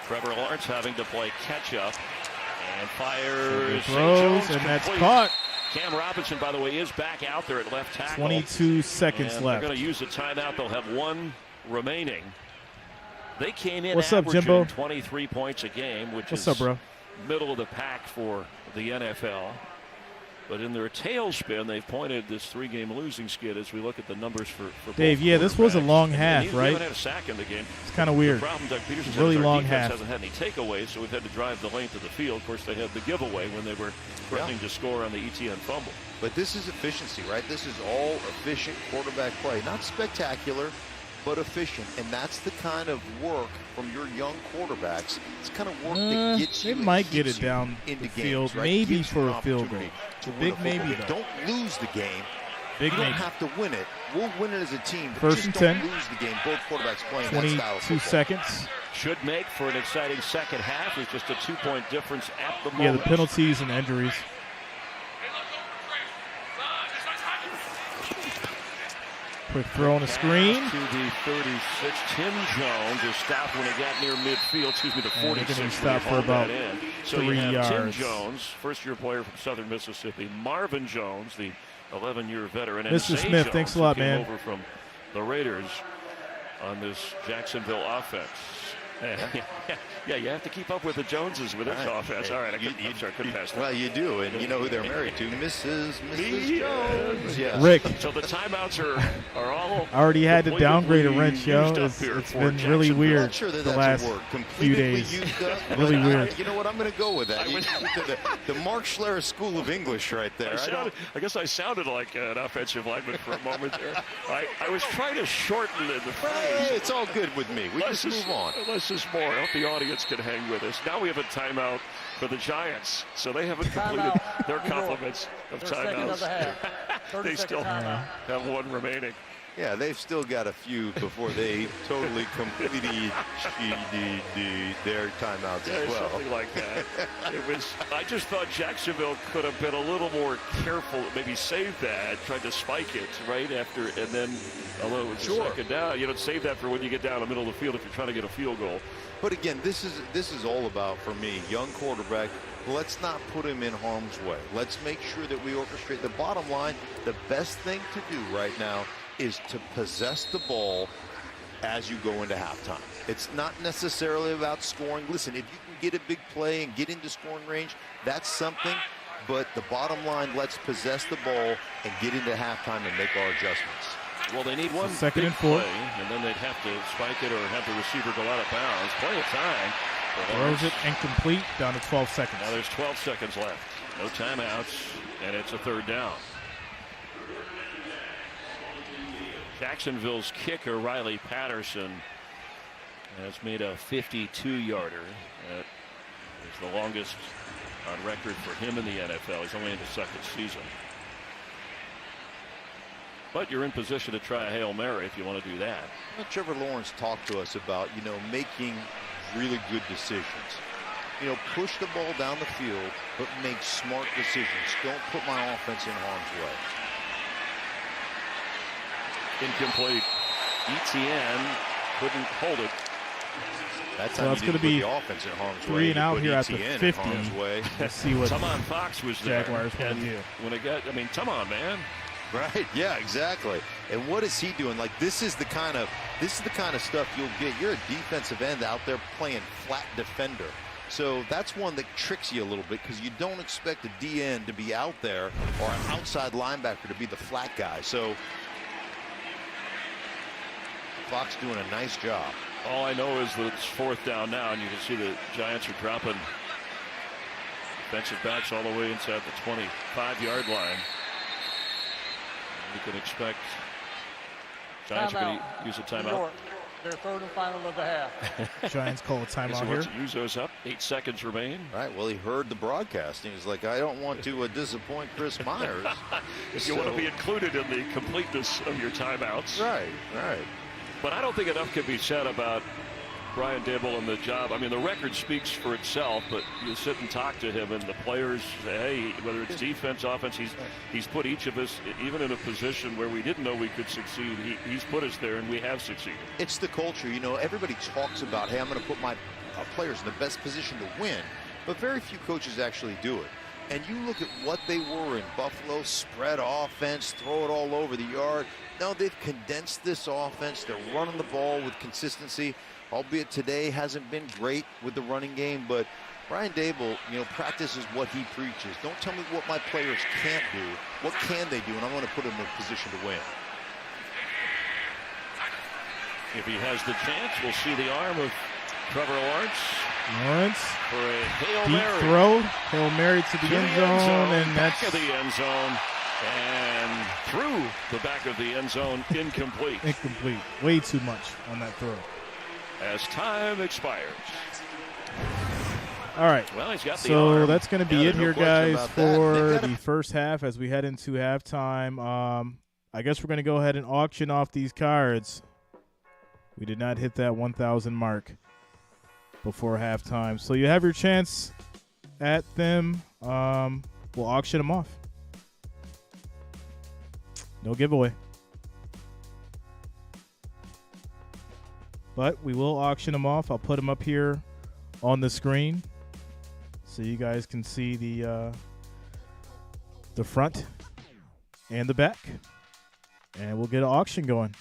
Trevor Lawrence having to play catch-up and fires. Throws, and that's caught. Cam Robinson, by the way, is back out there at left tackle. 22 seconds left. They're going to use the timeout. They'll have 1 remaining. They came in What's up, averaging Jimbo? 23 points a game, which What's is up, bro? middle of the pack for the NFL. But in their tailspin, they've pointed this 3-game losing skid as we look at the numbers for Dave, both yeah, this was a long half, and right? They haven't had a sack in the game. It's kind of weird. The problem Doug Peterson really long defense half. hasn't had any takeaways, so we've had to drive the length of the field. Of course, they had the giveaway when they were threatening to score on the ETN fumble. But this is efficiency, right? This is all efficient quarterback play. Not spectacular, but efficient. And that's the kind of work from your young quarterbacks. It's kind of work that gets you. They might get it down into the games, field, right? maybe Gives for you a field goal. to Big maybe, though. Don't lose the game. Big you maybe. don't have to win it. We'll win it as a team, but First just and don't 10. lose the game. Both quarterbacks playing that style of 22 football. seconds. Should make for an exciting second half. It's just a 2-point difference at the moment. Yeah, the penalties and injuries. Quick throw on the screen. To the 36. Tim Jones is stopped when he got near midfield. Excuse me, the 46. He stopped for about so 3 you have yards. Tim Jones, first-year player from Southern Mississippi. Marvin Jones, the 11-year veteran. And Mr. Zay Smith, Jones, thanks a lot, who came man. over from the Raiders on this Jacksonville offense. Yeah, you have to keep up with the Joneses with this offense. All right, I couldn't pass that. Well, you do, and you know who they're married to, Mrs. Jones. Yes. Rick. So the timeouts are all. I already had to downgrade a wrench, yo. used up It's here for been really Jacksonville. weird I'm not sure that the that's last a word. few Completely days. used up, Really but weird. You know what? I'm going to go with that. The Mark Schlereth School of English right there. I guess I sounded like an offensive lineman for a moment there. I was trying to shorten the phrase. Hey, it's all good with me. We just move on. Less is more. I hope the audience can hang with us. Now we have a timeout for the Giants, so they haven't completed their compliments of timeouts. They still have one remaining. Yeah, they've still got a few before they totally completely their timeouts as well. Something like that. I just thought Jacksonville could have been a little more careful, maybe save that, tried to spike it right after, and then, although it was a second down, save that for when you get down the middle of the field if you're trying to get a field goal. But again, this is all about, for me, young quarterback. Let's not put him in harm's way. Let's make sure that we orchestrate. The bottom line, the best thing to do right now is to possess the ball as you go into halftime. It's not necessarily about scoring. Listen, if you can get a big play and get into scoring range, that's something. But the bottom line, let's possess the ball and get into halftime and make our adjustments. Well, they need one second big and 4. play, and then they'd have to spike it or have the receiver go out of bounds. Plenty of time. Throws it incomplete, down to 12 seconds. Now there's 12 seconds left. No timeouts, and it's a third down. Jacksonville's kicker, Riley Patterson, has made a 52-yarder. That is the longest on record for him in the NFL. He's only in his second season. But you're in position to try a Hail Mary if you want to do that. Well, Trevor Lawrence talked to us about, making really good decisions. Push the ball down the field, but make smart decisions. Don't put my offense in harm's way. Incomplete. ETN couldn't hold it. That's So it's going to be the offense in harm's 3 and out here at the ETN 50. Let's see what Tamon Fox was there. Jaguars want to do. When it got, come on, man. Right. Yeah, exactly. And what is he doing? Like, this is the kind of stuff you'll get. You're a defensive end out there playing flat defender. So that's one that tricks you a little bit because you don't expect a DN to be out there or an outside linebacker to be the flat guy. So Fox doing a nice job. All I know is that it's fourth down now, and you can see the Giants are dropping defensive backs all the way inside the 25-yard line. You can expect Giants are going to use a timeout. Their third and final of the half. Giants call a timeout here. Uzo's up. 8 seconds remain. All right. Well, he heard the broadcast. He was like, I don't want to disappoint Chris Myers. If you want to be included in the completeness of your timeouts. Right. But I don't think enough can be said about Brian Daboll and the job. I mean, the record speaks for itself, but you sit and talk to him, and the players say, hey, whether it's defense, offense, he's put each of us, even in a position where we didn't know we could succeed, he's put us there, and we have succeeded. It's the culture. Everybody talks about, hey, I'm going to put my players in the best position to win, but very few coaches actually do it. And you look at what they were in Buffalo, spread offense, throw it all over the yard. No, they've condensed this offense. They're running the ball with consistency. Albeit today hasn't been great with the running game, but Brian Daboll, practices what he preaches. Don't tell me what my players can't do. What can they do? And I want to put them in a position to win. If he has the chance, we'll see the arm of Trevor Lawrence. Lawrence For a Hail deep Mary. throw. Hail Mary to the end zone. And back that's of the end zone. And through the back of the end zone, incomplete. incomplete. Way too much on that throw. As time expires. All right. Well, he's got the so arm. that's going to be Yeah, it no here, question guys, about that. for the first half as we head into halftime. I guess we're going to go ahead and auction off these cards. We did not hit that 1,000 mark before halftime. So you have your chance at them. We'll auction them off. No giveaway. but we will auction them off. I'll put them up here on the screen so you guys can see the front and the back, and we'll get an auction going.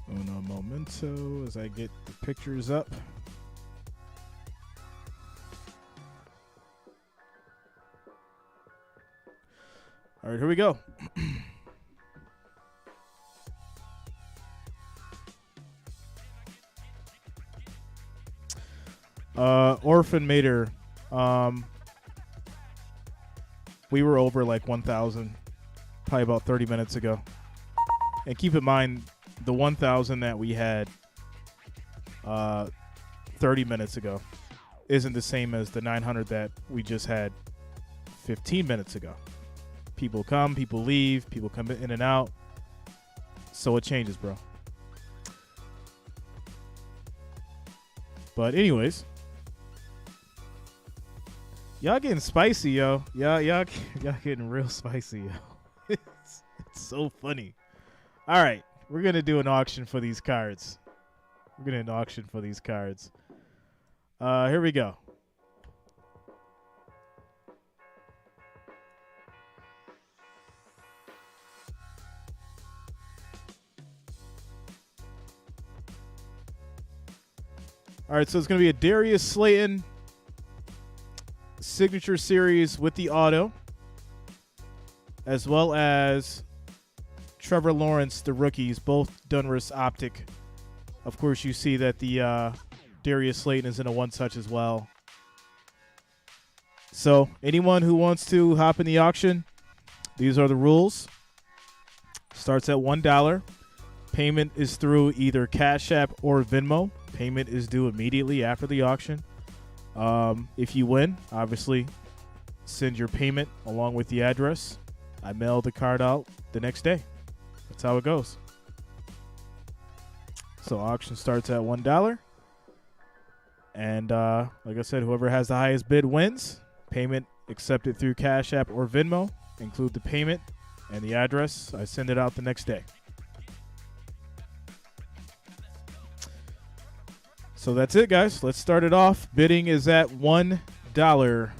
Uno momento as I get the pictures up. All right, here we go. Orphan Mater. We were over like 1,000 probably about 30 minutes ago. And keep in mind, the 1,000 that we had 30 minutes ago isn't the same as the 900 that we just had 15 minutes ago. People come, people leave, people come in and out. So it changes, bro. But anyways, y'all getting spicy, yo. Y'all getting real spicy, yo. It's so funny. All right, we're going to do an auction for these cards. Here we go. All right, so it's going to be a Darius Slayton signature series with the auto, as well as Trevor Lawrence, the rookies, both Donruss Optic. Of course, you see that the Darius Slayton is in a one-touch as well. So anyone who wants to hop in the auction, these are the rules. Starts at $1. Payment is through either Cash App or Venmo. Payment is due immediately after the auction. If you win, obviously, send your payment along with the address. I mail the card out the next day. That's how it goes. So auction starts at $1. And like I said, whoever has the highest bid wins. Payment accepted through Cash App or Venmo. Include the payment and the address. I send it out the next day. So that's it, guys. Let's start it off. Bidding is at $1.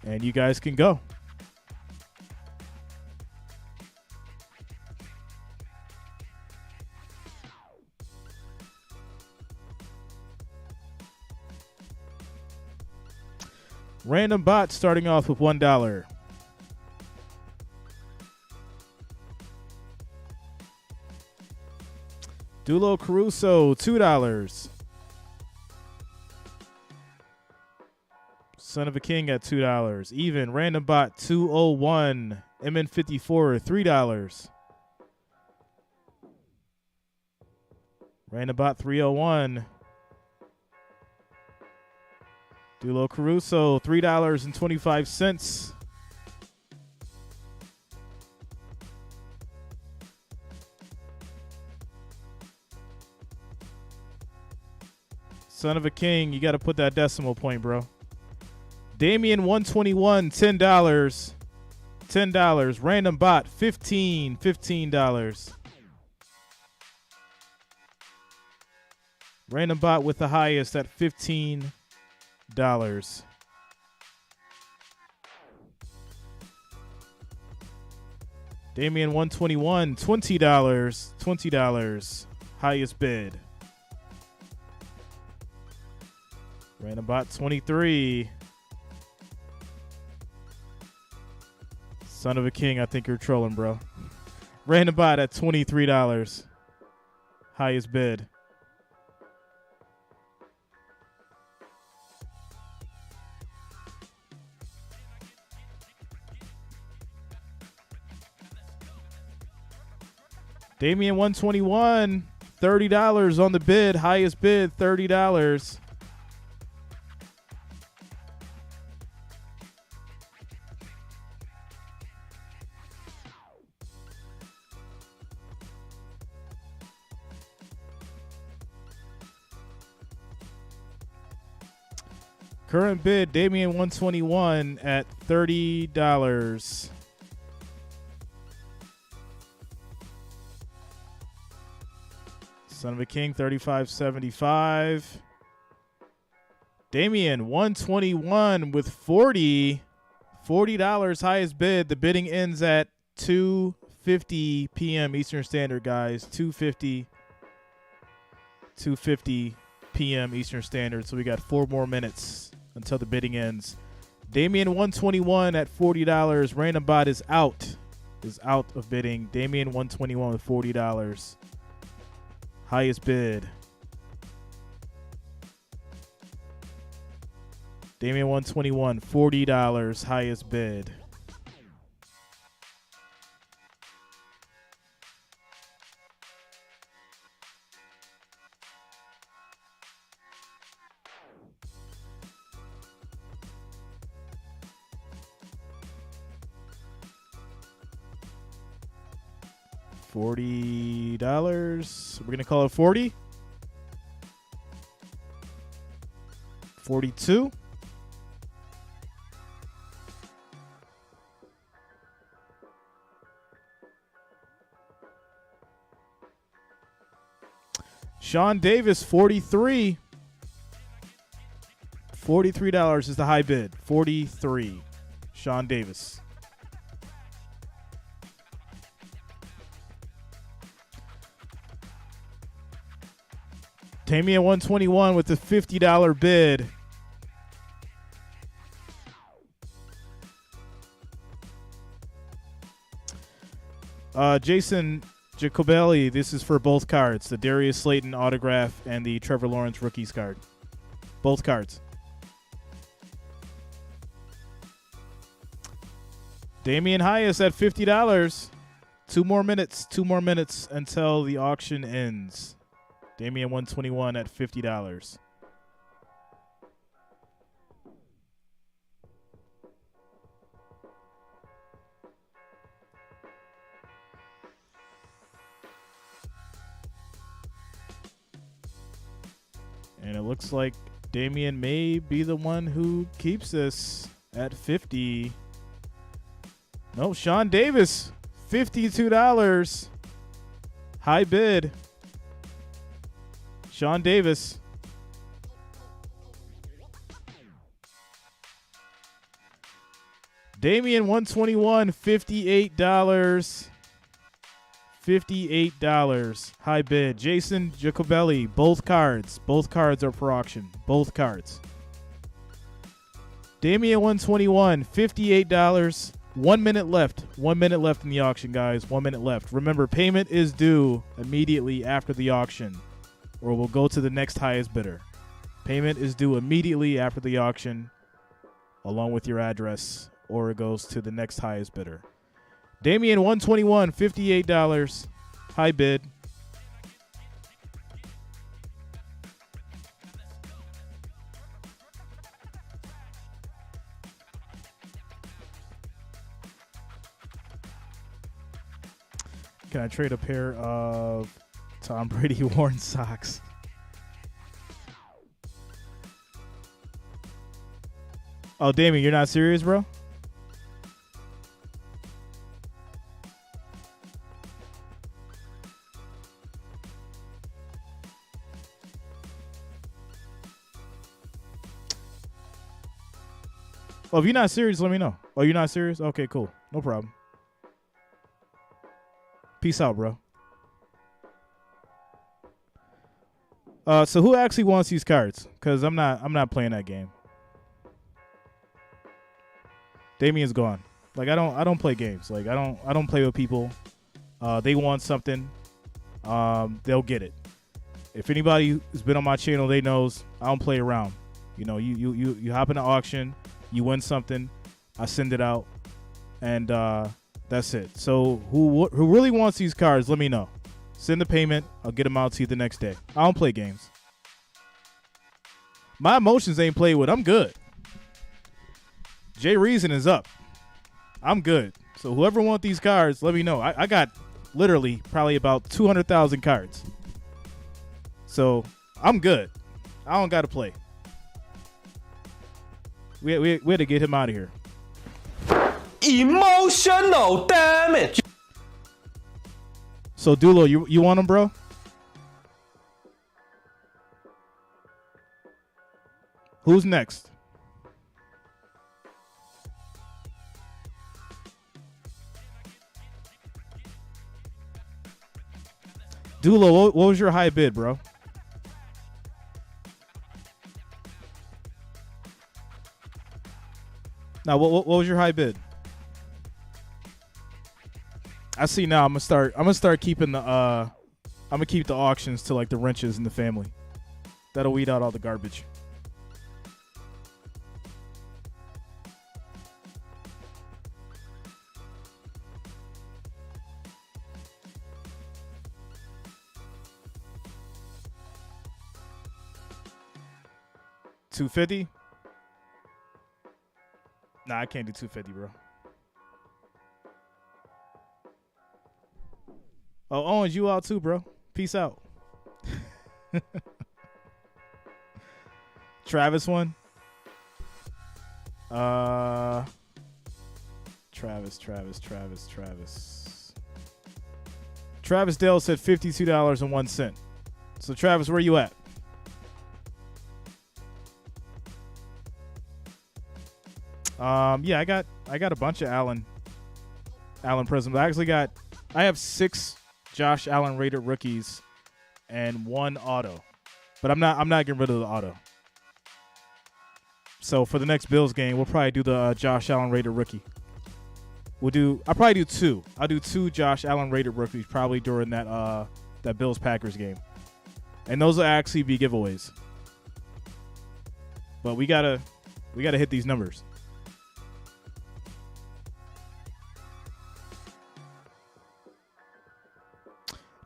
And you guys can go. Random bot starting off with $1. Dulo Caruso, $2. Son of a King at $2. Even Random Bot 201. MN54, $3. Random Bot 301. Dulo Caruso, $3.25. Son of a King, you got to put that decimal point, bro. Damian 121, $10. $10. Random Bot 15. Random Bot with the highest at $15. Damian 121, $20. $20. Highest bid. Random Bot 23. Son of a King, I think you're trolling, bro. Random Bot at $23. Highest bid. Damian 121, $30 on the bid. Highest bid, $30. Current bid, Damian 121 at $30. Son of a King, 35.75. Damian 121 with 40. $40 highest bid. The bidding ends at 2:50 p.m. Eastern Standard, guys. 2:50 p.m. Eastern Standard. So we got 4 more minutes until the bidding ends. Damian 121 at $40. Random bot is out of bidding. Damian 121 with $40. Highest bid. Damian 121, $40, highest bid. $40. We're gonna call it 40. 42. Sean Davis, 43. $43 is the high bid. 43. Sean Davis. Damian 121 with the $50 bid. Jason Jacobelli, this is for both cards. The Darius Slayton autograph and the Trevor Lawrence rookies card. Both cards. Damian Highest at $50. 2 more minutes. 2 more minutes until the auction ends. Damian 121 at $50. And it looks like Damian may be the one who keeps this at 50. No, Sean Davis, $52. High bid. Sean Davis. Damian 121, $58. $58. High bid. Jason Jacobelli, both cards. Both cards are for auction. Both cards. Damian 121, $58. 1 minute left. 1 minute left in the auction, guys. 1 minute left. Remember, payment is due immediately after the auction, or we'll go to the next highest bidder. Payment is due immediately after the auction, along with your address, or it goes to the next highest bidder. Damian 121, $58. High bid. Can I trade a pair of Tom Brady worn socks? Oh, Damian, you're not serious, bro? Oh, if you're not serious, let me know. Oh, you're not serious? Okay, cool. No problem. Peace out, bro. So who actually wants these cards? Because I'm not playing that game. Damian's gone. Like I don't play games. Like I don't play with people. They want something, they'll get it. If anybody who's been on my channel, they knows I don't play around. You know, you hop in an auction, you win something, I send it out, and that's it. So who really wants these cards? Let me know. Send the payment. I'll get them out to you the next day. I don't play games. My emotions ain't played with. I'm good. Jay Reason is up. I'm good. So whoever wants these cards, let me know. I got literally probably about 200,000 cards. So I'm good. I don't got to play. We had to get him out of here. Emotional damage. So, Dulo, you want him, bro? Who's next? Dulo, what was your high bid, bro? Now, what was your high bid? I see now. I'm gonna start keeping the I'm gonna keep the auctions to like the wrenches in the family. That'll weed out all the garbage. $250? Nah, I can't do $250, bro. Oh, Owens, you out too, bro. Peace out. Travis won. Travis. Travis Dale said $52.01. So Travis, where you at? Yeah, I got a bunch of Allen Prisms. I have 6 Josh Allen rated rookies and 1 auto. But I'm not getting rid of the auto. So for the next Bills game, we'll probably do the Josh Allen rated rookie. I'll probably do 2. I'll do 2 Josh Allen rated rookies probably during that Bills Packers game. And those will actually be giveaways. But we gotta hit these numbers.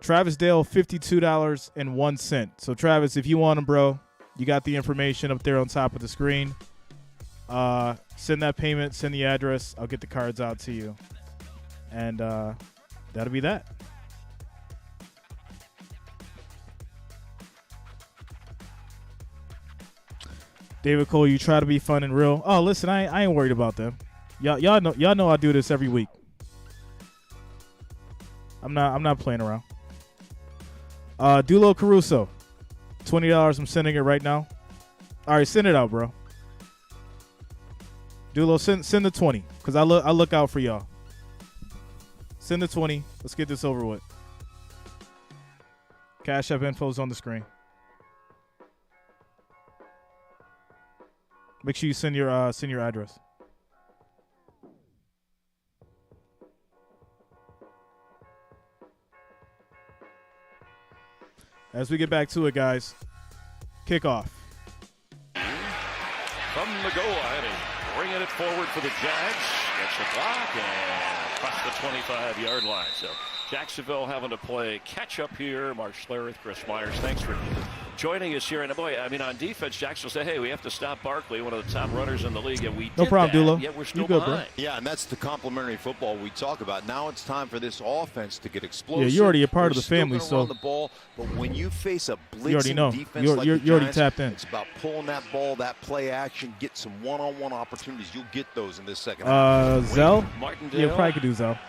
Travis Dale, $52.01. So, Travis, if you want them, bro, you got the information up there on top of the screen. Send that payment, send the address. I'll get the cards out to you. And that'll be that. David Cole, you try to be fun and real. Oh, listen, I ain't worried about them. Y'all know I do this every week. I'm not playing around. Dulo Caruso, $20. I'm sending it right now. All right, send it out, bro. Dulo, send the 20 because I look out for y'all. Send the 20. Let's get this over with. Cash App info's on the screen. Make sure you send your address. As we get back to it, guys, kickoff. From the goal line and bringing it forward for the Jags. Gets the block and across the 25-yard line. So Jacksonville having to play catch up here. Mark Schlereth, Chris Myers, thanks for joining us here. And boy, I mean, on defense, Jacksonville said, hey, we have to stop Barkley, one of the top runners in the league, and we no did problem, that, Dulo. yet we're still you good, behind. bro. Yeah, and that's the complementary football we talk about. Now it's time for this offense to get explosive. Yeah, you're already a part of We're the family, still gonna so run the ball, but when you face a blitzing you already know. defense You're like the already Giants, tapped in. it's about pulling that ball, that play action, get some one-on-one opportunities. You'll get those in this second half. Zell? Martindale. Yeah, probably could do Zell.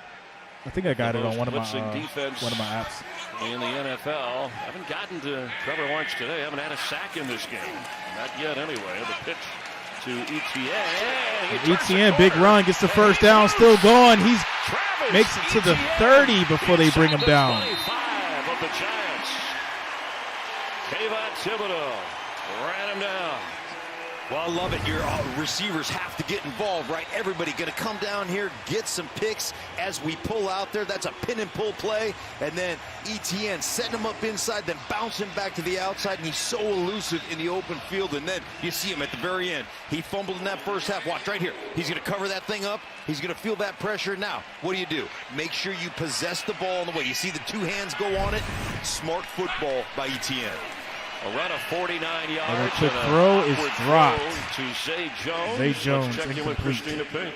I think I got it on one of my defense apps. In the NFL, haven't gotten to Trevor Lawrence today. Haven't had a sack in this game. Not yet, anyway. The pitch to ETN. ETN, big run, gets the first down, still going. He's makes it to the 30 before they bring him down. 25 of the Giants. Kayvon Thibodeau ran him down. Well, I love it. Your receivers have to get involved, right? Everybody going to come down here, get some picks as we pull out there. That's a pin and pull play. And then ETN setting him up inside, then bouncing back to the outside. And he's so elusive in the open field. And then you see him at the very end. He fumbled in that first half. Watch right here. He's going to cover that thing up. He's going to feel that pressure. Now, what do? Make sure you possess the ball on the way. You see the 2 hands go on it. Smart football by ETN. A run of 49 yards. And the throw is dropped. To Zay Jones. Zay Jones, Let's check in with Christina Pink.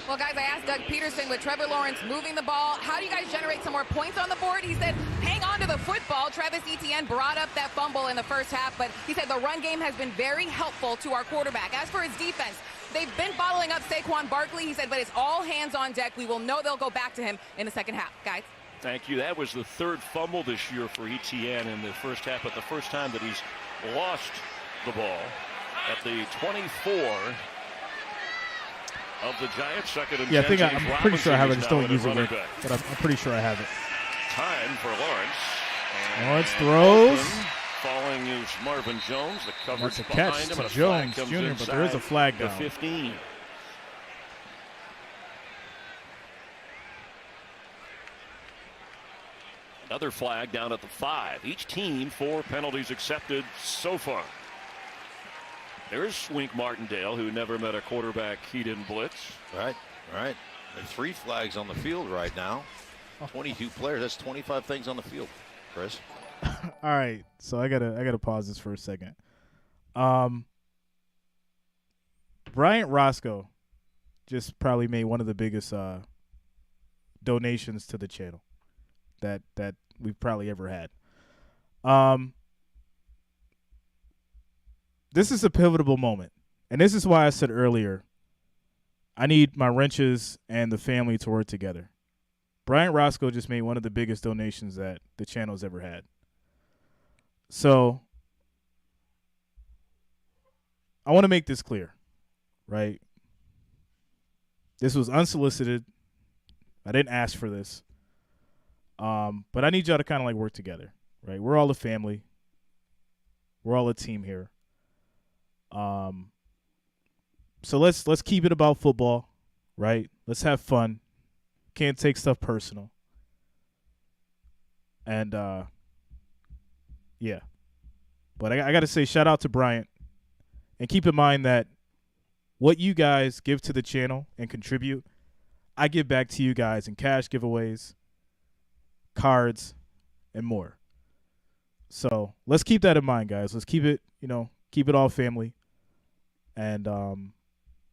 Well, guys, I asked Doug Peterson with Trevor Lawrence moving the ball, how do you guys generate some more points on the board? He said, hang on to the football. Travis Etienne brought up that fumble in the first half, but he said the run game has been very helpful to our quarterback. As for his defense, They've been bottling up Saquon Barkley. He said, but it's all hands on deck. We will know they'll go back to him in the second half. Guys. Thank you. That was the third fumble this year for Etienne in the first half, but the first time that he's lost the ball at the 24 of the Giants. Second and 10. I'm pretty sure I have it. I just don't use it, but I'm pretty sure I have it. Time for Lawrence. Lawrence throws. Falling is Marvin Jones. The coverage That's a behind catch him, to and a Jones flag comes Jr., but there is a flag the down. 15. Another flag down at the 5. Each team 4 penalties accepted so far. There's Wink Martindale, who never met a quarterback he didn't blitz. Right. There are 3 flags on the field right now. 22 players. That's 25 things on the field, Chris. All right, so I gotta pause this for a second. Bryant Roscoe just probably made one of the biggest donations to the channel that we've probably ever had. This is a pivotal moment, and this is why I said earlier I need my wrenches and the family to work together. Bryant Roscoe just made one of the biggest donations that the channel's ever had. So I want to make this clear, right? This was unsolicited. I didn't ask for this. But I need y'all to kind of like work together, right? We're all a family. We're all a team here. So let's keep it about football, right? Let's have fun. Can't take stuff personal. And yeah. But I got to say shout out to Bryant. And keep in mind that what you guys give to the channel and contribute, I give back to you guys in cash giveaways, cards, and more. So let's keep that in mind, guys. Let's keep it, keep it all family. And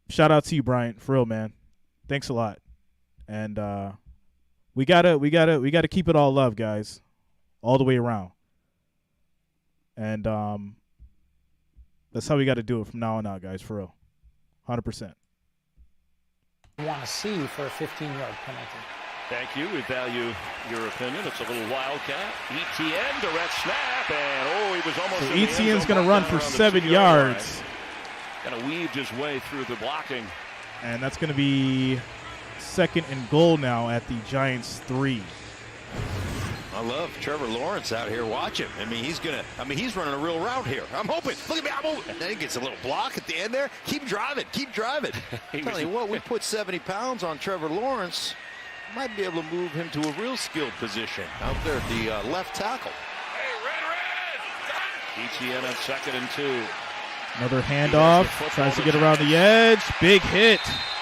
shout out to you, Bryant, for real, man. Thanks a lot. And we gotta keep it all love, guys, all the way around. And that's how we got to do it from now on out, guys, for real. 100%. Want to see for a 15-yard penalty. Thank you. We value your opinion. It's a little wildcat. Etienne, direct snap, and he was almost. So Etienne's going to run for 7 yards. Kind of weaved his way through the blocking. And that's going to be 2nd and goal now at the Giants 3. I love Trevor Lawrence out here. Watch him. He's running a real route here. I'm hoping. Look at me. And then he gets a little block at the end there. Keep driving. I'm telling you what, we put 70 pounds on Trevor Lawrence. Might be able to move him to a real skilled position out there at the left tackle. Etienne on 2nd and 2. Another handoff. Tries to get around the edge. Big hit.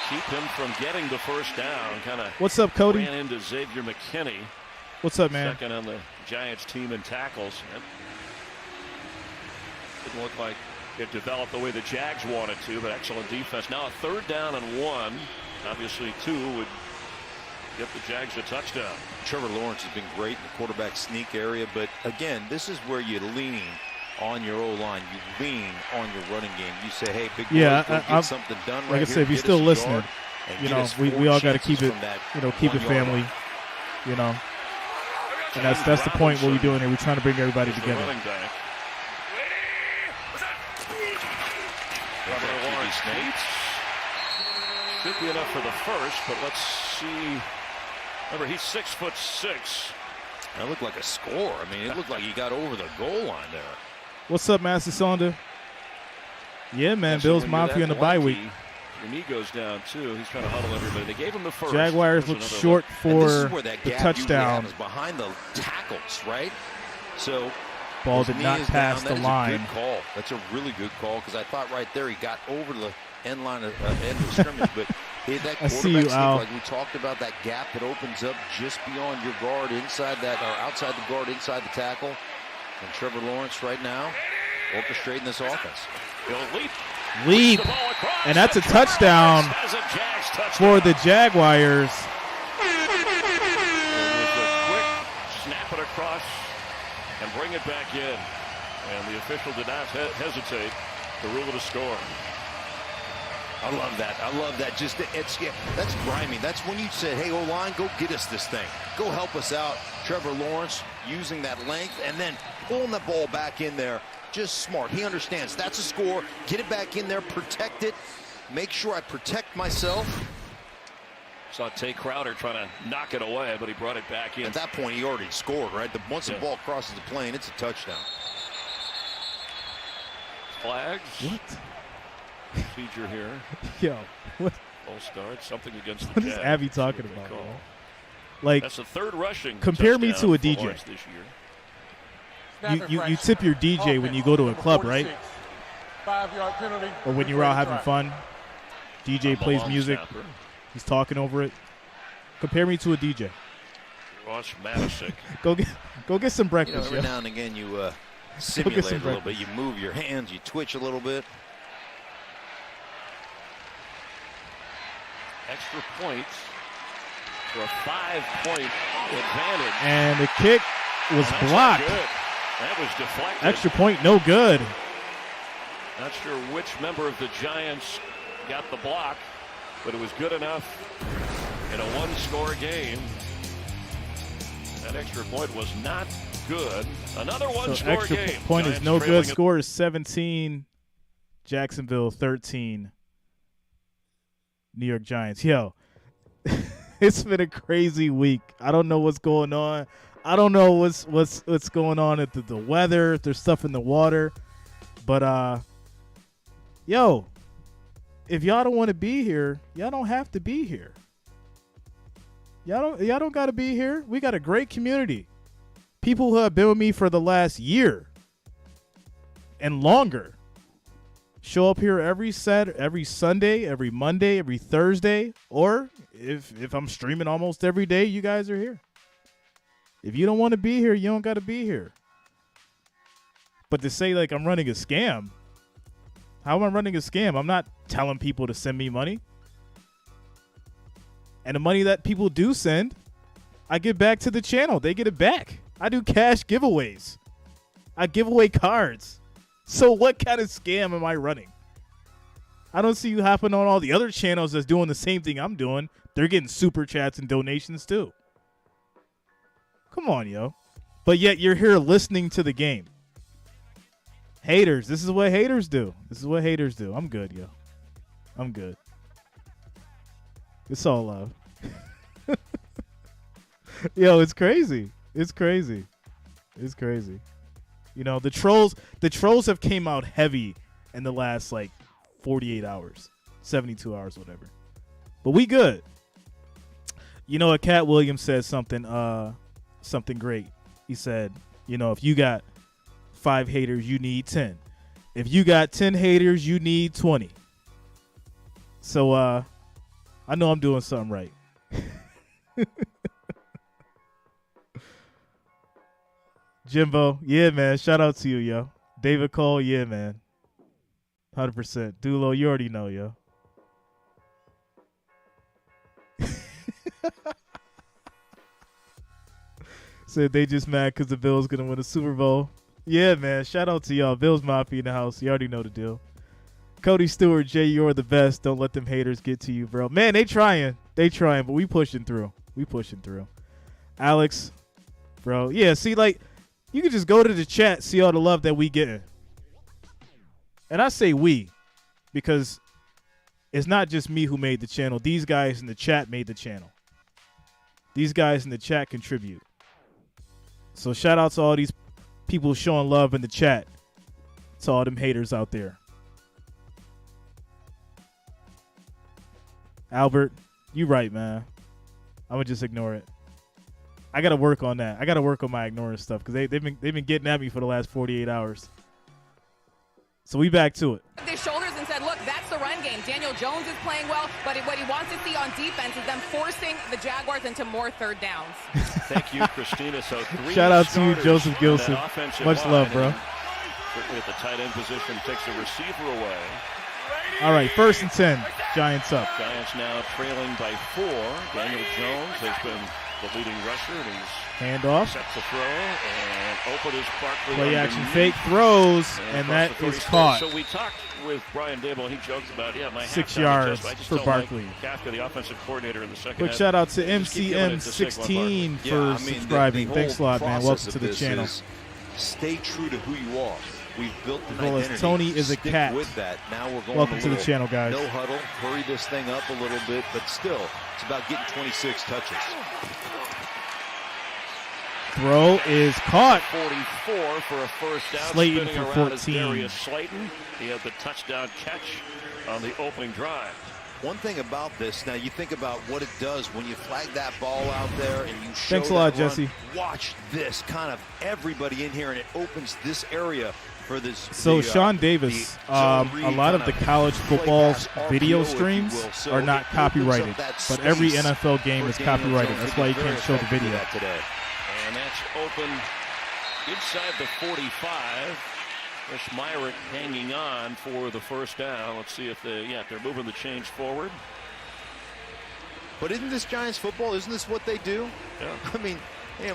Keep him from getting the first down. What's up, Cody? Ran into Xavier McKinney. What's up, man? 2nd on the Giants team in tackles. Didn't look like it developed the way the Jags wanted to, but excellent defense. Now a 3rd down and 1. Obviously 2 would get the Jags a touchdown. Trevor Lawrence has been great in the quarterback sneak area, but again, this is where you lean on your O-line. You lean on your running game. You say, hey, big boy, get something done right here. Like I said, if you're still listening, we all got to keep it, keep it family, And that's the point what we're doing here. We're trying to bring everybody together. Should be enough for the first, but let's see. Remember, he's 6'6". That looked like a score. It looked like he got over the goal line there. What's up, Master Saunders? Yeah, man. Bills Mafia in the bye week. Your knee goes down, too. He's trying to huddle everybody. They gave him the first. Jaguars look short for the touchdown. Is behind the tackles, right? So ball did not pass the line. Good call. That's a really good call because I thought right there he got over the end line of end of scrimmage, but that I see you, Al. like we talked about, that gap that opens up just beyond your guard, inside that or outside the guard, inside the tackle. And Trevor Lawrence right now orchestrating this offense. He'll leap, and that's a touchdown for the Jaguars. Quick snap it across and bring it back in, and the official did not hesitate to rule it a score. I love that. I love that. Just that's grimy. That's when you said, hey, O-line, go get us this thing. Go help us out. Trevor Lawrence using that length and then pulling the ball back in there. Just smart. He understands that's a score. Get it back in there. Protect it. Make sure I protect myself. Saw Tay Crowder trying to knock it away, but he brought it back in. At that point, he already scored, right? Once the ball crosses the plane, it's a touchdown. Flags. What? Procedure here. Yo, what? Full start. Something against the What is Jags. Abby talking about, bro? Like, that's the third rushing. Compare me to a touchdown for DJ. Lawrence this year. You tip your DJ when you go to a club, right? 5-yard penalty. Or when you're out having fun. DJ plays music. Snapper. He's talking over it. Compare me to a DJ. Ross Matisic. Go get some breakfast. You know, every yo. now and again you simulate a some little bit. You move your hands. You twitch a little bit. Extra points for a 5-point advantage. And the kick was That's blocked. not good. That was deflected. Extra point, no good. Not sure which member of the Giants got the block, but it was good enough in a one-score game. That extra point was not good. Another one-score extra game. point Giants is no trailing good. Score is 17. Jacksonville 13. New York Giants. Yo, it's been a crazy week. I don't know what's going on. I don't know what's going on at the weather, if there's stuff in the water. But yo, if y'all don't want to be here, y'all don't have to be here. Y'all don't got to be here. We got a great community. People who have been with me for the last year and longer show up here every Sunday, every Monday, every Thursday, or if I'm streaming almost every day, you guys are here. If you don't want to be here, you don't got to be here. But to say like I'm running a scam, how am I running a scam? I'm not telling people to send me money. And the money that people do send, I give back to the channel. They get it back. I do cash giveaways. I give away cards. So what kind of scam am I running? I don't see you hopping on all the other channels that's doing the same thing I'm doing. They're getting super chats and donations too. Come on, yo. But yet you're here listening to the game. Haters. This is what haters do. This is what haters do. I'm good, yo. I'm good. It's all love. Yo, it's crazy. It's crazy. It's crazy. You know, the trolls have came out heavy in the last like 48 hours, 72 hours, whatever. But we good. You know, Cat Williams said something great. He said, you know, if you got 5 haters, you need 10. If you got 10 haters, you need 20. So I know I'm doing something right. Jimbo, yeah, man. Shout out to you, yo. David Cole, yeah, man. 100%. Dulo, you already know, yo. Said they just mad because the Bills going to win a Super Bowl. Yeah, man. Shout out to y'all. Bills Mafia in the house. You already know the deal. Cody Stewart, Jay, you're the best. Don't let them haters get to you, bro. Man, they trying, but we pushing through. Alex, bro. Yeah, see, like, you can just go to the chat, see all the love that we getting. And I say we because it's not just me who made the channel. These guys in the chat made the channel. These guys in the chat contribute. So shout out to all these people showing love in the chat. To all them haters out there. Albert, you right, man. I'm going to just ignore it. I got to work on that. I got to work on my ignoring stuff because they've been getting at me for the last 48 hours. So we back to it. Their shoulders and said, look, that's the run game. Daniel Jones is playing well, but what he wants to see on defense is them forcing the Jaguars into more third downs. Thank you, Christina. So 3 Shout out to you, starters Joseph Gilson. on that offensive Much line, love, bro. and certainly at the tight end position, takes the receiver away. All right, 1st and 10. Giants up. Giants now trailing by 4. Daniel Jones has been the leading rusher, and he's handoff. set to throw, and open is Barkley. Play action fake, throws, and that is caught. So we talked with Brian Dable, and he joked about, my 6 halftime yards adjustment. I just for told Barkley. Mike Kafka, the offensive coordinator in the second Quick half, shout out to just keep giving it to MCM16 Saquon for Barkley. subscribing. Thanks a lot, man. Welcome to the this channel. is stay true to who you are. We've built an As well as identity. Tony is a Stick cat. with that. Now we're going Welcome a to the little channel, guys. No huddle. Hurry this thing up a little bit, but still, it's about getting 26 touches. Throw is caught. 44 for a first down. Slayton Spinning for around is 14. Darius Slayton. He had the touchdown catch on the opening drive. One thing about this, now you think about what it does when you flag that ball out there and you show Thanks a lot, that run. Jesse. Watch this, kind of everybody in here, and it opens this area for this. So Sean Davis, a lot of the college football video streams are not copyrighted, but every NFL game is copyrighted. That's why you can't show the video. Today. And that's open inside the 45. Chris Myrick hanging on for the first down. Let's see if they're moving the change forward. But isn't this Giants football? Isn't this what they do? Yeah. I mean,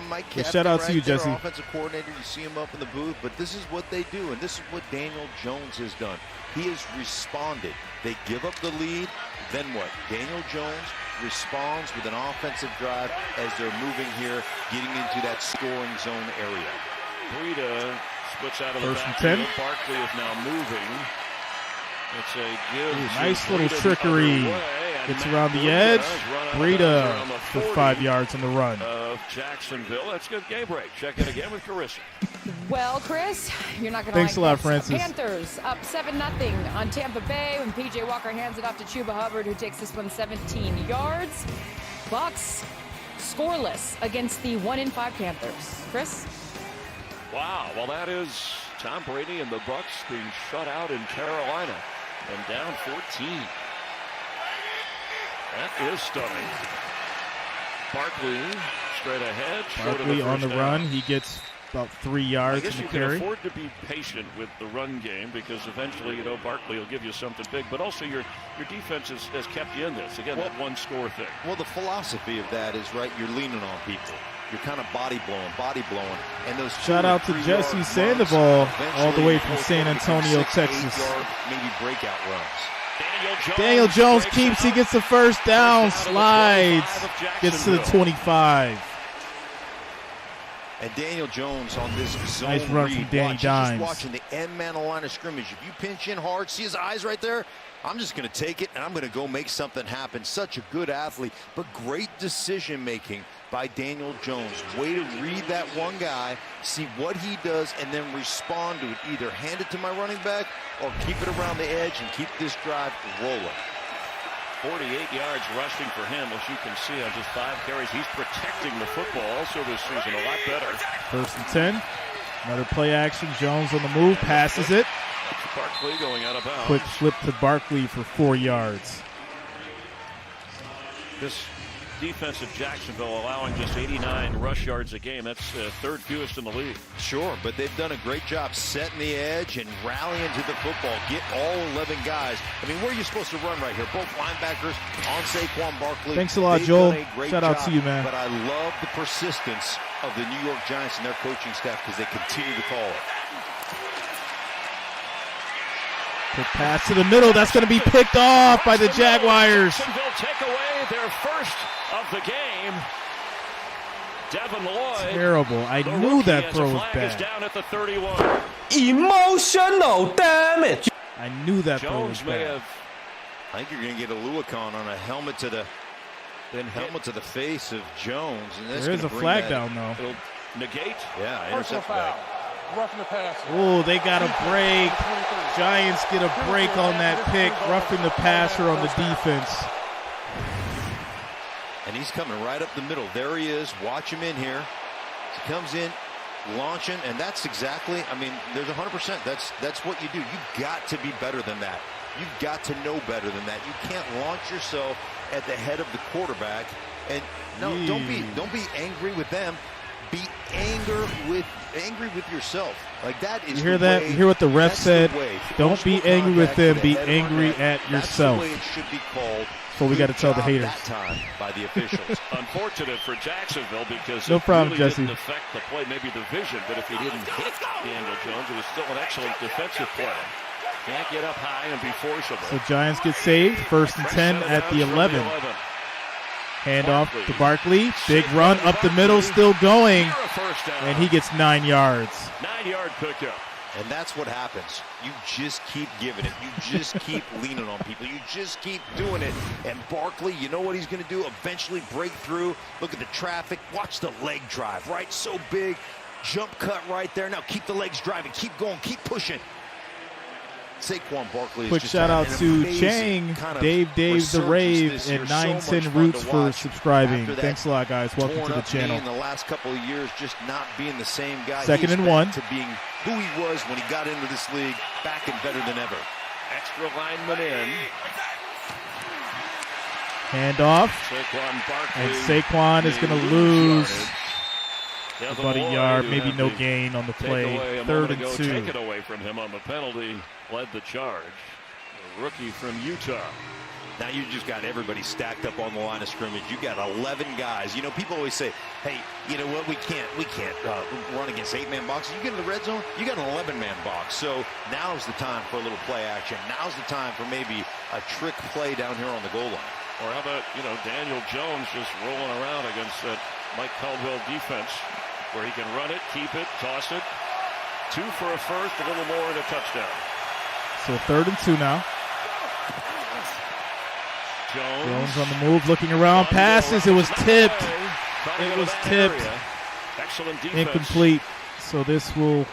Mike Yeah, Kafka, shout out to right you, there, Jesse. offensive coordinator. You see him up in the booth, but this is what they do, and this is what Daniel Jones has done. He has responded. They give up the lead, then what? Daniel Jones responds with an offensive drive as they're moving here, getting into that scoring zone area. Breida splits out of the First and backfield. 10. Barkley is now moving. It's a give. Ooh, nice to little Breida the trickery. other way, and Gets Matt around the Breida edge. has run out of Breida bounds around the for 40 5 yards on the run. of Jacksonville. That's good game break. Check it again with Carissa. Well, Chris, you're not going to Thanks a lot, Francis. Panthers up 7-0 on Tampa Bay when P.J. Walker hands it off to Chuba Hubbard, who takes this one 17 yards. Bucks scoreless against the 1-5 Panthers. Chris? Wow. Well, that is Tom Brady and the Bucks being shut out in Carolina and down 14. That is stunning. Barkley straight ahead. Barkley on the run. He gets about 3 I yards guess in you the can carry. afford to be patient with the run game because eventually, Barkley will give you something big. But also your defense has kept you in this. Again, that one score thing. Well, the philosophy of that is, right, you're leaning on people. You're kind of body blowing. And those Shout out to Jesse Sandoval, all the way from San Antonio, Texas. Maybe breakout runs. Daniel Jones keeps, he gets the first down, slides, gets to the 25. And Daniel Jones on this zone Nice run from read. Danny Watch, Dimes. he's just watching the end man of the line of scrimmage. If you pinch in hard, see his eyes right there, I'm just going to take it and I'm going to go make something happen. Such a good athlete, but great decision making by Daniel Jones. Way to read that one guy, see what he does, and then respond to it. Either hand it to my running back or keep it around the edge and keep this drive rolling. 48 yards rushing for him, as you can see on just 5 carries. He's protecting the football also this season a lot better. First and 10. Another play action. Jones on the move, passes it. That's Barkley going out of bounds. Quick flip to Barkley for 4 yards. This defense of Jacksonville allowing just 89 rush yards a game. That's third fewest in the league. Sure, but they've done a great job setting the edge and rallying to the football. Get all 11 guys. I mean, where are you supposed to run right here? Both linebackers on Saquon Barkley. Thanks a lot, They've Joel. done a great Shout out job, to you, man. But I love the persistence of the New York Giants and their coaching staff because they continue to call it. Quick pass to the middle. That's going to be picked off by the Jaguars. Jacksonville take away their first of the game. Devin Lloyd. Terrible. I knew that throw was Is bad. down at the 31. Emotional damage. I knew that throw was Jones may bad. have. I think you're going to get a Luacon on a helmet to the to the face of Jones. And that's There is gonna a bring flag that- down, though. It'll negate. Yeah, Personal intercept foul. flag. Roughing the passer. Oh, they got a break. Giants get a break on that pick, roughing the passer on the defense. And he's coming right up the middle. There he is. Watch him in here. He comes in, launching, and that's exactly, I mean, there's 100%. That's what you do. You've got to be better than that. You've got to know better than that. You can't launch yourself at the head of the quarterback. And no, don't be angry with them. Be angry with yourself. Like that is. You hear the that? way- You hear what the ref that's said? the way. Don't be Forceful angry with contact them. to Be the head of angry running back. at yourself. That's the way it should be called. That's what we got to tell the haters. That time by the officials. Unfortunate for Jacksonville because no it problem, really Jesse. didn't affect the play, maybe the vision, but if he didn't hit Daniel Jones, it was still an excellent defensive play. Can't get up high and be forcible. So Giants get saved. 1st and 10 at the 11. Handoff to Barkley. Big run up the middle, still going. And he gets 9 yards. 9-yard pickup. And that's what happens. You just keep giving it. You just keep leaning on people. You just keep doing it. And Barkley, you know what he's going to do? Eventually break through. Look at the traffic. Watch the leg drive, right? So big. Jump cut right there. Now keep the legs driving. Keep going. Keep pushing. Saquon Barkley is Quick just shout out having an to amazing Chang, kind of Dave the resurgence Rave, this year. and So much 910 fun Roots to for watch subscribing. after that Thanks a lot, guys. Welcome to the torn-up knee channel. in the last couple of years, just not being the same guy. Second He's and back 1. to being who he was when he got into this league, back and better than ever. Extra lineman in. Handoff. Saquon Barkley. And Saquon is going to lose yardage. about a yard, maybe no gain on the play. 3rd and 2. Take it away from him on the penalty. Led the charge. The rookie from Utah. Now you just got everybody stacked up on the line of scrimmage. You got 11 guys. You know, people always say, hey, you know what, we can't run against 8-man boxes. You get in the red zone, you got an 11-man box. So now's the time for a little play action. Now's the time for maybe a trick play down here on the goal line. Or how about, Daniel Jones just rolling around against that Mike Caldwell defense where he can run it, keep it, toss it. 2 for a first, a little more, and a touchdown. So 3rd and 2 now. Jones on the move, looking around, passes. It was tipped. It was tipped. Excellent defense. Incomplete. So this will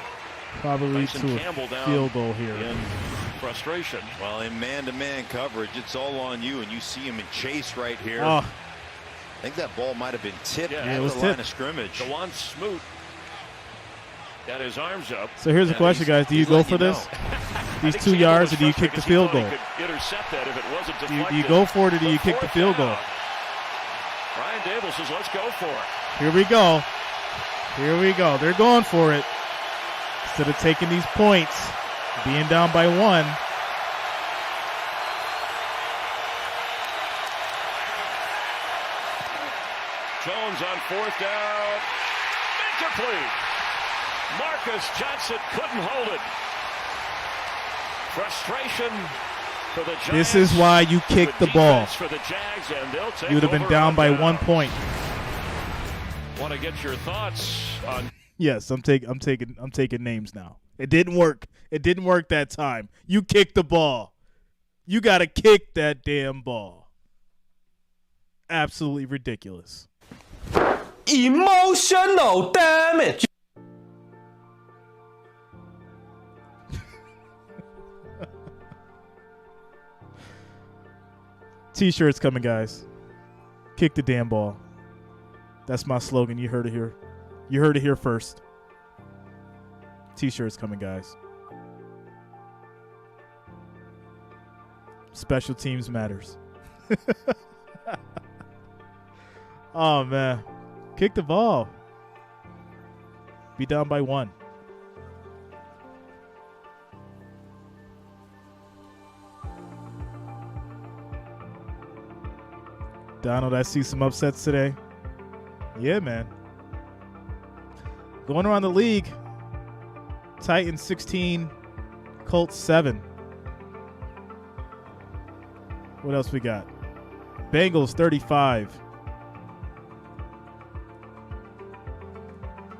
probably lead Tyson to Campbell a down field goal here. In frustration. Well, in man-to-man coverage, it's all on you, and you see him in chase right here. Oh. I think that ball might have been tipped at it was the tipped. line of scrimmage. DeJuan Smoot got his arms up. So here's the question, guys. Do you go for this? These 2 yards, or do you kick the field goal? Intercept that if it wasn't Do you go for it, or do you kick the field goal? Brian Dable says, let's go for it. Here we go. Here we go. They're going for it. Instead of taking these points, being down by 1. Jones on 4th down. Incomplete. Marcus Johnson couldn't hold it. Frustration for the Giants. This is why you kick the ball. For the Jags, and they'll take You would have been down by 1 point. Want to get your thoughts on? Yes, I'm taking names now. It didn't work. It didn't work that time. You kicked the ball. You got to kick that damn ball. Absolutely ridiculous. Emotional damage. T-shirts coming, guys. Kick the damn ball. That's my slogan. You heard it here. You heard it here first. T-shirts coming, guys. Special teams matters. Oh, man. Kick the ball. Be down by 1. Donald, I see some upsets today. Yeah, man. Going around the league, Titans 16, Colts 7. What else we got? Bengals 35.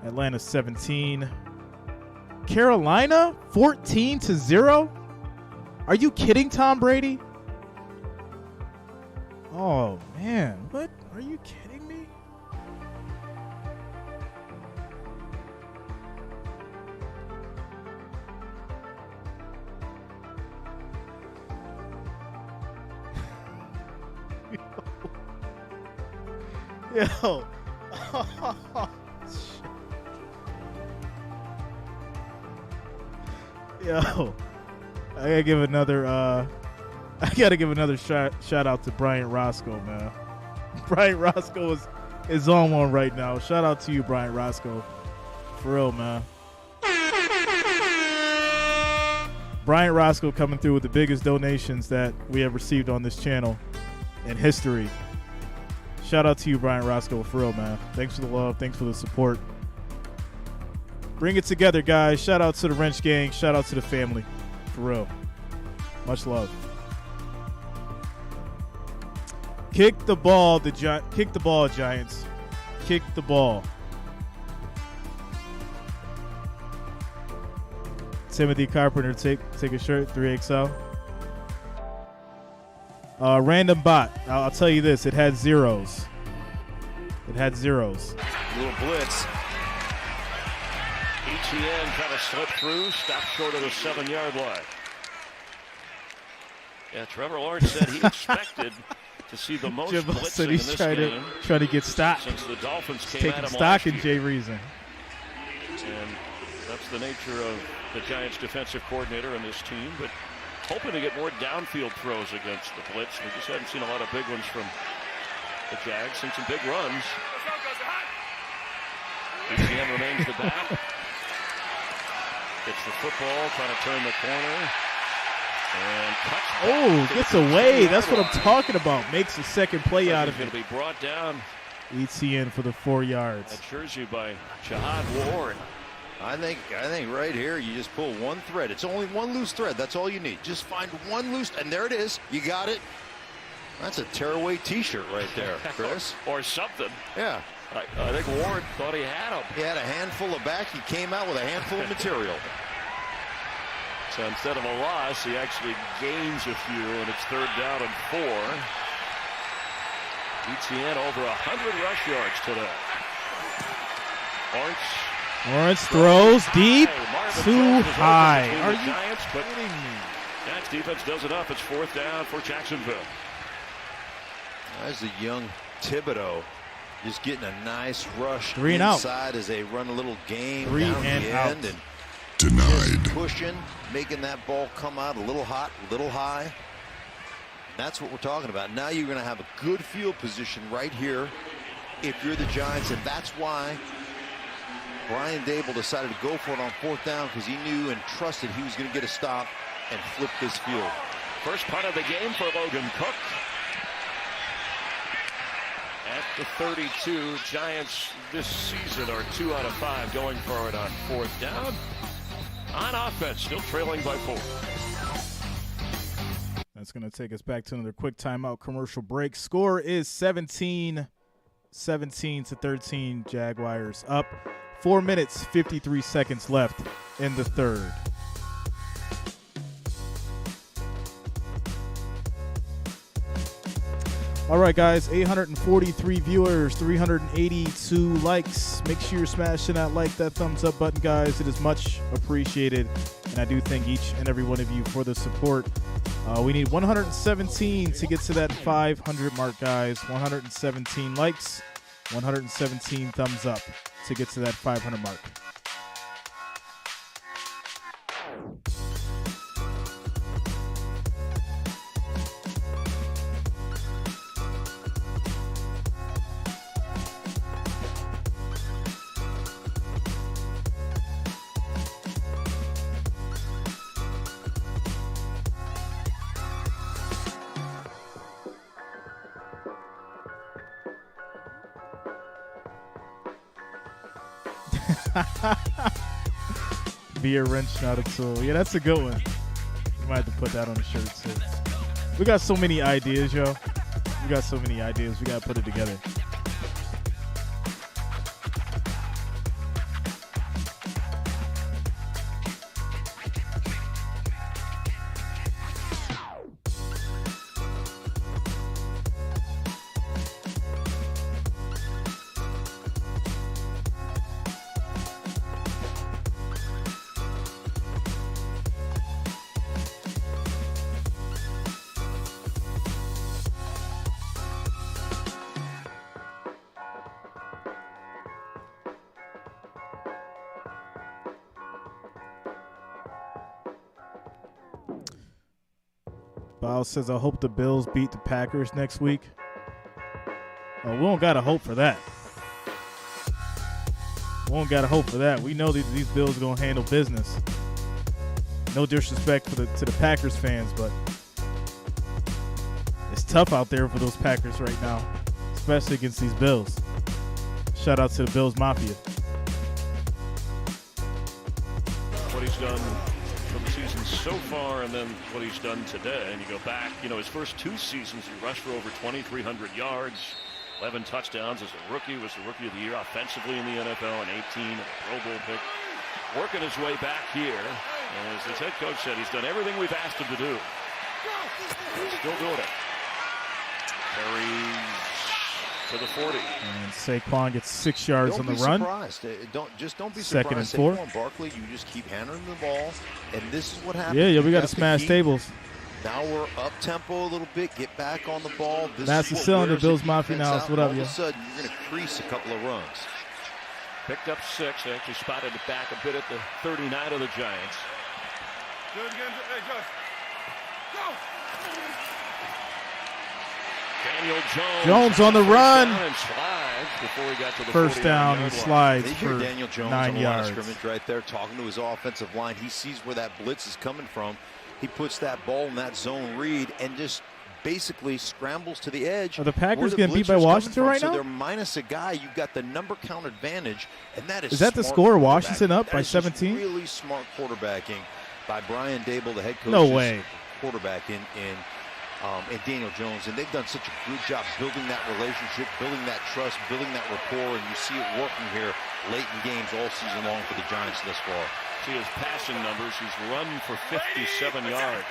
Atlanta 17. Carolina 14-0. Are you kidding, Tom Brady? Oh, man. What? Are you kidding me? Yo. Yo. I gotta give another shout out to Bryant Roscoe, man. Bryant Roscoe is on one right now. Shout out to you, Bryant Roscoe. For real, man. Bryant Roscoe coming through with the biggest donations that we have received on this channel in history. Shout out to you, Brian Roscoe, for real, man. Thanks for the love. Thanks for the support. Bring it together, guys. Shout out to the Wrench Gang. Shout out to the family. For real. Much love. Kick the ball, kick the ball, Giants. Kick the ball. Timothy Carpenter, take a shirt, 3XL. Random bot. I'll tell you this. It had zeros. Little blitz. ETN kind of slipped through, stopped short of the 7-yard line. Yeah, Trevor Lawrence said he expected to see the most blitzing said he's in this game. trying to get stock. Since the Dolphins came Taking at him stock last in year. Jay Reason. And that's the nature of the Giants defensive coordinator and this team, but hoping to get more downfield throws against the blitz. We just haven't seen a lot of big ones from the Jags. Seen some big runs. ETN remains the back. Gets the football, trying to turn the corner. And Oh, gets away. That's what I'm talking about. Makes a second play out of it. Going to be brought down. ETN for the 4 yards. That jersey by Jahad Ward. I think right here you just pull one thread. It's only one loose thread. That's all you need. Just find one loose, and there it is. You got it. That's a tearaway T-shirt right there, Chris. Or something. Yeah. I think Ward thought he had him. He had a handful of back. He came out with a handful of material. So instead of a loss, he actually gains a few, and it's 3rd down and 4. ETN over 100 rush yards today. Lawrence throws deep, too high. Are you Giants, but kidding me? Jags defense does enough. It's 4th down for Jacksonville. There's the young Thibodeau. Just getting a nice rush 3 and out. inside as they run a little game 3 down and the out. end. And denied. Pushing, making that ball come out a little hot, a little high. That's what we're talking about. Now you're going to have a good field position right here if you're the Giants, and that's why Brian Dable decided to go for it on 4th down, because he knew and trusted he was going to get a stop and flip this field. First punt of the game for Logan Cook. At the 32, Giants this season are 2 out of 5 going for it on 4th down. On offense, still trailing by 4. That's going to take us back to another quick timeout commercial break. Score is 17-13 Jaguars up. 4 minutes, 53 seconds left in the 3rd. All right, guys, 843 viewers, 382 likes. Make sure you're smashing that that thumbs up button, guys. It is much appreciated, and I do thank each and every one of you for the support. We need 117 to get to that 500 mark, guys. 117 likes, 117 thumbs up to get to that 500 mark. Be a wrench, not a tool. Yeah, that's a good one. We might have to put that on the shirt too. We got so many ideas, yo. We got so many ideas. We got to put it together. Bow says, I hope the Bills beat the Packers next week. Oh, we don't got to hope for that. We don't got to hope for that. We know that these Bills are going to handle business. No disrespect to the Packers fans, but tough out there for those Packers right now, especially against these Bills. Shout out to the Bills Mafia. What he's done for the season so far, and then what he's done today. And you go back, his first 2 seasons, he rushed for over 2,300 yards, 11 touchdowns as a rookie, was the Rookie of the Year offensively in the NFL, and 18, a Pro Bowl pick. Working his way back here. And as his head coach said, he's done everything we've asked him to do. He's still doing it. Carries to the 40. And Saquon gets 6 yards on the run. Don't be Second and surprised. 4. Saquon Barkley, you just keep handing him the ball, and this is what happens. Yeah, we got to the smash heat. tables. Now we're up tempo a little bit, get back on the ball. This That's is the cylinder, wears Bills the Mafia defense now. out. What up, All yo? of a sudden, you're going to crease a couple of runs. Picked up 6. They actually spotted it back a bit at the 39 of the Giants. Daniel Jones on the run. And slides before he got to the First down, he slides They for hear Daniel Jones 9 on the line yards. of scrimmage right there, talking to his offensive line. He sees where that blitz is coming from. He puts that ball in that zone read and just basically scrambles to the edge. Are the Packers where the getting beat by blitzer's Washington coming right from. now? So they're minus a guy. You've got the number count advantage, and that is Is that the smart score? Washington quarterbacking. up by That is just 17? Really smart quarterbacking by Brian Dable, the head coach. No way. Quarterback in Daniel Jones, and they've done such a good job building that relationship, building that trust, building that rapport, and you see it working here late in games all season long for the Giants thus far. See his passing numbers. He's run for 57 yards.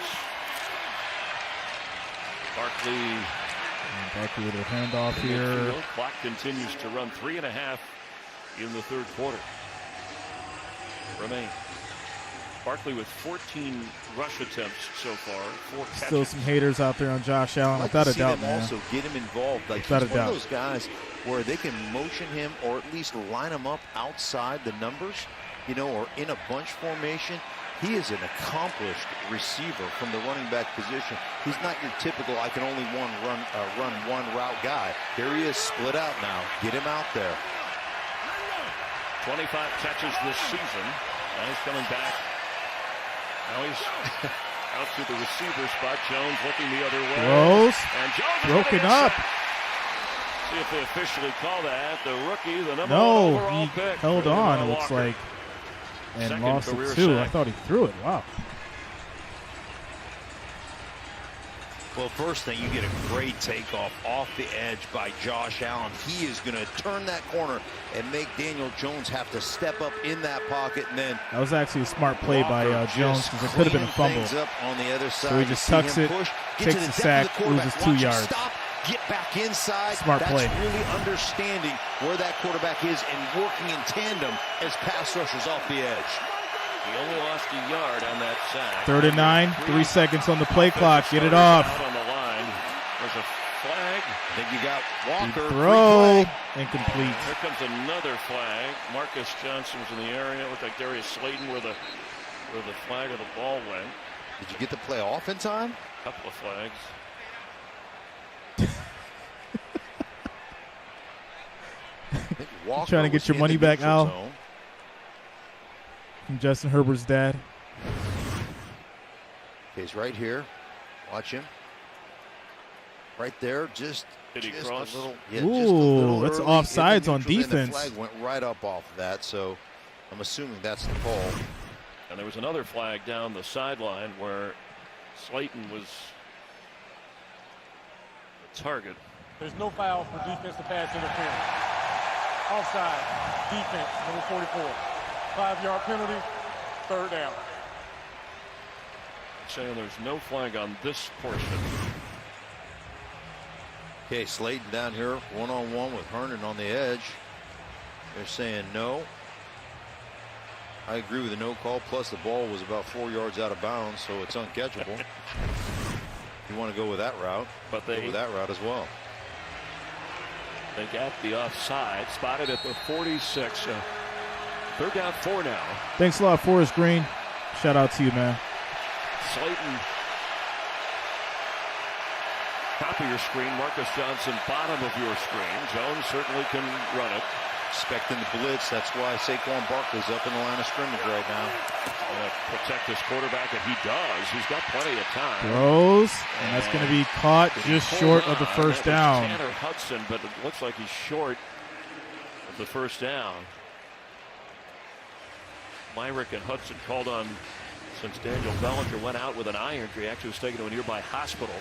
Barkley with a handoff here. Clock continues to run 3.5 in the third quarter. Remain. Barkley with 14 rush attempts so far, 4 catches. Still some haters out there on Josh Allen, without a doubt, man. Also get him involved. Like, Without he's a one doubt. of those guys where they can motion him or at least line him up outside the numbers, or in a bunch formation. He is an accomplished receiver from the running back position. He's not your typical I can only run one route guy. Here he is, split out now. Get him out there. 25 catches this season. Now he's coming back. Now he's out to the receiver spot. Jones looking the other way. Throws. And Jones is Broken gonna up. intercept. See if they officially call that. The rookie, the number 1 No, overall he pick. held on, it looks like, and Second lost career it too. I sack. thought he threw it. Wow. Well, first thing, you get a great takeoff off the edge by Josh Allen. He is going to turn that corner and make Daniel Jones have to step up in that pocket, and then That was actually a smart play by Walker Jones just because it could have been a cleaning fumble. things up on the other side. So he You just see tucks him it, push, get takes to the depth of sack, the quarterback, loses 2 watch him yards. Stop, get back inside. Smart That's play. really understanding where that quarterback is and working in tandem as pass rushers off the edge. He only lost a yard on that sack. 3rd and 9, 3 seconds on the play clock. Get it off. Out on the line. There's a flag. Then you got Walker. Throw. Incomplete. Here comes another flag. Marcus Johnson was in the area. It looked like Darius Slayton where the flag of the ball went. Did you get the play off in time? A couple of flags. Walker Trying to get was your in money the back, neutral Al. zone. From Justin Herbert's dad. He's right here. Watch him. Right there, just Did he just cross? a little. Yeah, Ooh, just a little that's early in the offsides on neutral zone. defense. The flag went right up off of that, so I'm assuming that's the call. And there was another flag down the sideline where Slayton was the target. There's no foul for defensive pass interference. Offside, defense, number 44. 5-yard penalty, 3rd down. Saying there's no flag on this portion. Okay, Slayton down here, one-on-one with Herndon on the edge. They're saying no. I agree with the no call, plus the ball was about 4 yards out of bounds, so it's uncatchable. You want to go with that route, but go with that route as well. They got the offside, spotted at the 46. 3rd down, 4 now. Thanks a lot, Forrest Green. Shout out to you, man. Slayton. Top of your screen, Marcus Johnson, bottom of your screen. Jones certainly can run it. Expecting the blitz. That's why Saquon Barkley's up in the line of scrimmage right now. Protect this quarterback, and he does. He's got plenty of time. Throws, and that's going to be caught just short of the first down. Tanner Hudson, but it looks like he's short of the first down. Myrick and Hudson called on since Daniel Bellinger went out with an eye injury. Actually was taken to a nearby hospital.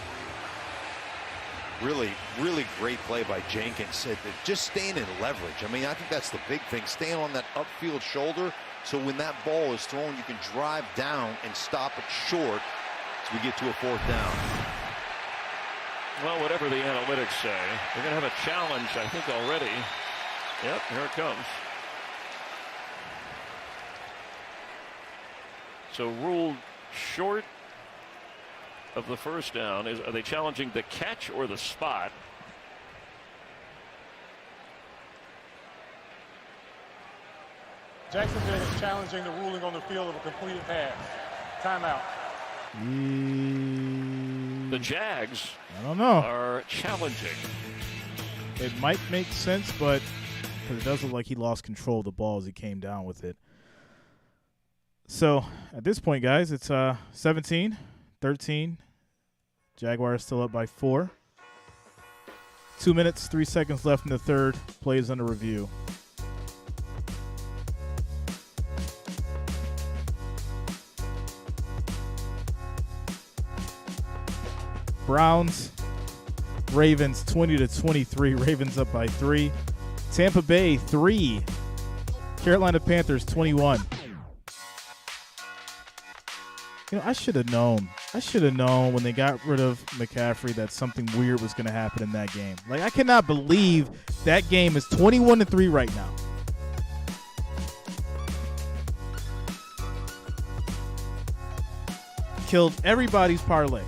Really, really great play by Jenkins. Just staying in leverage. I mean, I think that's the big thing. Staying on that upfield shoulder, so when that ball is thrown, you can drive down and stop it short as we get to a fourth down. Well, whatever the analytics say, they're going to have a challenge, I think, already. Yep, here it comes. So ruled short of the first down. Are they challenging the catch or the spot? Jacksonville is challenging the ruling on the field of a completed pass. Timeout. The Jags, I don't know, are challenging. It might make sense, but because it does look like he lost control of the ball as he came down with it. So at this point, guys, it's 17-13. Jaguars still up by 4. 2 minutes, 3 seconds left in the third. Plays under review. Browns, Ravens 20-23. Ravens up by 3. Tampa Bay 3. Carolina Panthers 21. You know, I should have known. I should have known when they got rid of McCaffrey that something weird was going to happen in that game. Like, I cannot believe that game is 21-3 right now. Killed everybody's parlay.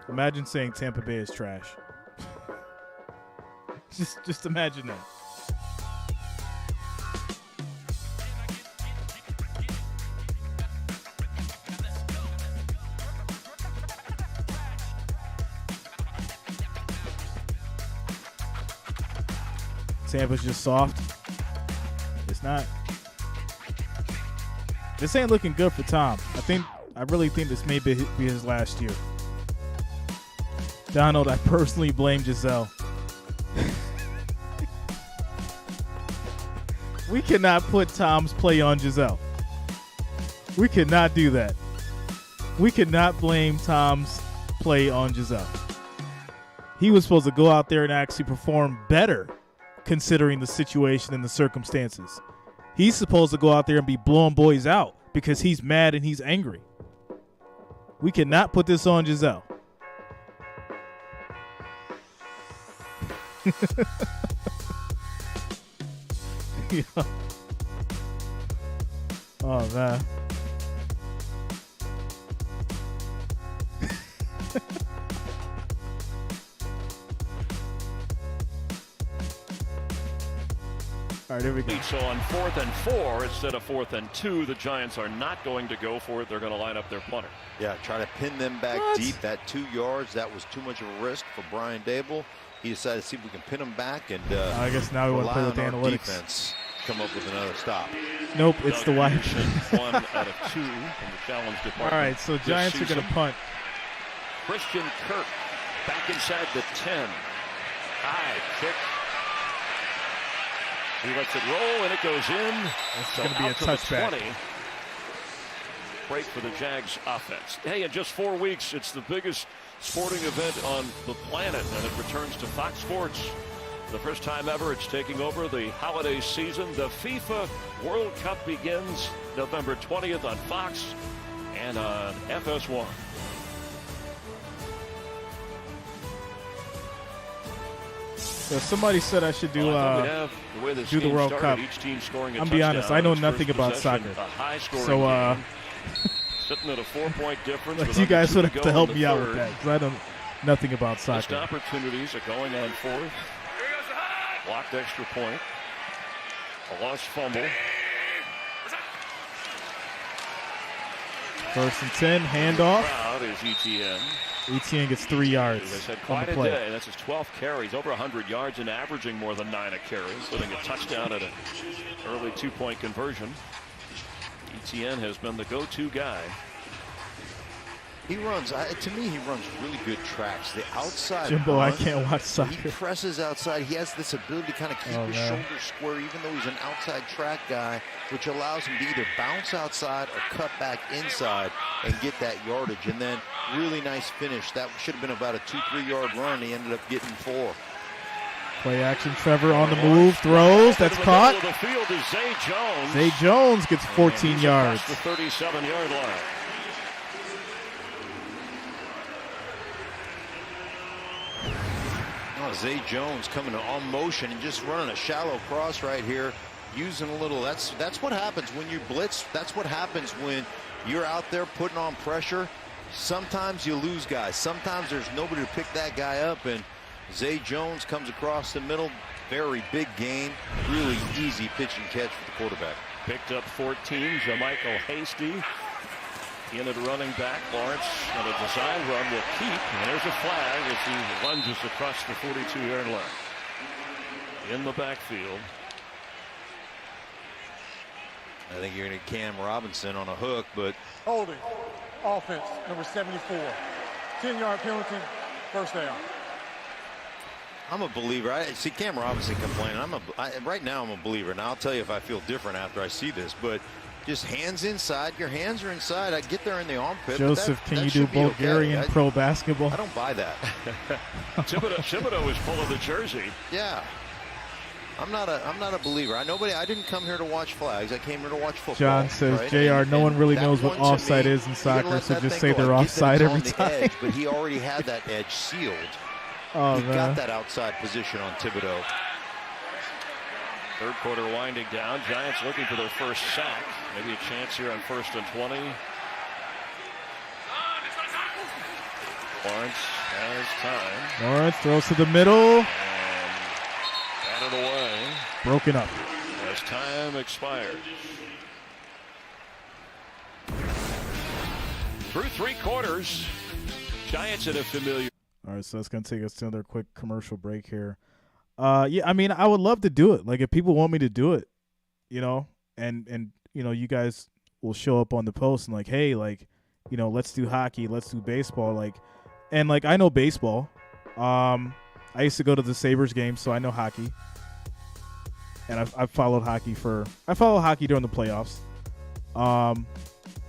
Imagine saying Tampa Bay is trash. Just imagine that. Tampa's just soft. It's not. This ain't looking good for Tom. I really think this may be his last year. Donald, I personally blame Giselle. We cannot put Tom's play on Giselle. We cannot do that. We cannot blame Tom's play on Giselle. He was supposed to go out there and actually perform better considering the situation and the circumstances. He's supposed to go out there and be blowing boys out because he's mad and he's angry. We cannot put this on Giselle. Yeah. Oh, man. All right, here we go. So on 4th and 4 instead of 4th and 2, the Giants are not going to go for it. They're going to line up their punter. Yeah, try to pin them back deep. That 2 yards, that was too much of a risk for Brian Dable. He decided to see if we can pin them back and I guess now we want to play with the analytics. Defense come up with another stop. Nope, it's the wide. 1 out of 2 from the challenge department. All right, so Giants are going to punt. Christian Kirk back inside the 10. High kick. He lets it roll, and it goes in. It's going to be a touchback. 20. Break for the Jags offense. Hey, in just 4 weeks, it's the biggest sporting event on the planet, and it returns to Fox Sports. For the first time ever, it's taking over the holiday season. The FIFA World Cup begins November 20th on Fox and on FS1. So somebody said I should do the World Cup. I'm be honest, I know nothing about soccer. So sitting at a 4-point difference. Like you guys would have to help me out with that because I don't nothing about soccer. Missed opportunities are going on 4th. Blocked extra point. A lost fumble. First and 10, handoff. Crowd is ETN. ETN gets 3 yards. As I said, on quite the a play. day. That's his 12th carries, over 100 yards and averaging more than 9 a carry, including a touchdown at an early 2-point conversion. ETN has been the go-to guy. He runs, to me, he runs really good tracks. The outside Jimbo, run, I can't watch soccer. He presses outside. He has this ability to kind of keep his shoulders square, even though he's an outside track guy, which allows him to either bounce outside or cut back inside and get that yardage. And then really nice finish. That should have been about a 2-3 yard run. He ended up getting 4. Play action, Trevor on the move, throws, that's caught. The field is Zay Jones. Zay Jones gets 14 yards. The 37-yard line. Zay Jones coming on motion and just running a shallow cross right here, using a little. That's what happens when you blitz. That's what happens when you're out there putting on pressure. Sometimes you lose guys. Sometimes there's nobody to pick that guy up, and Zay Jones comes across the middle. Very big gain. Really easy pitch and catch for the quarterback. Picked up 14. JaMychal Hasty in at running back. Lawrence on a design run will keep. And there's a flag as he lunges across the 42-yard line. In the backfield. I think you're going to Cam Robinson on a hook, but Holding. Offense, number 74. 10-yard penalty, first down. I'm a believer. I see Cam Robinson complaining. Right now I'm a believer. Now I'll tell you if I feel different after I see this, but just hands inside. Your hands are inside. I get there in the armpit. Joseph, can you do Bulgarian pro basketball? I don't buy that. Thibodeau is full of the jersey. Yeah. I'm not a believer. I didn't come here to watch flags. I came here to watch football. John says, right? JR, no one really that knows what one to offside me, is in soccer, so just say go. they're I get offside that every it's on time. the edge, but he already had that edge sealed. Oh, he man. got that outside position on Thibodeau. Third quarter winding down. Giants looking for their first sack. Maybe a chance here on 1st and 20. Lawrence has time. Lawrence throws to the middle. And batted away. Broken up. As time expired. Through 3 quarters. Giants in a familiar. All right, so that's going to take us to another quick commercial break here. Yeah, I mean, I would love to do it. Like, if people want me to do it, you know, and you know, you guys will show up on the post and like, hey, like, you know, let's do hockey, let's do baseball, like, and like, I know baseball. I used to go to the Sabres games, so I know hockey. And I've followed hockey during the playoffs.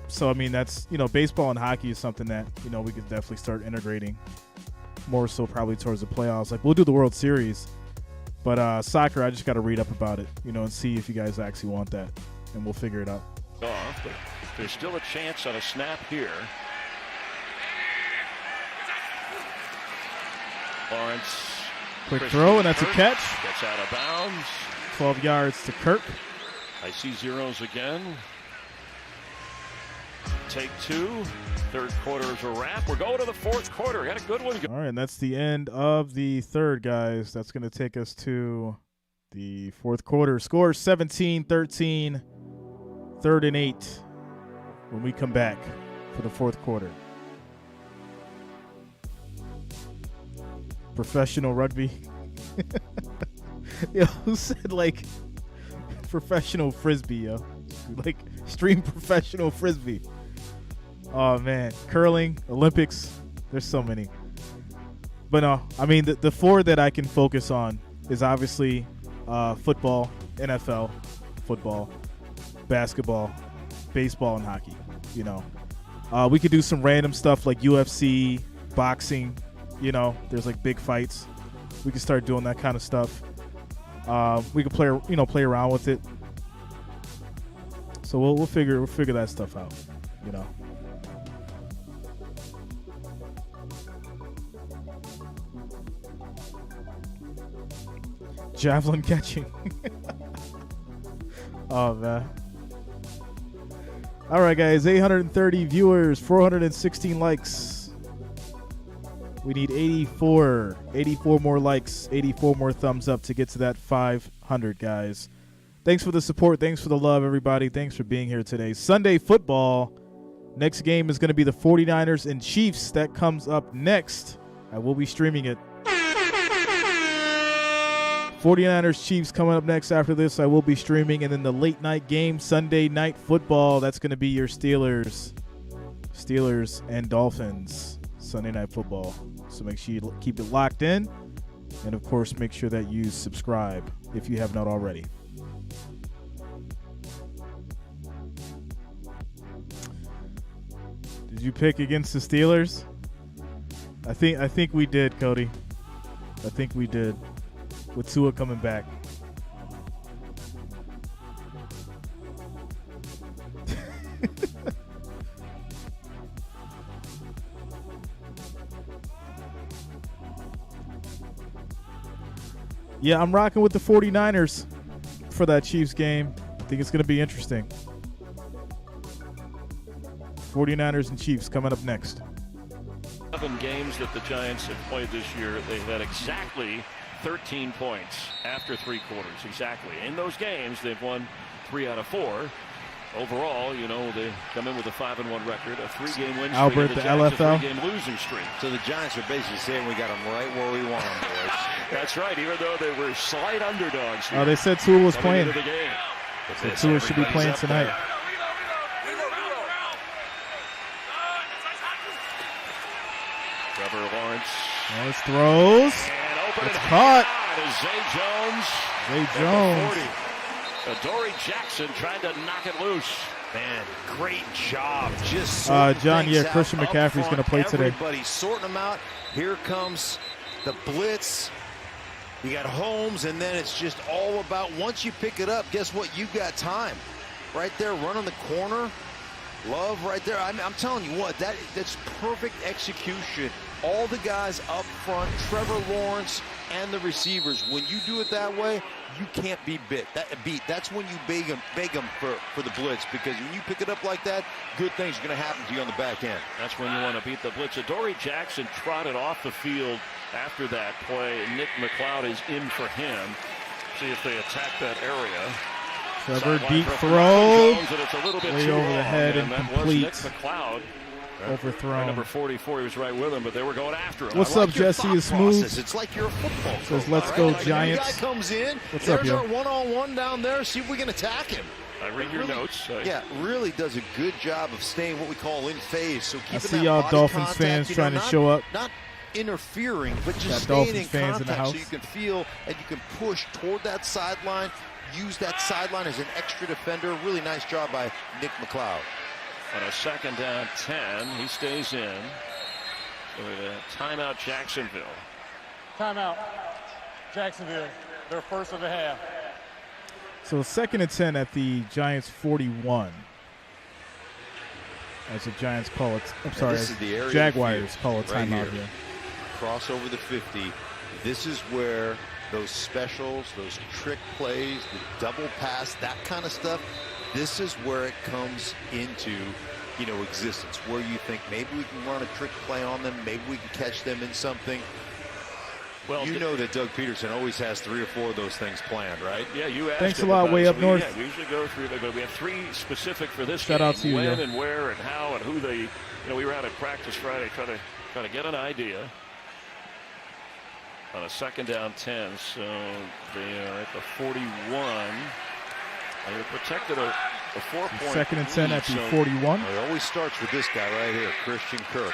So I mean, that's, you know, baseball and hockey is something that, you know, we could definitely start integrating more so probably towards the playoffs. Like, we'll do the World Series, but soccer, I just got to read up about it, you know, and see if you guys actually want that, and we'll figure it out. Off, but there's still a chance on a snap here. Lawrence. Quick throw, and that's a catch. Gets out of bounds. 12 yards to Kirk. I see zeros again. Take 2. Third quarter is a wrap. We're going to the 4th quarter. Got a good one. All right, and that's the end of the third, guys. That's going to take us to the 4th quarter. Score 17-13, 3rd and 8 when we come back for the 4th quarter. Professional rugby. Yo, who said, like, professional frisbee, yo? Like, stream professional frisbee. Oh, man. Curling, Olympics. There's so many. But no, I mean, the 4 that I can focus on is obviously football, NFL, football, basketball, baseball, and hockey. You know, we could do some random stuff like UFC, boxing. You know, there's like big fights. We can start doing that kind of stuff. We could play around with it. So we'll figure that stuff out. You know. Javelin catching. Oh, man. All right, guys. 830 viewers, 416 likes. We need 84 more likes, 84 more thumbs up to get to that 500, guys. Thanks for the support. Thanks for the love, everybody. Thanks for being here today. Sunday football Next game is going to be the 49ers and Chiefs. That comes up next. I will be streaming it. 49ers Chiefs coming up next after this. I will be streaming. And then the late night game, Sunday Night Football. That's going to be your Steelers and Dolphins Sunday Night Football. So make sure you keep it locked in. And, of course, make sure that you subscribe if you have not already. Did you pick against the Steelers? I think we did, Cody. I think we did. With Tua coming back. Yeah, I'm rocking with the 49ers for that Chiefs game. I think it's going to be interesting. 49ers and Chiefs coming up next. 7 games that the Giants have played this year, they've had exactly 13 points after 3 quarters. Exactly. In those games, they've won 3 out of 4. Overall, they come in with a 5-1 record, a 3-game win streak. Albert, the LFL. A 3-game losing streak. So the Giants are basically saying we got them right where we want them, boys. That's right, even though they were slight underdogs here. Oh, they said Tua was playing. The game. So Tua should be playing tonight. Trevor Lawrence. Lawrence throws. It's caught. Zay Jones. Adoree Jackson trying to knock it loose. Man, great job. Just John, yeah, Christian McCaffrey's going to play today. Everybody's sorting them out. Here comes the blitz. You got Holmes, and then it's just all about once you pick it up, guess what? You've got time. Right there, running the corner. Love right there. I'm telling you what, that's perfect execution. All the guys up front, Trevor Lawrence and the receivers. When you do it that way, you can't be beat. That's when you beg them for the blitz, because when you pick it up like that, good things are going to happen to you on the back end. That's when you want to beat the blitz. Adoree Jackson trotted off the field after that play. Nick McLeod is in for him. See if they attack that area. Trevor, deep throw. Way over the head and complete. Nick McLeod. Overthrown. Number 44, he was right with him, but they were going after him. What's up, Jesse? Is smooth. It's like you're a football coach. Says, let's go, Giants. The guy comes in. What's up, There's yo? our one-on-one down there. See if we can attack him. I read your notes. Yeah, really does a good job of staying what we call in phase. So I see y'all Dolphins fans trying to show up. Not interfering, but just Got staying in fans in the contact house. so you can feel and you can push toward that sideline. Use that sideline as an extra defender. Really nice job by Nick McLeod. On a 2nd down 10, he stays in. So timeout Jacksonville. Timeout Jacksonville. Their first of the half. So 2nd and 10 at the Giants 41. As the Giants call it. I'm sorry, as Jaguars call it timeout here. Cross over the 50. This is where those specials, those trick plays, the double pass, that kind of stuff, this is where it comes into, existence, where you think maybe we can run a trick play on them, maybe we can catch them in something. Well, you know that Doug Peterson always has 3 or 4 of those things planned, right? Yeah, you asked. Thanks a lot, way up north. Yeah, we usually go through, but we have 3 specific for this Shout game. out to you, when yo. and where and how and who they. We were out at practice Friday trying to get an idea. On a 2nd down 10, so they are at the 41. They protected a 4-point 2nd and 10 lead, at the so 41. It always starts with this guy right here, Christian Kirk.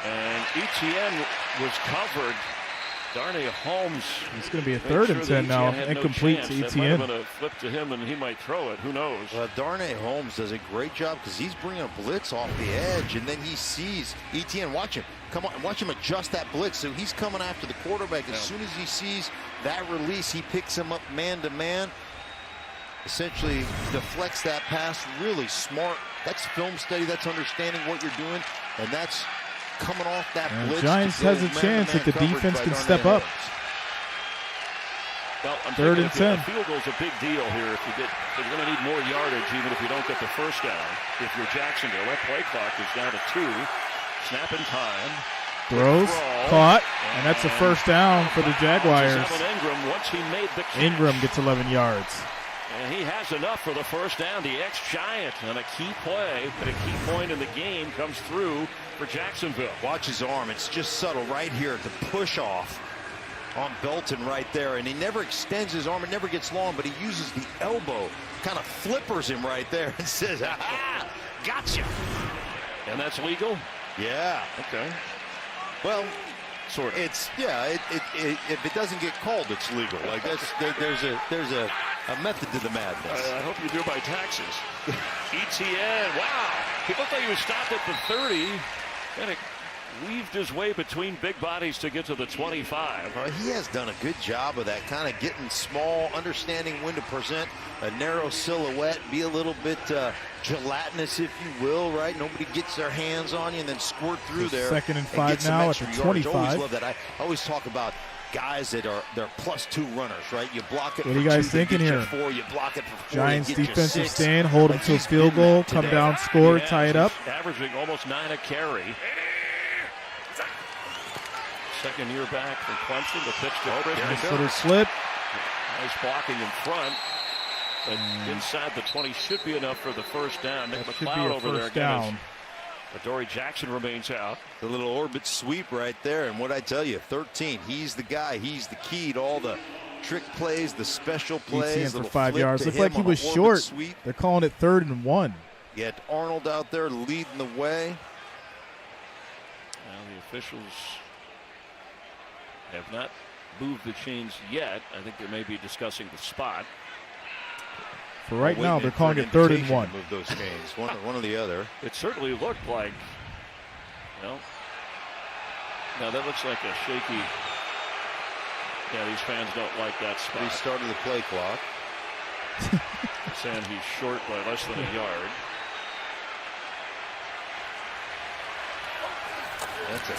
And Etienne was covered. Darnay Holmes. It's going to be a 3rd and 10 now. Incomplete to That might Etienne. have been a flip to him, and he might throw it. Who knows? Well, Darnay Holmes does a great job because he's bringing a blitz off the edge, and then he sees Etienne. Watch him. Come on, watch him adjust that blitz. So he's coming after the quarterback. As soon as he sees that release, he picks him up man-to-man. Essentially deflects that pass. Really smart. That's film study. That's understanding what you're doing, and that's coming off that blitz. Giants has a chance if the defense can step up. Well, 3rd and 10. A field goal is a big deal here. If you're going to need more yardage, even if you don't get the first down. If you're Jacksonville, that play clock is down to 2. Snap in time. Throws, caught, and that's a 1st down for the Jaguars. Ingram, once he made the catch. Ingram gets 11 yards. And he has enough for the first down. The ex-Giant on a key play, but a key point in the game comes through for Jacksonville. Watch his arm. It's just subtle right here at the push off on Belton right there. And he never extends his arm. It never gets long, but he uses the elbow. Kind of flippers him right there and says, "Ah, gotcha." And that's legal? Yeah. Okay. Well, sort of. It's, yeah, if it doesn't get called, it's legal. Like there's a method to the madness. I hope you do by taxes. ETN, wow. He looked like he was stopped at the 30. Kind of weaved his way between big bodies to get to the 25. He has done a good job of that, kind of getting small, understanding when to present a narrow silhouette, be a little bit gelatinous, if you will, right? Nobody gets their hands on you and then squirt through there. 2nd and 5 now at the 25. I always love that. I always talk about guys that they're +2 runners, right? You block it. What are you guys thinking here? 4, you block it for 4. Giants defensive stand, hold him to a field goal, come down, score, tie it up. Averaging almost 9 a carry. Second year back from Clemson. The pitch to Chris. Little slip. Nice blocking in front. But inside the 20 should be enough for the first down. Nick McLeod over there again. But Dory Jackson remains out. The little orbit sweep right there. And what I tell you, 13, he's the guy. He's the key to all the trick plays, the special plays. ETN for 5 yards. Looked like he was short. Sweep. They're calling it 3rd and 1. You had Arnold out there leading the way. Well, the officials have not moved the chains yet. I think they may be discussing the spot. For right now, they're calling it 3rd and 1. Move those chains, one or the other. It certainly looked like, well, now that looks like a shaky. Yeah, these fans don't like that spot. Restarted the play clock. Saying he's short by less than a yard. That's it.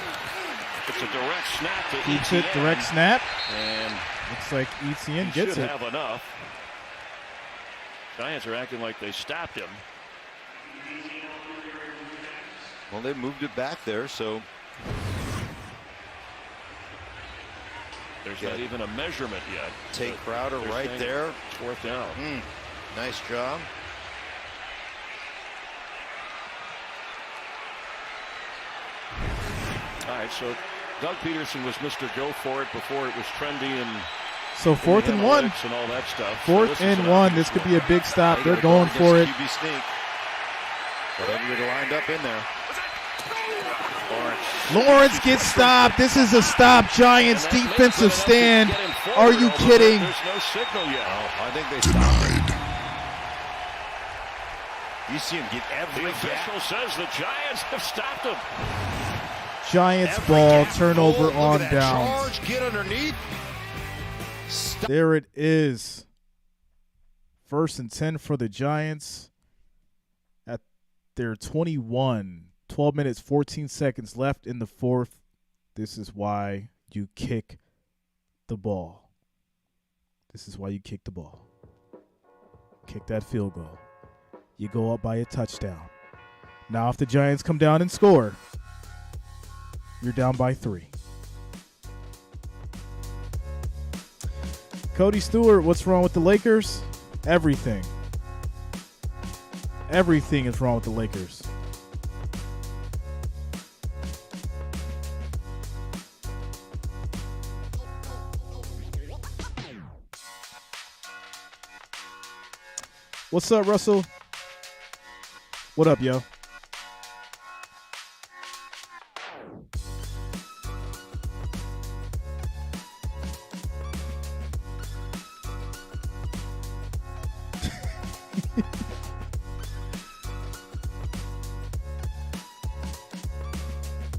It's a direct snap to Keeps ETN. it, direct snap. And looks like ETN gets should it. have enough. Giants are acting like they stopped him. Well, they moved it back there, so there's not even a measurement yet. Take Crowder right there. It's 4th down. Nice job. All right, so Doug Peterson was Mr. Go For It before it was trendy and So 4th and 1. And all that stuff. 4th and 1. This could be a big stop. They're going for it. QB sneak. Whatever you're lined up in there. Lawrence gets stopped. This is a stop. Giants defensive stand. Are you kidding? There's no signal yet. Oh, I think they stopped. You see him get every The official says the Giants have stopped him. Giants ball, turnover on down. Charge, get underneath. There it is. 1st and 10 for the Giants at their 21. 12 minutes, 14 seconds left in the 4th. This is why you kick the ball. This is why you kick the ball. Kick that field goal. You go up by a touchdown. Now if the Giants come down and score, you're down by 3. Cody Stewart, what's wrong with the Lakers? Everything. Everything is wrong with the Lakers. What's up, Russell? What up, yo?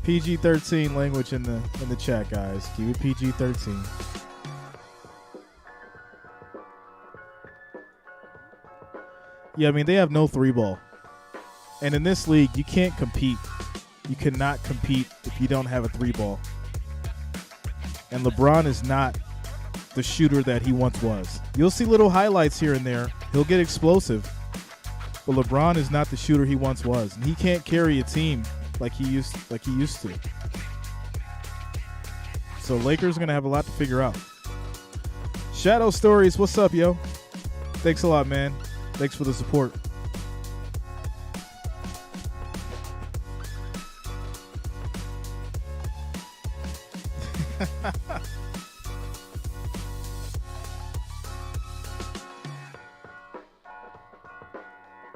PG-13 language in the chat, guys. Keep it PG-13. Yeah, I mean, they have no 3-ball. And in this league, you can't compete. You cannot compete if you don't have a 3-ball. And LeBron is not the shooter that he once was. You'll see little highlights here and there. He'll get explosive. But LeBron is not the shooter he once was. And he can't carry a team like he used to. So Lakers are going to have a lot to figure out. Shadow Stories, what's up, yo? Thanks a lot, man. Thanks for the support.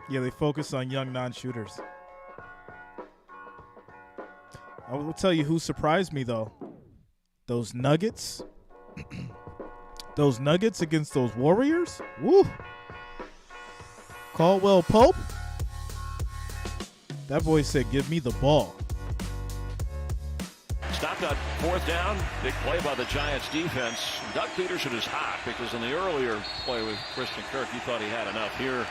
Yeah, they focus on young non-shooters. I will tell you who surprised me, though. Those Nuggets. Those Nuggets against those Warriors. Woo. Caldwell Pope. That boy said, give me the ball. Stopped on 4th down. Big play by the Giants defense. Doug Peterson is hot because in the earlier play with Christian Kirk, he thought he had enough. Here,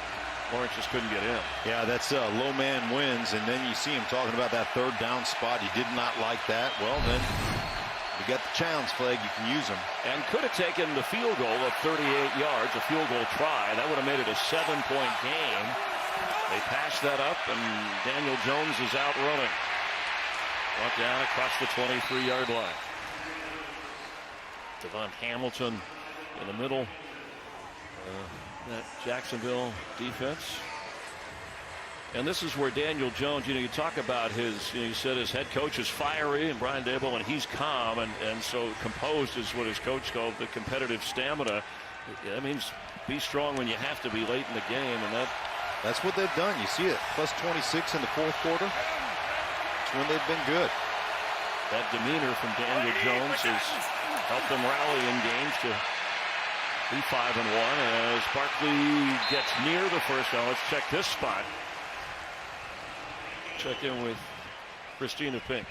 Lawrence just couldn't get in. Yeah, that's low man wins, and then you see him talking about that 3rd down spot. He did not like that. Well, then you got the challenge flag. You can use them. And could have taken the field goal of 38 yards, a field goal try. That would have made it a 7-point game. They passed that up, and Daniel Jones is out running. Brought down across the 23-yard line. Devon Hamilton in the middle. That Jacksonville defense. And this is where Daniel Jones, you talk about his, you said his head coach is fiery and Brian Daboll, and he's calm, and so composed is what his coach called the competitive stamina. That means be strong when you have to be late in the game, and that's what they've done. You see it, plus 26 in the 4th quarter. It's when they've been good. That demeanor from Daniel Jones has helped them rally in games to be 5-1 as Barkley gets near the first down. Let's check this spot. Check in with Christina Pink.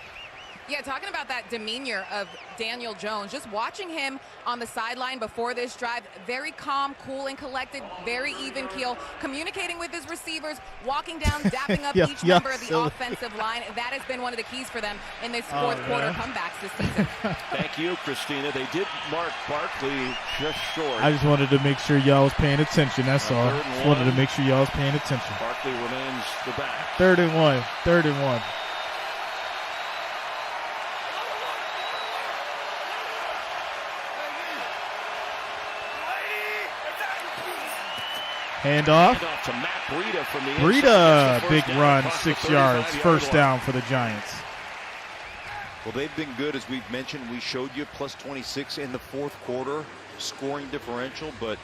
Yeah, talking about that demeanor of Daniel Jones, just watching him on the sideline before this drive, very calm, cool, and collected, very even keel, communicating with his receivers, walking down, dapping up each member of the offensive line. That has been one of the keys for them in this 4th quarter comebacks this season. Thank you, Christina. They did mark Barkley just short. I just wanted to make sure y'all was paying attention. That's all. Just wanted to make sure y'all was paying attention. Barkley remains the back. 3rd and 1. 3rd and 1. Handoff to Matt Breida from the Breida, big run, 6 yards, 1st down for the Giants. Well, they've been good, as we've mentioned. We showed you plus 26 in the 4th quarter scoring differential, but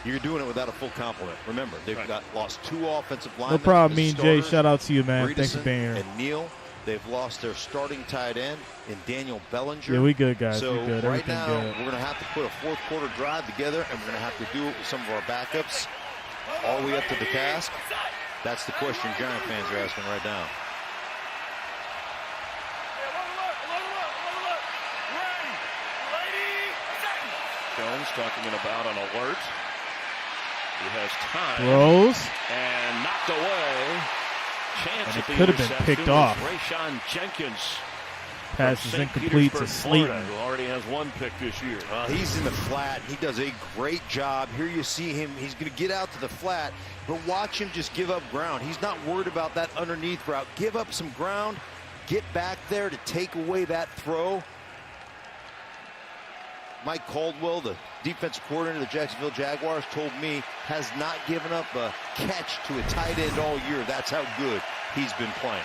you're doing it without a full complement. Remember, they've lost 2 offensive linemen. No problem, Mean Jay. Shout out to you, man. Bredeson Thanks for being here. And Neal. They've lost their starting tight end in Daniel Bellinger. Yeah, we good, guys. So we good. right now, good. we're going to have to put a 4th quarter drive together, and we're going to have to do it with some of our backups all the way up to the task. That's the question Giant fans are asking right now. Jones talking about an alert. He has time. Throws. And knocked away. Chance And it at the could have been picked off. Rayshon Jenkins. Pass is incomplete to Slayton. Who already has 1 pick this year. He's in the flat. He does a great job. Here you see him. He's going to get out to the flat, but watch him just give up ground. He's not worried about that underneath route. Give up some ground. Get back there to take away that throw. Mike Caldwell, the defensive coordinator of the Jacksonville Jaguars, told me has not given up a catch to a tight end all year. That's how good he's been playing.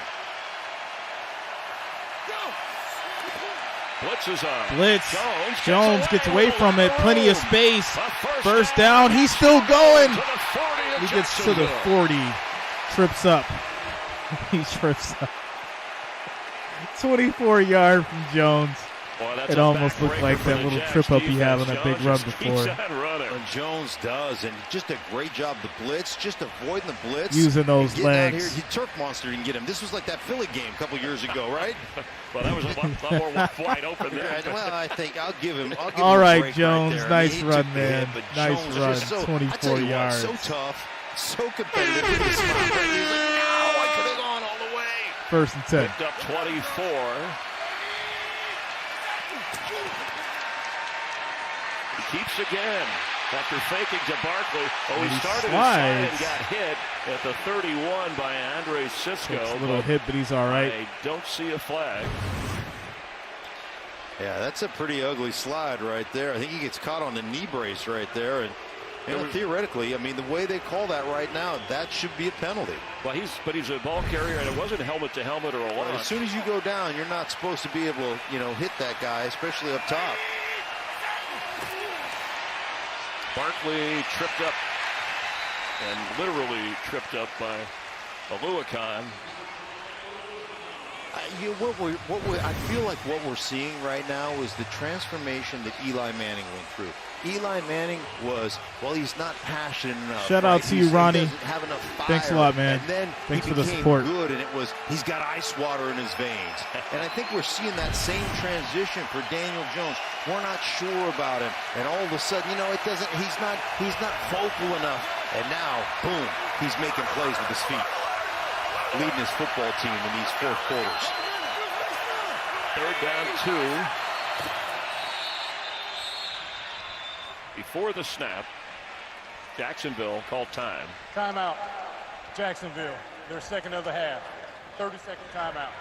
Blitz is on. Blitz. Jones gets away from it. Plenty of space. 1st down. He's still going. He gets to the 40. Trips up. He trips up. 24-yard from Jones. It almost looked like that little trip up he had on that big run before. And Jones does, and just a great job. The blitz, just avoiding the blitz. Using those legs. Out here, Turk Monster didn't get him. This was like that Philly game a couple years ago, right? Well, that was a lot more wide open there. Well, I think I'll give him. All right, a break Jones. right Nice run, man. Nice run. 24 yards. So tough, so competitive. Look at this spot right here. He's like, no, I could have gone all the way. 1st and 10. Picked up 24. He keeps again after faking to Barkley. He started his slide and got hit at the 31 by Andre Cisco. It's a little hit, but he's all right. I don't see a flag. Yeah, that's a pretty ugly slide right there. I think he gets caught on the knee brace right there. And Theoretically, I mean, the way they call that right now, that should be a penalty. Well, he's a ball carrier, and it wasn't helmet to helmet or a launch. As soon as you go down, you're not supposed to be able to, hit that guy, especially up top. Barkley tripped up, and literally tripped up by Aluakon. I feel like what we're seeing right now is the transformation that Eli Manning went through. Eli Manning was, he's not passionate enough. Shout out to you, Ronnie. He doesn't have enough fire. Thanks a lot, man. And then Thanks he for the became support. good, and he's got ice water in his veins. And I think we're seeing that same transition for Daniel Jones. We're not sure about him, and all of a sudden, he's not vocal enough. And now, boom, he's making plays with his feet, leading his football team in these fourth quarters. 3rd down 2. Before the snap, Jacksonville called time. Timeout. Jacksonville. Their second of the half. 30-second timeout.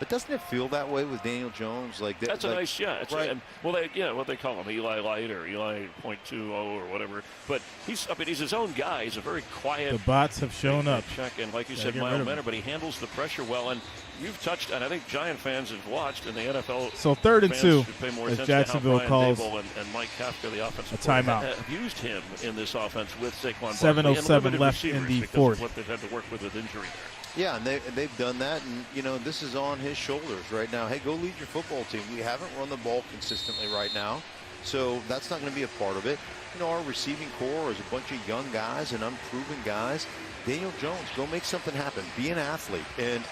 But doesn't it feel that way with Daniel Jones? That's a nice, it's right. What they call him, Eli Light or Eli .20 or whatever. But he's his own guy. He's a very quiet. The bots have shown up. Check, and like you said, mild manner, but he handles the pressure well. And you've touched, and I think Giant fans have watched in the NFL. So 3rd and 2 as Jacksonville calls and Mike Kafka, the offensive a timeout. Have used him in this offense with Saquon. 7:07 left in the 4th. What they've had to work with injury there. Yeah, and they've done that, and this is on his shoulders right now. Hey, go lead your football team. We haven't run the ball consistently right now, so that's not going to be a part of it. Our receiving core is a bunch of young guys and unproven guys. Daniel Jones, go make something happen. Be an athlete. And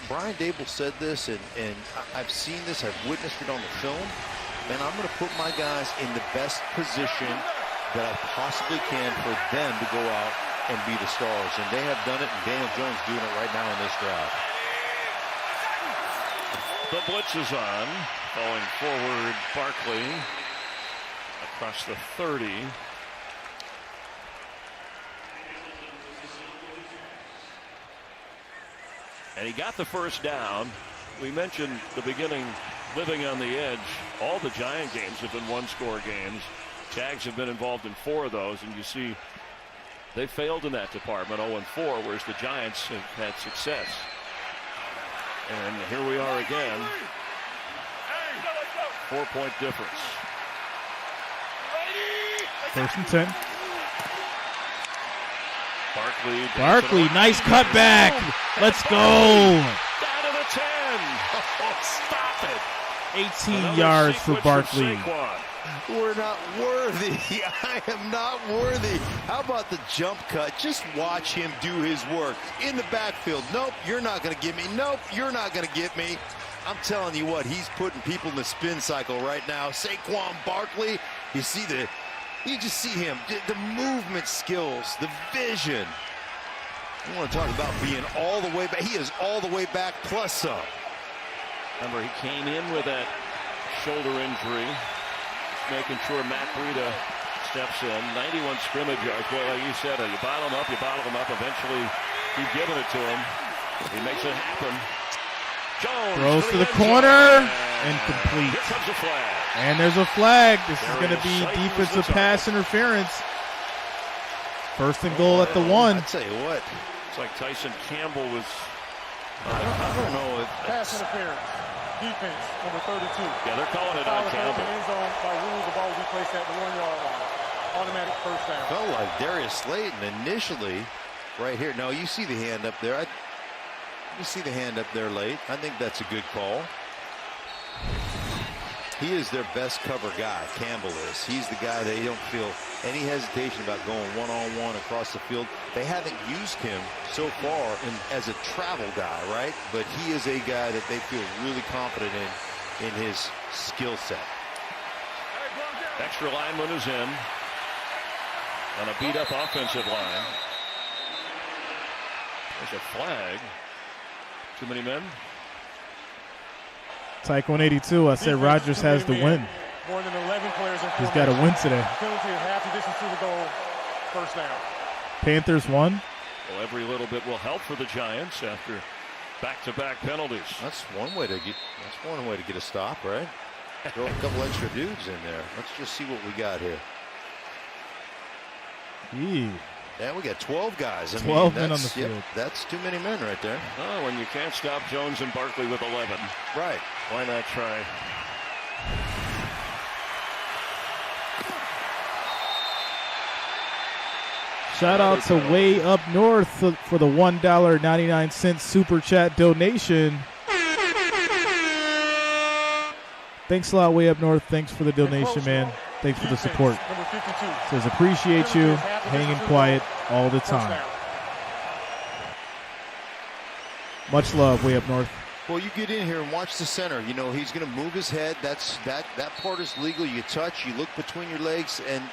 Brian Dable said this, and I've seen this. I've witnessed it on the film, and I'm going to put my guys in the best position that I possibly can for them to go out and be the stars, and they have done it, and Daniel Jones doing it right now in this drive. The blitz is on, falling forward. Barkley across the 30. And he got the first down. We mentioned the beginning, living on the edge. All the Giant games have been one-score games. Jags have been involved in 4 of those, and you see they failed in that department, 0-4, whereas the Giants have had success. And here we are again. 4-point difference. 1st and 10. Barkley, nice cutback. Let's go. Down to the 10. Oh, stop it. 18 Another yards for sequence from Barkley. Saquon. We're not worthy. I am not worthy. How about the jump cut? Just watch him do his work in the backfield. Nope, you're not going to get me. Nope, you're not going to get me. I'm telling you what, he's putting people in the spin cycle right now. Saquon Barkley, you just see him, the movement skills, the vision. You want to talk about being all the way back. He is all the way back plus some. Remember, he came in with that shoulder injury. Making sure Matt Breida steps in. 91 scrimmage yards. Well, like you said, you bottle him up, eventually keep giving it to him. He makes it happen. Jones throws to the corner. And incomplete. Here comes a flag. And there's a flag. This is going to be defensive pass interference. 1st and goal at the 1. I tell you what. It's like Tyson Campbell was. I don't know if pass interference. Defense, number 32. Yeah, they're calling it on Campbell. End zone by rules, the ball will be placed at the 1-yard line. Automatic first down. Felt like Darius Slayton initially right here. No, you see the hand up there. You see the hand up there late. I think that's a good call. He is their best cover guy, Campbell is. He's the guy they don't feel any hesitation about going one-on-one across the field. They haven't used him so far as a travel guy, right? But he is a guy that they feel really confident in his skill set. Extra lineman is in on a beat-up offensive line. There's a flag. Too many men. Tyke 182. I said Rodgers has the win. More than 11 players in He's got a win today. Penalty is half the distance to the goal. First down. Panthers won. Well, every little bit will help for the Giants after back-to-back penalties. That's one way to get a stop, right? Throw a couple extra dudes in there. Let's just see what we got here. Eee. Yeah, we got 12 guys. 12 men on the field. That's too many men right there. Oh, when you can't stop Jones and Barkley with 11. Right. Why not try? Shout out to Way Up North for the $1.99 super chat donation. Thanks a lot, Way Up North. Thanks for the donation, man. Thanks for the support. Says appreciate you, hanging quiet all the time. Much love, Way Up North. Well, you get in here and watch the center. You know, he's going to move his head. That part is legal. You touch, you look between your legs, and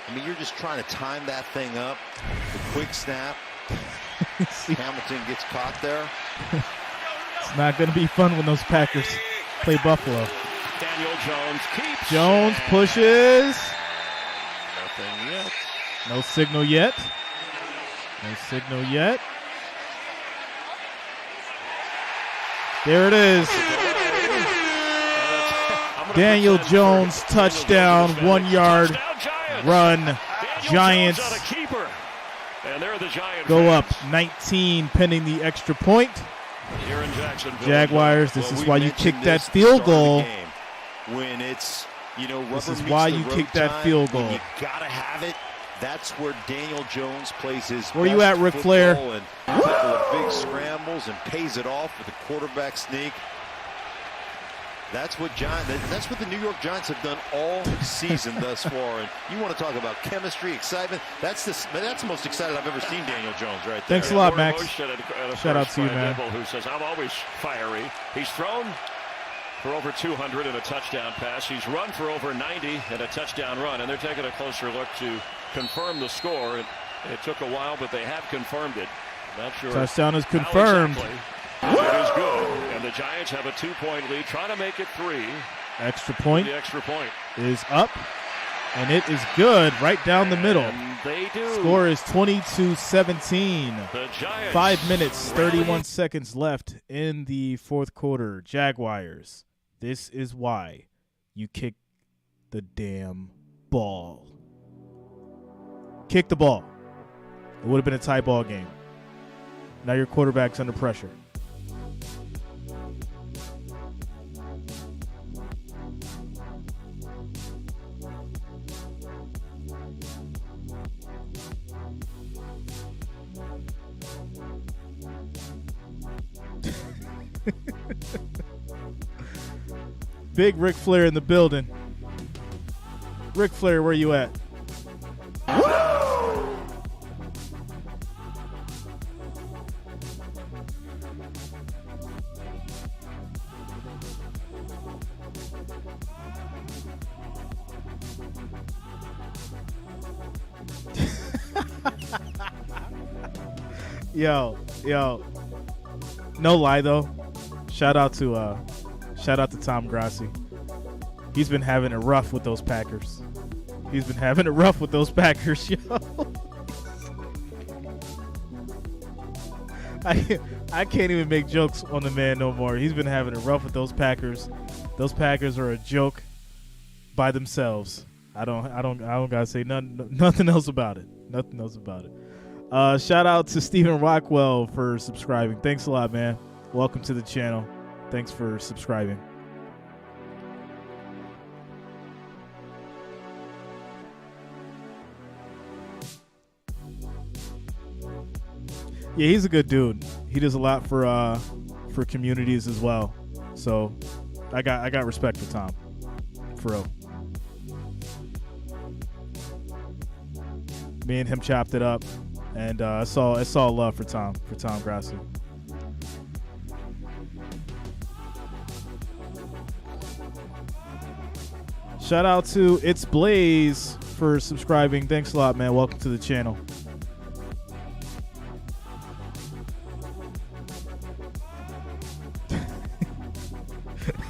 I mean, you're just trying to time that thing up. The quick snap. Hamilton gets caught there. It's not going to be fun when those Packers play Buffalo. Daniel Jones keeps. Jones pushes. Nothing yet. No signal yet. No signal yet. There it is. Daniel Jones touchdown, 1 yard run. Giants go up 19 pending the extra point. Here in Jacksonville, Jaguars, this is why you kick that field goal. When it's, you know, this is why you kick that field goal. You gotta have it. That's where Daniel Jones plays his Where you at, Ric Flair? And a couple of big scrambles and pays it off with a quarterback sneak. That's what the New York Giants have done all season thus far. And you want to talk about chemistry, excitement? That's the most excited I've ever seen Daniel Jones right there. Thanks a lot, Max. Shout out to you, man. Who says, I'm always fiery. He's thrown for over 200 and a touchdown pass. He's run for over 90 and a touchdown run. And they're taking a closer look to confirm the score. It took a while, but they have confirmed it. Not sure. Touchdown is confirmed. It is good. And the Giants have a 2-point lead, trying to make it 3. Extra point. The extra point is up. And it is good right down the middle. And they do. Score is 22-17. The Giants 5 minutes, 31 seconds left in the fourth quarter. Jaguars, this is why you kick the damn ball. Kick the ball. It would have been a tie ball game. Now your quarterback's under pressure. Big Ric Flair in the building. Ric Flair, where you at? Yo. No lie though. Shout out to Tom Grassi. He's been having it rough with those Packers. Yo. I can't even make jokes on the man no more. He's been having it rough with those Packers. Those Packers are a joke by themselves. I don't gotta say nothing else about it. Shout out to Stephen Rockwell for subscribing. Thanks a lot, man. Welcome to the channel. Thanks for subscribing. Yeah, he's a good dude. He does a lot for communities as well. So I got respect for Tom. For real. Me and him chopped it up, and I saw love for Tom Grassi. Shout out to It's Blaze for subscribing. Thanks a lot, man. Welcome to the channel.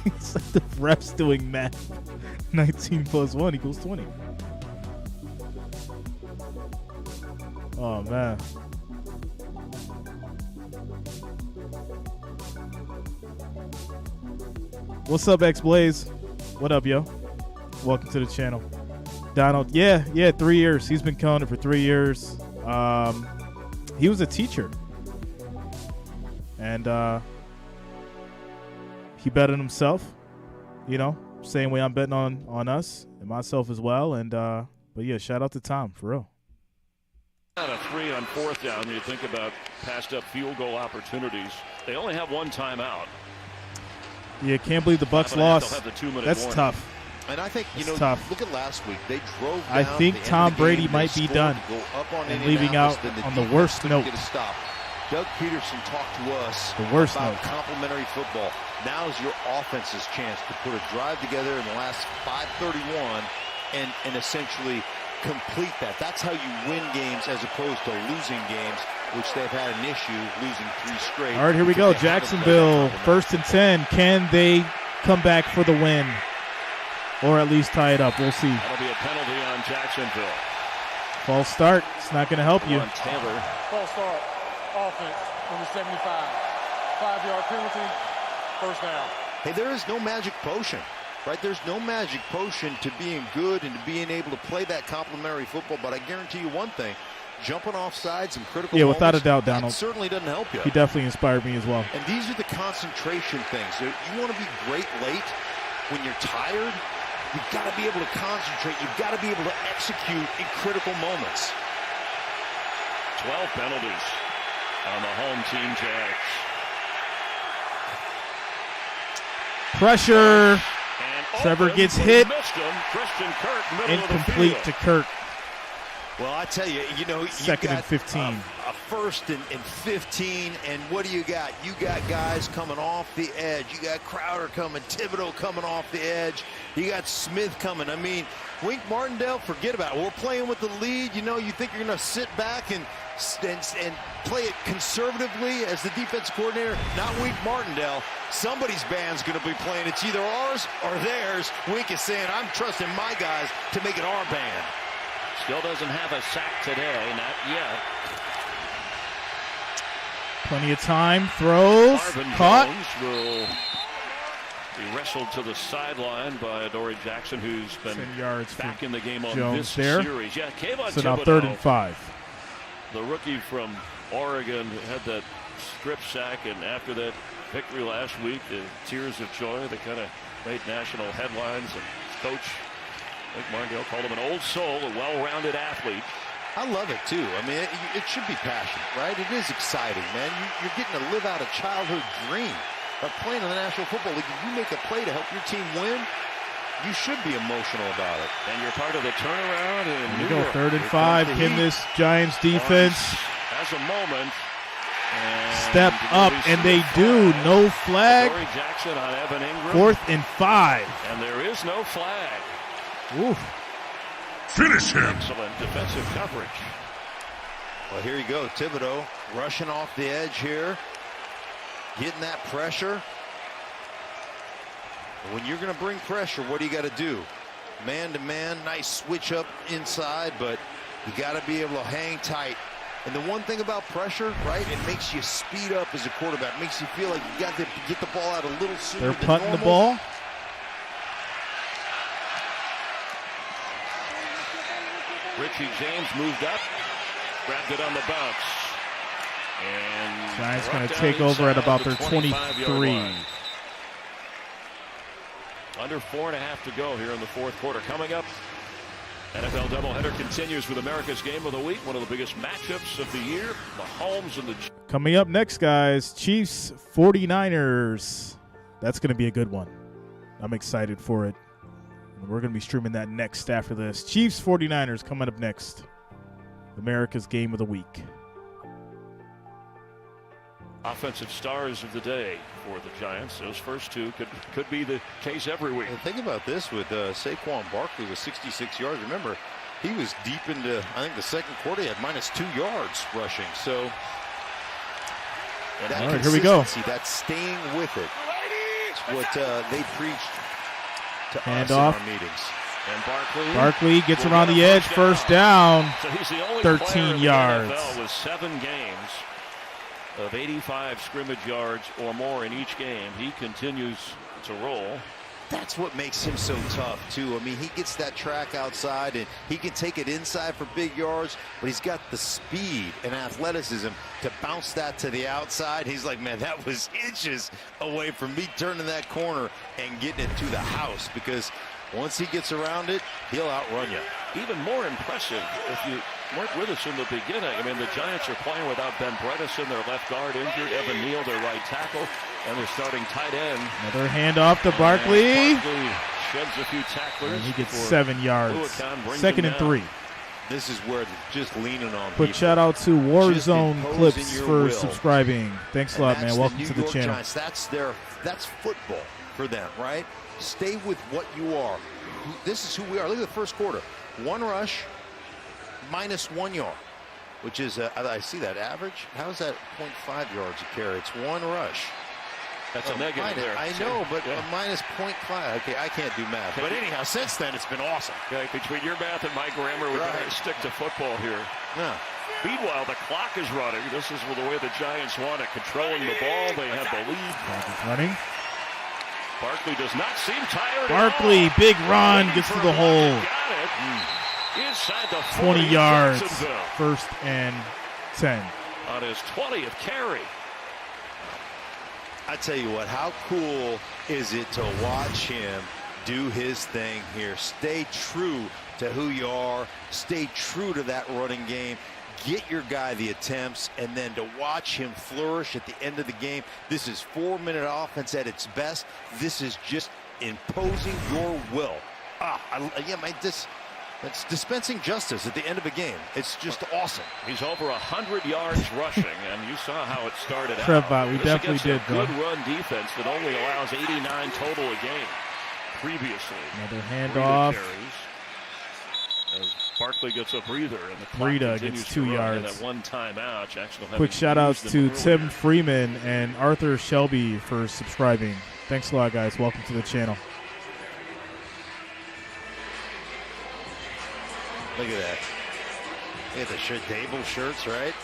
It's like the refs doing math. 19 plus 1 equals 20. Oh, man. What's up, X Blaze? What up, yo? Welcome to the channel. Donald, yeah, 3 years. He's been killing it for 3 years. He was a teacher. And he bet on himself, same way I'm betting on us and myself as well. And but yeah, shout out to Tom, for real. On a 3 on 4th down, you think about passed up field goal opportunities. They only have one timeout. Yeah, can't believe the Bucs lost. That's warning. tough. And I think, tough. look at last week. They drove down. I think Tom Brady might be done and leaving out on the worst note. Get a stop. Doug Peterson talked to us about complementary football. Now's your offense's chance to put a drive together in the last 5:31 and essentially complete that. That's how you win games as opposed to losing games, which they've had an issue losing 3 straight. All right, here we go. Jacksonville, 1st and 10. Can they come back for the win? Or at least tie it up. We'll see. That'll be a penalty on Jacksonville. False start. It's not going to help you. Taylor. False start. Offense, number 75. 5-yard penalty. First down. Hey, there is no magic potion, right? There's no magic potion to being good and to being able to play that complementary football. But I guarantee you one thing. Jumping off sides and critical moments, without a doubt, that Donald. certainly doesn't help you. He definitely inspired me as well. And these are the concentration things. You want to be great late when you're tired. You've got to be able to concentrate. You've got to be able to execute in critical moments. 12 penalties on the home team Jags. Pressure. Trevor gets hit. Christian Kirk, incomplete to Kirk. Well, I tell you, second and 15. A 1st and 15, and what do you got? You got guys coming off the edge. You got Crowder coming, Thibodeau coming off the edge. You got Smith coming. I mean, Wink Martindale, forget about it. We're playing with the lead. You think you're going to sit back and play it conservatively as the defense coordinator? Not Wink Martindale. Somebody's band's going to be playing. It's either ours or theirs. Wink is saying, I'm trusting my guys to make it our band. Still doesn't have a sack today, not yet. Plenty of time. Throws. Marvin Caught. Jones will be wrestled to the sideline by Adoree Jackson, who's been 10 yards back in the game on Jones this there. series. Yeah, Kayvon So now Thibodeau, 3rd and 5. the rookie from Oregon, had that strip sack, and after that victory last week, the tears of joy that kind of made national headlines. And his coach, Mike Martindale, called him an old soul, a well-rounded athlete. I love it, too. I mean, it should be passionate, right? It is exciting, man. You're getting to live out a childhood dream of playing in the National Football League. If you make a play to help your team win, you should be emotional about it. And you're part of the turnaround. Here we go, 3rd and 5. Can this Giants defense has a moment. Step up, and they do. No flag. Jackson on Evan Ingram. 4th and 5. And there is no flag. Oof. Finish him. Excellent defensive coverage. Well, here you go. Thibodeau rushing off the edge here. Getting that pressure. When you're going to bring pressure, what do you got to do? Man-to-man, nice switch up inside, but you got to be able to hang tight. And the one thing about pressure, right, it makes you speed up as a quarterback. It makes you feel like you got to get the ball out a little sooner. They're punting the ball. Richie James moved up, grabbed it on the bounce. And Giants going to take over at about their 23. Under 4.5 to go here in the 4th quarter. Coming up, NFL doubleheader continues with America's Game of the Week, one of the biggest matchups of the year. Mahomes and the Coming up next, guys, Chiefs 49ers. That's going to be a good one. I'm excited for it. We're going to be streaming that next after this. Chiefs 49ers coming up next. America's Game of the Week. Offensive stars of the day for the Giants. Those first two could be the case every week. And think about this with Saquon Barkley with 66 yards. Remember, he was deep into, I think, the 2nd quarter. He had -2 yards rushing. So that all right, here we go. That staying with it. It's what they preached to Hand us off. in our meetings. And Barkley gets around the edge. First down. So he's the only 13 player in yards. the NFL with 7 games of 85 scrimmage yards or more in each game. He continues to roll. That's what makes him so tough, too. I mean, he gets that track outside, and he can take it inside for big yards, but he's got the speed and athleticism to bounce that to the outside. He's like, man, that was inches away from me turning that corner and getting it to the house, because once he gets around it, he'll outrun you. Even more impressive, if you weren't with us in the beginning, I mean, the Giants are playing without Ben Bredesen, their left guard injured, Evan Neal, their right tackle, and they're starting tight end. Another handoff to Barkley. Barkley sheds a few tacklers. And he gets 7 yards. 2nd and 3. This is where they're just leaning on Quick people. shout out to Warzone Just Clips your for will. subscribing. Thanks a lot, man. Welcome to the New York channel. Giants. That's football for them, right? Stay with what you are. This is who we are. Look at the first quarter. 1 rush, -1 yard, which is, I see that average. How's that 0.5 yards a carry? It's 1 rush. That's a negative there. I know, but a -0.5. Okay, I can't do math. But anyhow, since then, it's been awesome. Okay, between your math and my grammar, we're going to stick to football here. Yeah. Meanwhile, the clock is running. This is the way the Giants want it. Controlling the ball. They have the lead. Running. Barkley does not seem tired. Barkley, big run, gets to the hole. Got it. Inside the 20 yards. Jacksonville. 1st and 10. On his 20th carry. I tell you what, how cool is it to watch him do his thing here? Stay true to who you are. Stay true to that running game. Get your guy the attempts, and then to watch him flourish at the end of the game. This is 4-minute offense at its best. This is just imposing your will. That's dispensing justice at the end of a game. It's just awesome. He's over 100 yards rushing, and you saw how it started out. Trevbot, we This definitely against did, a bro. good run defense that only allows 89 total a game. Previously, Another handoff. As Barkley gets a breather, and the clock Breida continues gets to 2 run, and yards. that one timeout. Jacksonville Quick having shout outs used to them Tim earlier. Freeman and Arthur Shelby for subscribing. Thanks a lot, guys. Welcome to the channel. Look at that. Look at the Dable shirts, right?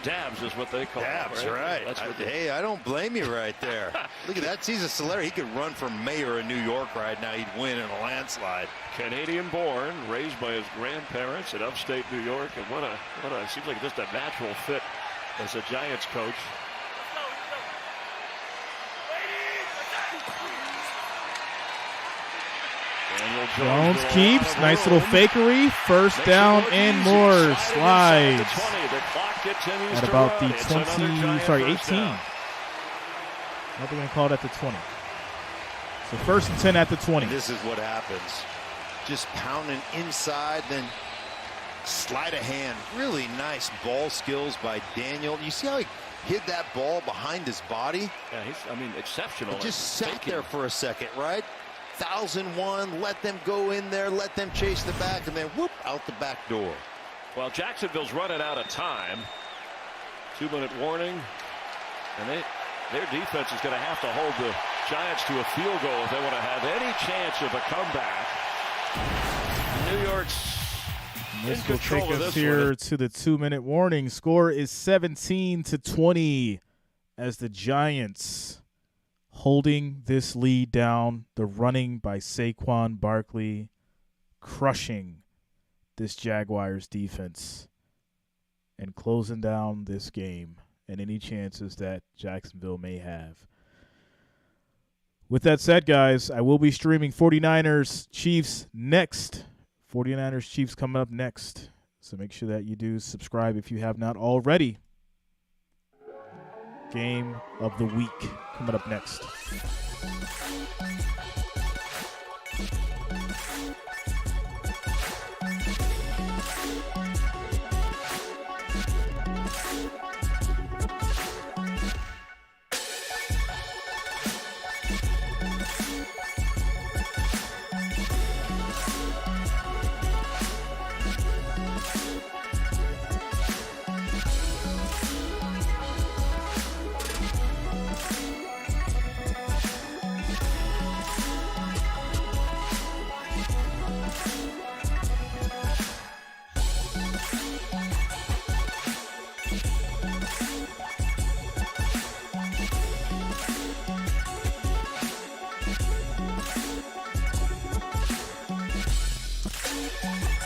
Dabs is what they call Dabs, it. right. That's what Hey, I don't blame you right there. Look at that. He's a celebrity. He could run for mayor of New York right now. He'd win in a landslide. Canadian-born, raised by his grandparents in upstate New York, and what a seems like just a natural fit as a Giants coach. Daniel Jones keeps. Nice little fakery. 1st down and more. Slides. At about the 18. What are they going to call it at the 20? So 1st and 10 at the 20. And this is what happens. Just pounding inside, then sleight of hand. Really nice ball skills by Daniel. You see how he hid that ball behind his body? Yeah, he's, exceptional. It just sat there for a second, right? 1,001, let them go in there, let them chase the back, and then whoop, out the back door. Well, Jacksonville's running out of time. 2-minute warning. And their defense is going to have to hold the Giants to a field goal if they want to have any chance of a comeback. New York's This in will control take of us this here one. to the 2-minute warning. Score is 17-20 as the Giants holding this lead down. The running by Saquon Barkley crushing this Jaguars defense and closing down this game and any chances that Jacksonville may have. With that said, guys, I will be streaming 49ers Chiefs next. 49ers Chiefs coming up next. So make sure that you do subscribe if you have not already. Game of the week coming up next.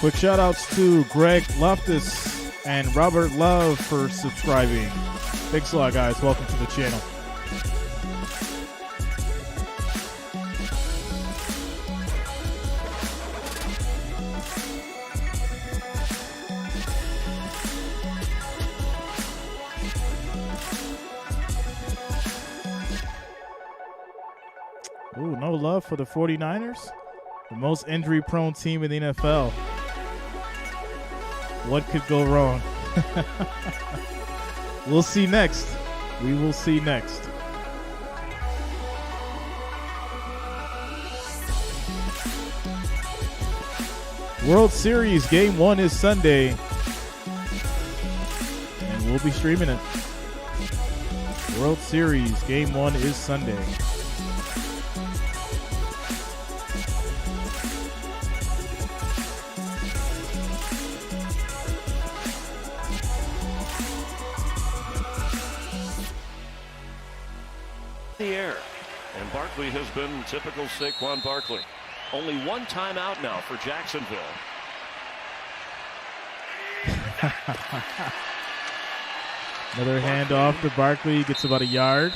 Quick shout outs to Greg Loftus and Robert Love for subscribing. Thanks a lot, guys. Welcome to the channel. Ooh, no love for the 49ers? The most injury-prone team in the NFL. What could go wrong? We'll see next. We will see next. World Series Game 1 is Sunday. And we'll be streaming it. World Series Game 1 is Sunday. The air, and Barkley has been typical Saquon Barkley. Only one timeout now for Jacksonville. Another handoff to Barkley, gets about a yard.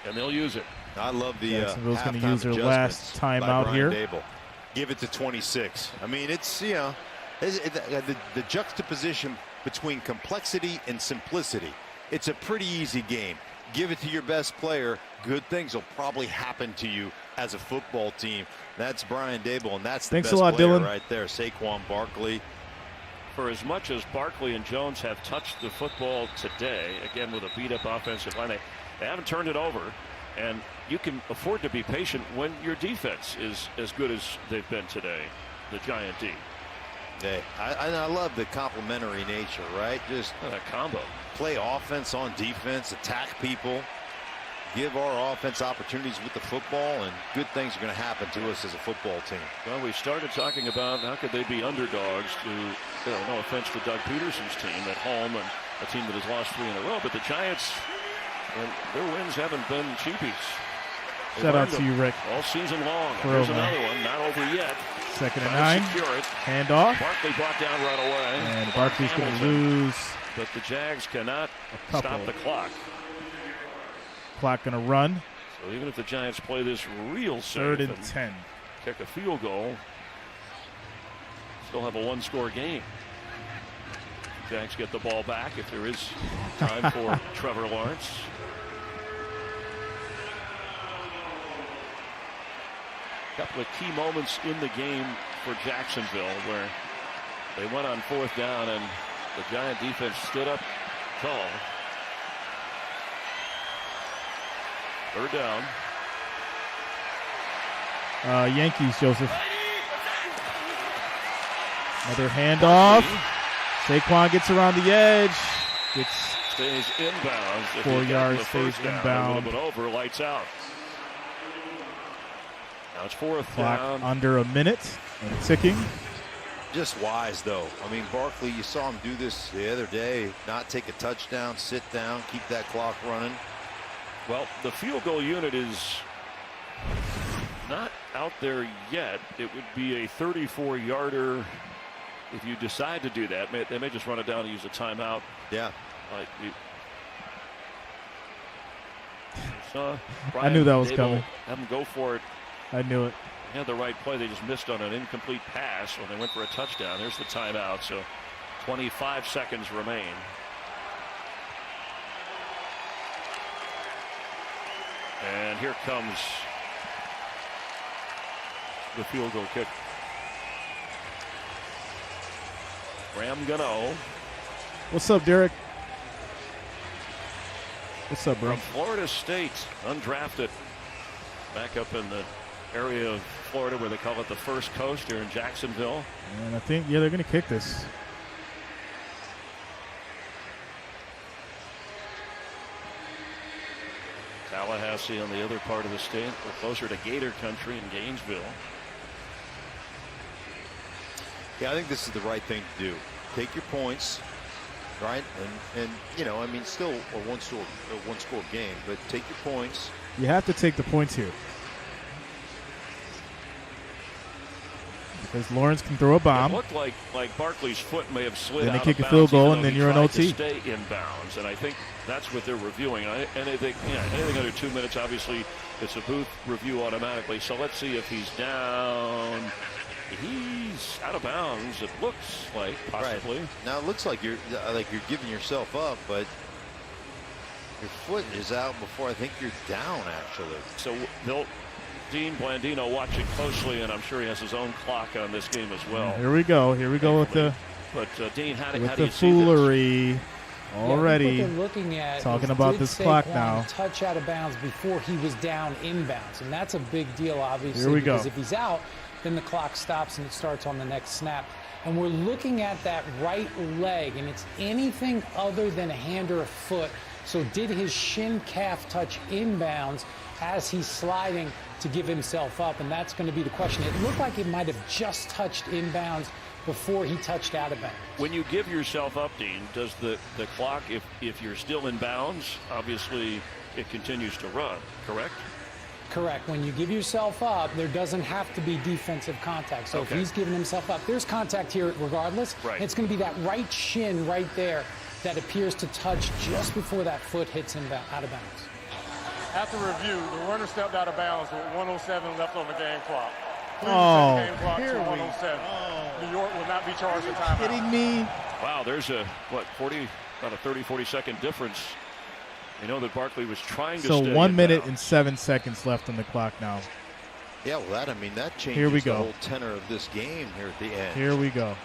And they'll use it. I love the Jacksonville's going to use their adjustments last by timeout Brian here. Dable. Give it to 26. I mean, it's, you know, the juxtaposition between complexity and simplicity. It's a pretty easy game. Give it to your best player. Good things will probably happen to you as a football team. That's Brian Dable, and that's the Thanks best a lot, player Dylan. right there, Saquon Barkley. For as much as Barkley and Jones have touched the football today, again with a beat-up offensive line, they haven't turned it over. And you can afford to be patient when your defense is as good as they've been today, the Giant D. I love the complementary nature, right? Just a combo. Play offense on defense, attack people, give our offense opportunities with the football, and good things are going to happen to us as a football team. Well, we started talking about how could they be underdogs to, no offense to Doug Peterson's team at home and a team that has lost 3 in a row, but the Giants, their wins haven't been cheapies. Shout out to you, Rick. All season long. For Here's over. another one, not over yet. 2nd and 9. Trying to secure it. Handoff. Barkley brought down right away. And Barkley's going to Hamilton. lose. But the Jags cannot couple. stop the clock. Clock going to run. So even if the Giants play this real safe 3rd and 10. kick a field goal, still have a 1-score game. Jags get the ball back if there is time for Trevor Lawrence. A couple of key moments in the game for Jacksonville where they went on 4th down and the Giant defense stood up tall. 3rd down. Yankees, Joseph. Another handoff. Saquon gets around the edge. Stays inbounds. 4 yards, stays A inbound. little bit over, lights out. Now it's 4th Clock down. under a minute and ticking. Just wise, though. I mean, Barkley, you saw him do this the other day. Not take a touchdown, sit down, keep that clock running. Well, the field goal unit is not out there yet. It would be a 34-yarder if you decide to do that. They may just run it down and use a timeout. Yeah. I knew that was coming. Have them go for it. I knew it. They had the right play. They just missed on an incomplete pass when they went for a touchdown. There's the timeout. So 25 seconds remain. And here comes the field goal kick. Ram Gano. What's up, Derek? What's up, bro? From Florida State, undrafted. Back up in the area of Florida where they call it the First Coast here in Jacksonville. And I think, they're going to kick this. Tallahassee on the other part of the state. We're closer to Gator country in Gainesville. Yeah, I think this is the right thing to do. Take your points, right? And you know, I mean, still a one-score game, but take your points. You have to take the points here. Because Lawrence can throw a bomb. It looked like Barkley's foot may have slid Then they out kick of a field bounds, goal, even and though then he you're in tried OT. to stay in bounds, and I think that's what they're reviewing. Anything under 2 minutes, obviously, it's a booth review automatically. So let's see if he's down. He's out of bounds. It looks like possibly. Right. Now it looks like you're giving yourself up, but your foot is out before I think you're down. Actually, so Dean Blandino watching closely, and I'm sure he has his own clock on this game as well. Here we go. Here we go with the. But Dean, how do with you the see foolery already? What they're looking at talking is, about did this clock Saquon now. touch out of bounds before he was down inbounds, and that's a big deal, obviously. Here we go. Because if he's out, then the clock stops and it starts on the next snap. And we're looking at that right leg, and it's anything other than a hand or a foot. So did his shin calf touch inbounds as he's sliding to give himself up? And that's going to be the question. It looked like it might have just touched inbounds before he touched out of bounds. When you give yourself up, Dean, does the clock, if you're still in bounds, obviously it continues to run, correct? Correct. When you give yourself up, there doesn't have to be defensive contact. So Okay. if he's giving himself up, there's contact here regardless. Right. It's going to be that right shin right there that appears to touch just before that foot hits him out of bounds. After review, the runner stepped out of bounds with 1:07 left on the game clock. Please Oh, set the game clock here to we 1:07. go. New York will not be charged with timeout. Kidding me? Wow, there's about a 30, 40-second difference. You know that Barkley was trying to So stay 1 in minute bounds. and 7 seconds left on the clock now. yeah. Well, that changes Here we the go. whole tenor of this game here at the end. Here we go.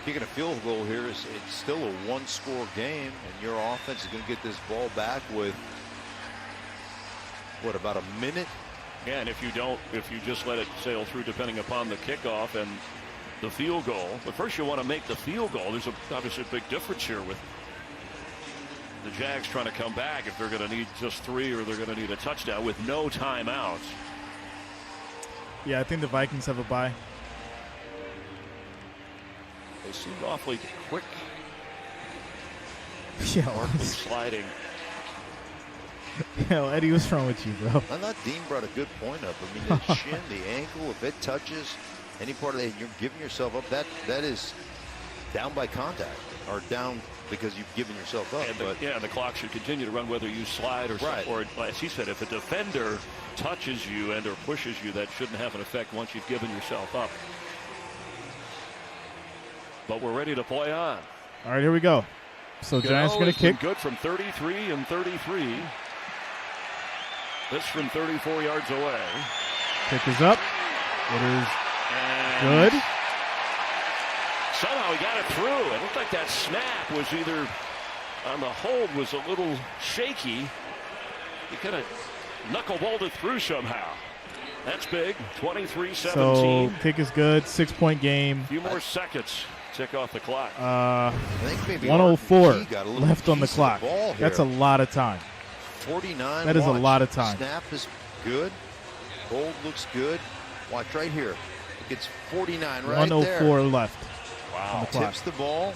Kicking a field goal here it's still a one-score game, and your offense is going to get this ball back with what, about a minute? Yeah, and if you just let it sail through, depending upon the kickoff and the field goal. But first, you want to make the field goal. There's obviously a big difference here with the Jags trying to come back. If they're going to need just 3 or they're going to need a touchdown with no timeouts. Yeah, I think the Vikings have a bye. They seemed awfully quick. Yeah. Barkley sliding. Yo, Eddie, what's wrong with you, bro? I thought Dean brought a good point up. I mean, the shin, the ankle, if it touches any part of that, you're giving yourself up. That is down by contact or down because you've given yourself up. And the clock should continue to run whether you slide or Right. or as he said, if a defender touches you and or pushes you, that shouldn't have an effect once you've given yourself up. But we're ready to play on. All right, here we go. So Giants going to kick. Good from 33 and 33. This from 34 yards away. Kick is up. It is good. Somehow he got it through. It looked like that snap was either on the hold was a little shaky. He kind of knuckleballed it through somehow. That's big. 23-17. So kick is good. 6-point game. A few more seconds. Tick off the clock. I think maybe 104 got a little left on the piece of clock. ball That's a here. lot of time. 49. That is a watch. lot of time. Snap is good. Gold looks good. Watch right here. It gets 49 right 104 there. left. Wow. On the clock. Tips the ball.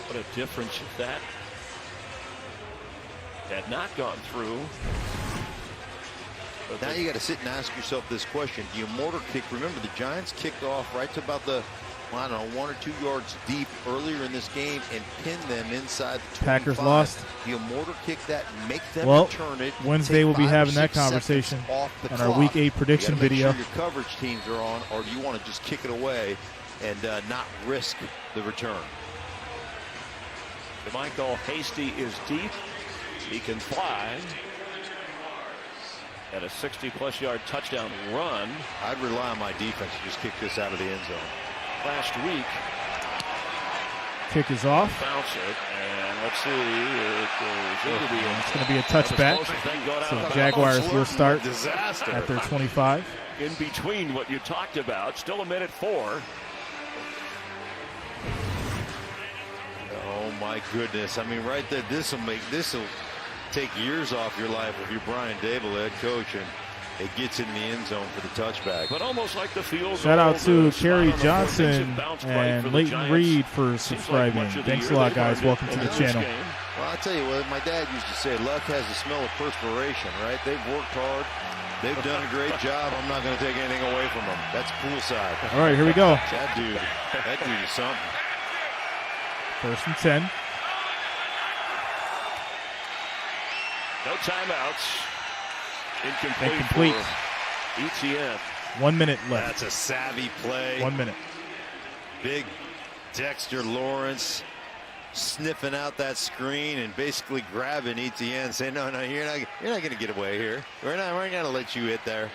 What a difference if that had not gone through. But Now you got to sit and ask yourself this question. Do you mortar kick? Remember, the Giants kicked off right to about the, I don't know, 1 or 2 yards deep earlier in this game and pinned them inside the 25. Packers lost. Do you mortar kick that, make them Well, return it? Wednesday take we'll be 5 or having that 6 seconds conversation off the on our clock? Week 8 prediction You gotta make video. Sure your coverage teams are on, or do you want to just kick it away and not risk the return? DeMichael Hasty is deep. He can fly. At a 60-plus yard touchdown run. I'd rely on my defense to just kick this out of the end zone. Last week. Kick is off. Bounce it, and let's see. It's going to be a touchback. So Jaguars will start at their 25. In between what you talked about, still a minute 4. Oh my goodness! I mean, right there, this will take years off your life if you're Brian Dable, head coach, and it gets in the end zone for the touchback. But almost like the field. Shout out to Kerry Johnson and Leighton Reed for subscribing. Thanks a lot, guys. Welcome to the channel. Well, I tell you what, my dad used to say, luck has the smell of perspiration, right? They've worked hard. They've done a great job. I'm not going to take anything away from them. That's poolside. All right, here we go. That dude is something. 1st and 10. No timeouts. Incomplete. For ETN. 1 minute left. That's a savvy play. 1 minute. Big Dexter Lawrence sniffing out that screen and basically grabbing ETN, saying, "No, you're not going to get away here. We're not going to let you hit there.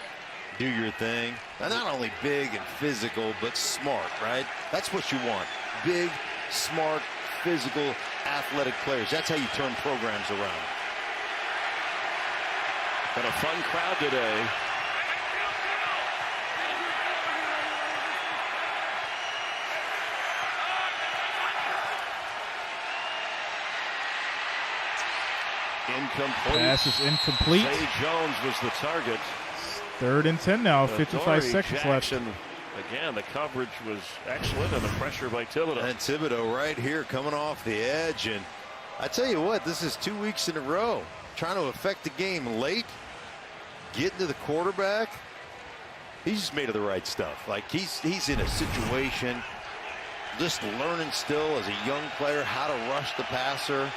Do your thing." Now, not only big and physical, but smart, right? That's what you want. Big, smart, physical, athletic players. That's how you turn programs around. Got a fun crowd today. Incomplete. Pass is incomplete. Zay Jones was the target. 3rd and 10 now. 55 seconds left. Again, the coverage was excellent and the pressure by Thibodeau. And Thibodeau right here coming off the edge. And I tell you what, this is 2 weeks in a row. Trying to affect the game late. Getting to the quarterback. He's just made of the right stuff. Like he's in a situation, just learning still as a young player how to rush the passer.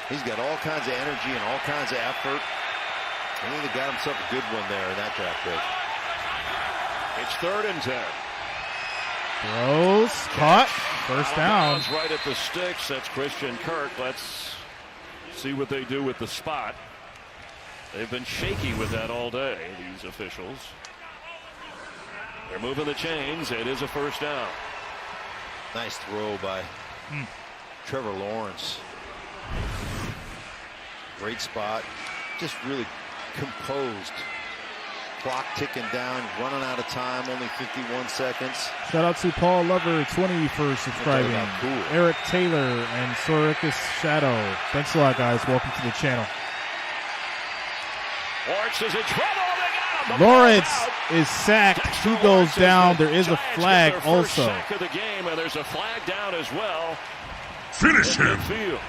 He's got all kinds of energy and all kinds of effort. I think he got himself a good one there in that draft pick. It's 3rd and 10. Throws. Caught. First down. Right at the sticks. That's Christian Kirk. Let's see what they do with the spot. They've been shaky with that all day, these officials. They're moving the chains. It is a 1st down. Nice throw by Trevor Lawrence. Great spot. Just really composed. Clock ticking down, running out of time, only 51 seconds. Shout out to Paul Lover 20 for subscribing. Cool. Eric Taylor and Soricus Shadow. Thanks a lot, guys. Welcome to the channel. Lawrence is in trouble. They got him. Lawrence is sacked. He goes down. There is a flag also. Sack of the game, and there's a flag down as well. Finish him. Field.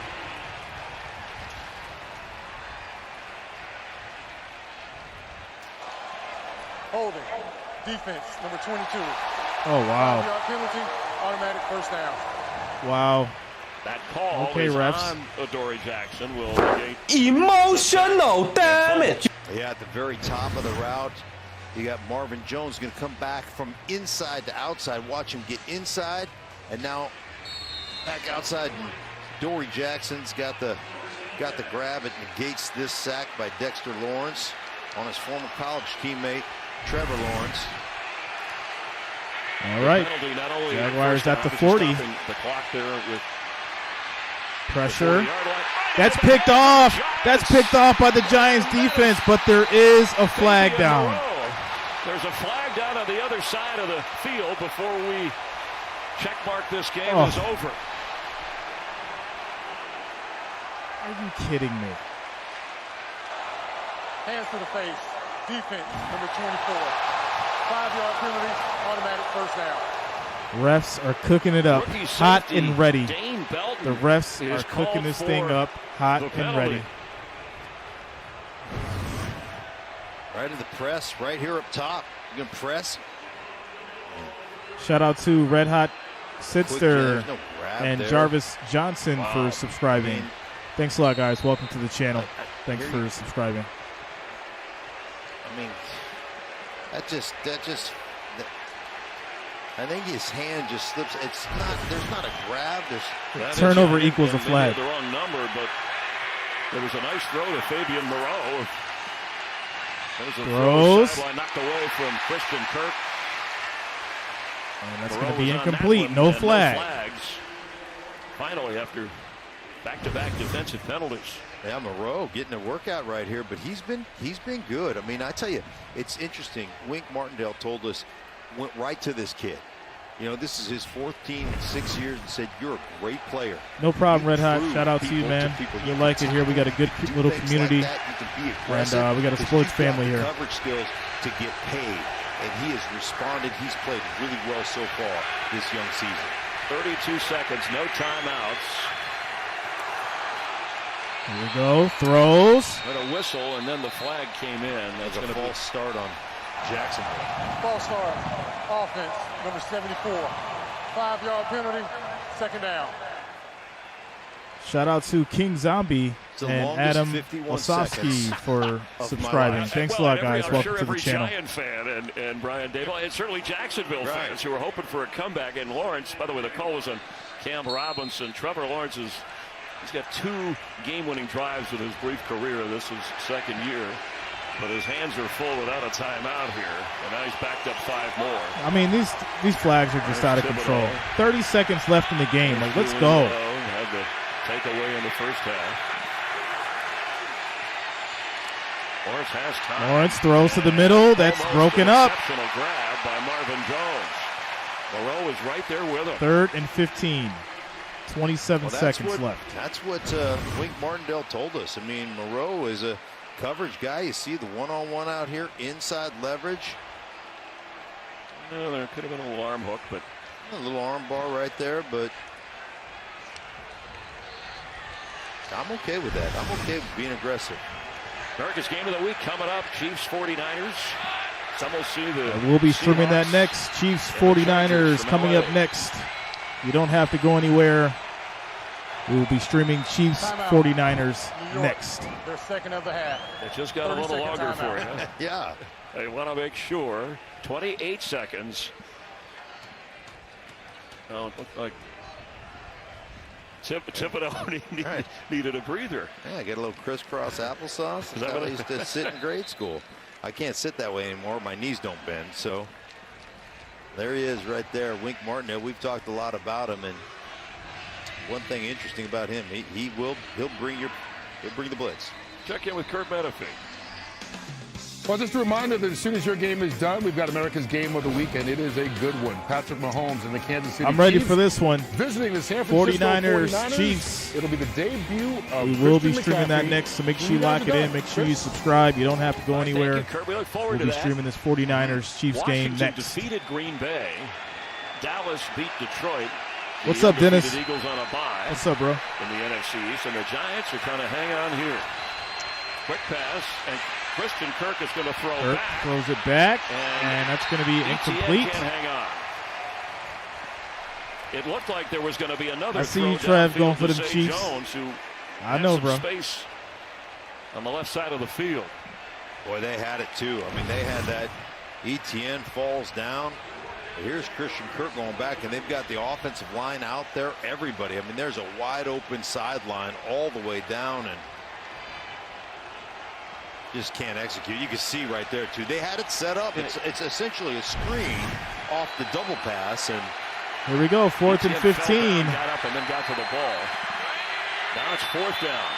Holding. Defense, number 22. Oh, wow. 5-yard penalty, automatic 1st down. Wow. That call is on Adoree Jackson. Will negate emotional damage. Yeah, at the very top of the route, you got Marvin Jones going to come back from inside to outside. Watch him get inside, and now back outside. And Adoree Jackson's got the grab. It negates this sack by Dexter Lawrence on his former college teammate Trevor Lawrence. All right. Jaguars at the 40. The clock there with pressure. That's picked off. That's picked off by the Giants defense, but there is a flag down. There's a flag down on the other side of the field before we check mark this game is over. Are you kidding me? Hands to the face. Defense, number 24. 5-yard penalty, automatic 1st down. Refs are cooking it up, hot and ready. The refs are cooking this thing up, hot and ready. Right in the press, right here up top. You can press. Shout out to Red Hot Sidster and there. Jarvis Johnson for subscribing. Thanks a lot, guys. Welcome to the channel. Thanks for subscribing. I mean, I think his hand just slips. It's not. There's not a grab. Turnover equals a flag. The wrong number, but there was a nice throw to Fabian Moreau. Throws. Sideline knocked away from Christian Kirk. And that's going to be incomplete. No flag. No flags. Finally, after back-to-back defensive penalties. Yeah, Moreau getting a workout right here, but he's been good. I mean, I tell you, it's interesting. Wink Martindale told us, went right to this kid. You know, this is his 4th team in 6 years, and said, "You're a great player." No problem, Red Hot. Shout out to you, man. You like it here. We got a good little community, and we got a sports family here. Coverage skills to get paid, and he has responded. He's played really well so far this young season. 32 seconds, no timeouts. Here we go. Throws. Had a whistle, and then the flag came in. That's going to be a false start on Jacksonville. False start. Offense, number 74. 5-yard penalty, second down. Shout out to King Zombie and Adam Osofsky for subscribing. Thanks a lot, guys. Welcome to the channel. Giant fan and Brian Dable, and certainly Jacksonville fans who are hoping for a comeback. And Lawrence, by the way, the call was on Cam Robinson. Trevor Lawrence he's got 2 game-winning drives in his brief career. This is second year. But his hands are full without a timeout here. And now he's backed up 5 more. I mean, these flags are just out of control. 30 seconds left in the game. Like, let's go. Had the takeaway in the first half. Lawrence has time. Lawrence throws to the middle. That's broken up. Exceptional grab by Marvin Jones. Moreau is right there with him. 3rd and 15. 27 seconds left. That's what Wink Martindale told us. I mean, Moreau is a coverage guy. You see the one-on-one out here, inside leverage. No, there could have been a little arm hook, but a little arm bar right there, but I'm okay with that. I'm okay with being aggressive. America's game of the week coming up. Chiefs 49ers. Some will see the We'll be streaming that next. Chiefs 49ers coming up next. You don't have to go anywhere. We will be streaming Chiefs 49ers next. Their second of the half. It just got a little longer for you. Yeah. They want to make sure. 28 seconds. Oh, it looked like Thibodeau needed a breather. Yeah, get a little crisscross applesauce. That's how I used to sit in grade school. I can't sit that way anymore. My knees don't bend. So there he is right there, Wink Martindale. We've talked a lot about him, and one thing interesting about him, he'll bring the blitz. Check in with Kurt Menefee. Well, just a reminder that as soon as your game is done, we've got America's Game of the Week, and it is a good one. Patrick Mahomes and the Kansas City I'm ready Chiefs for this one. visiting the San Francisco 49ers. Chiefs. It'll be the debut of We will be Christian streaming that McCaffrey. next, so make sure you lock it in. Make sure you subscribe. You don't have to go anywhere. Thank you, Kurt. We look forward We'll to be that. streaming this 49ers Chiefs game Washington next. defeated Green Bay. Dallas beat Detroit. What's The up, Dennis? undefeated Eagles on a bye. What's up, bro? In the NFC East, and the Giants are trying to hang on here. Quick pass, and Christian Kirk is going to throw Kirk back. throws it back, and that's going to be ETN incomplete. can't hang on. It looked like there was going to be another. I see throw you, Trev, downfield going for to them Zay Chiefs. Jones, who I had know, some bro. Space on the left side of the field. Boy, they had it too. I mean, they had that. ETN falls down. Here's Christian Kirk going back, and they've got the offensive line out there. Everybody. I mean, there's a wide open sideline all the way down, and just can't execute. You can see right there too. They had it set up. It's essentially a screen off the double pass, and Here we go, 4th and ETN 15. fell down, got up and then got to the ball. Now it's 4th down.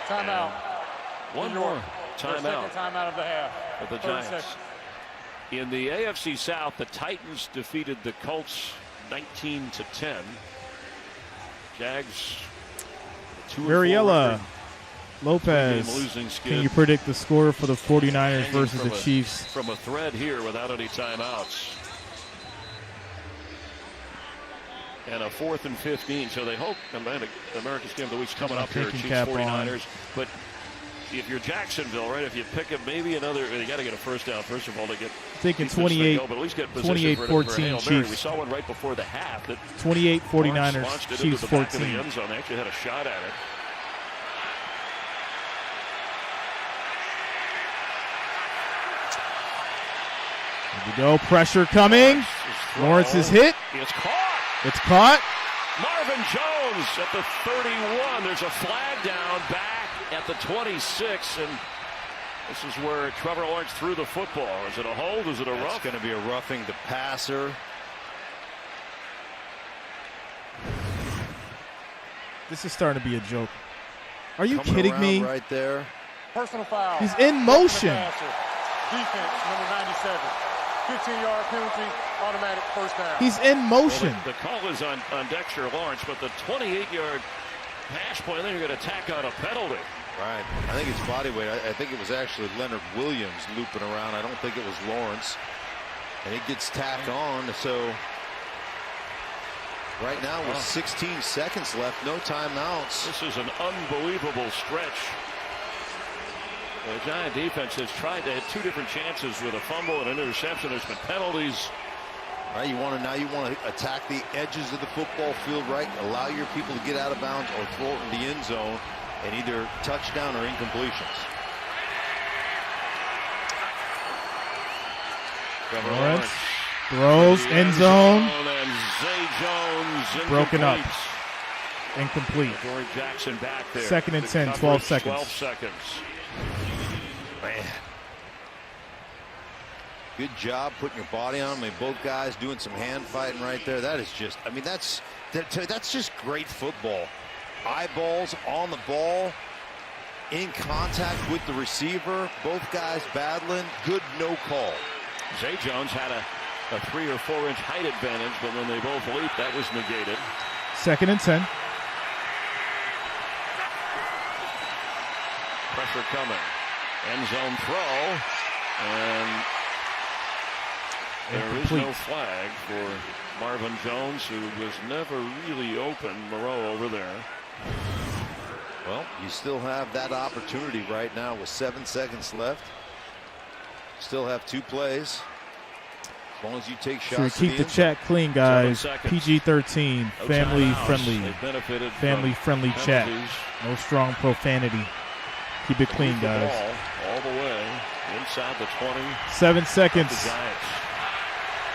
Timeout. One New more York. Their timeout second timeout of the half. for the 30 Giants. seconds. In the AFC South, the Titans defeated the Colts 19-10. Jags 2-4 Mariella record. Lopez, Three-game losing skid. can you predict the score for the 49ers Hanging versus from the Chiefs? From a thread here without any timeouts. And a 4th and 15. So they hope America's Game of the Week's coming up here, Thinking Chiefs cap 49ers. on. But if you're Jacksonville, right, if you pick up maybe another, you got to get a first down, first of all, to get Thinking defense to 28, go, but at least get position for a 28-14 Hail Mary. Chiefs. We saw one right before the half that 28 Lawrence 49ers, launched it Chiefs into the back of 14. the end zone. They actually had a shot at it. Here we go, pressure coming. Lawrence is hit. It's caught. It's caught. Marvin Jones at the 31. There's a flag down back at the 26, and this is where Trevor Lawrence threw the football. Is it a hold? Is it a rough? it's going to be a roughing the passer. This is starting to be a joke. Are you Coming kidding around me? right there. Personal foul. He's in motion. Defense, number 97. 15-yard penalty, automatic first down. He's in motion. Well, the call is on Dexter Lawrence, but the 28-yard hash point, then you're going to tack on a penalty. Right. I think it's body weight. I think it was actually Leonard Williams looping around. I don't think it was Lawrence. And it gets tacked on, so Right now with 16 seconds left, no timeouts. This is an unbelievable stretch. The Giant defense has tried to have 2 different chances with a fumble and an interception. There's been penalties. Right, you want to attack the edges of the football field, right? Allow your people to get out of bounds or throw it in the end zone, and either touchdown or incompletions. Lawrence throws end zone. And Zay Jones Broken up. Incomplete. Dory Jackson back there. 2nd and 10, 12 seconds. 12 seconds. Man. Good job putting your body on them. I mean, both guys doing some hand fighting right there. That is just, I mean, that's just great football. Eyeballs on the ball, in contact with the receiver. Both guys battling. Good no call. Zay Jones had a 3 or 4 inch height advantage, but when they both leaped, that was negated. 2nd and 10. Pressure coming. End zone throw. And there is no flag for Marvin Jones, who was never really open. Moreau over there. Well, you still have that opportunity right now with 7 seconds left. Still have 2 plays. As long as you take shots. So keep the chat clean, guys. PG-13, family friendly chat. No strong profanity. Keep it clean, guys. All the way inside the 20. 7 seconds.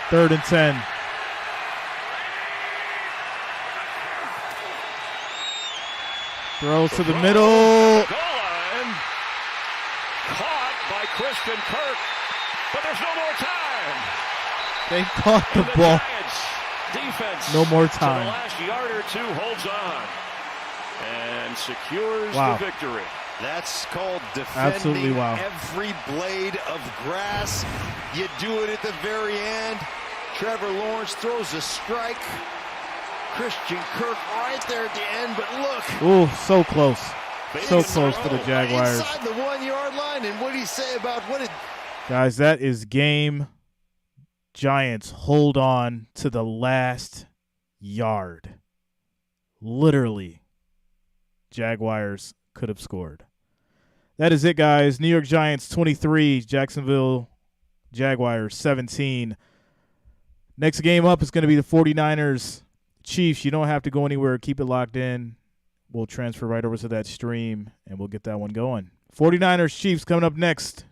3rd and 10. Throws to the middle. Goal line. Caught by Christian Kirk, but there's no more time. They caught the ball. Defense. No more To time. the last yard or 2 holds on and secures Wow. the victory. That's called Absolutely defending wow. every blade of grass. You do it at the very end. Trevor Lawrence throws a strike. Christian Kirk right there at the end, but look. Ooh, so close. So close for the Jaguars. Inside the 1-yard line, and what did he say about what did... Guys, that is game. Giants hold on to the last yard. Literally, Jaguars could have scored. That is it, guys. New York Giants 23, Jacksonville Jaguars 17. Next game up is going to be the 49ers Chiefs. You don't have to go anywhere. Keep it locked in. We'll transfer right over to that stream, and we'll get that one going. 49ers Chiefs coming up next.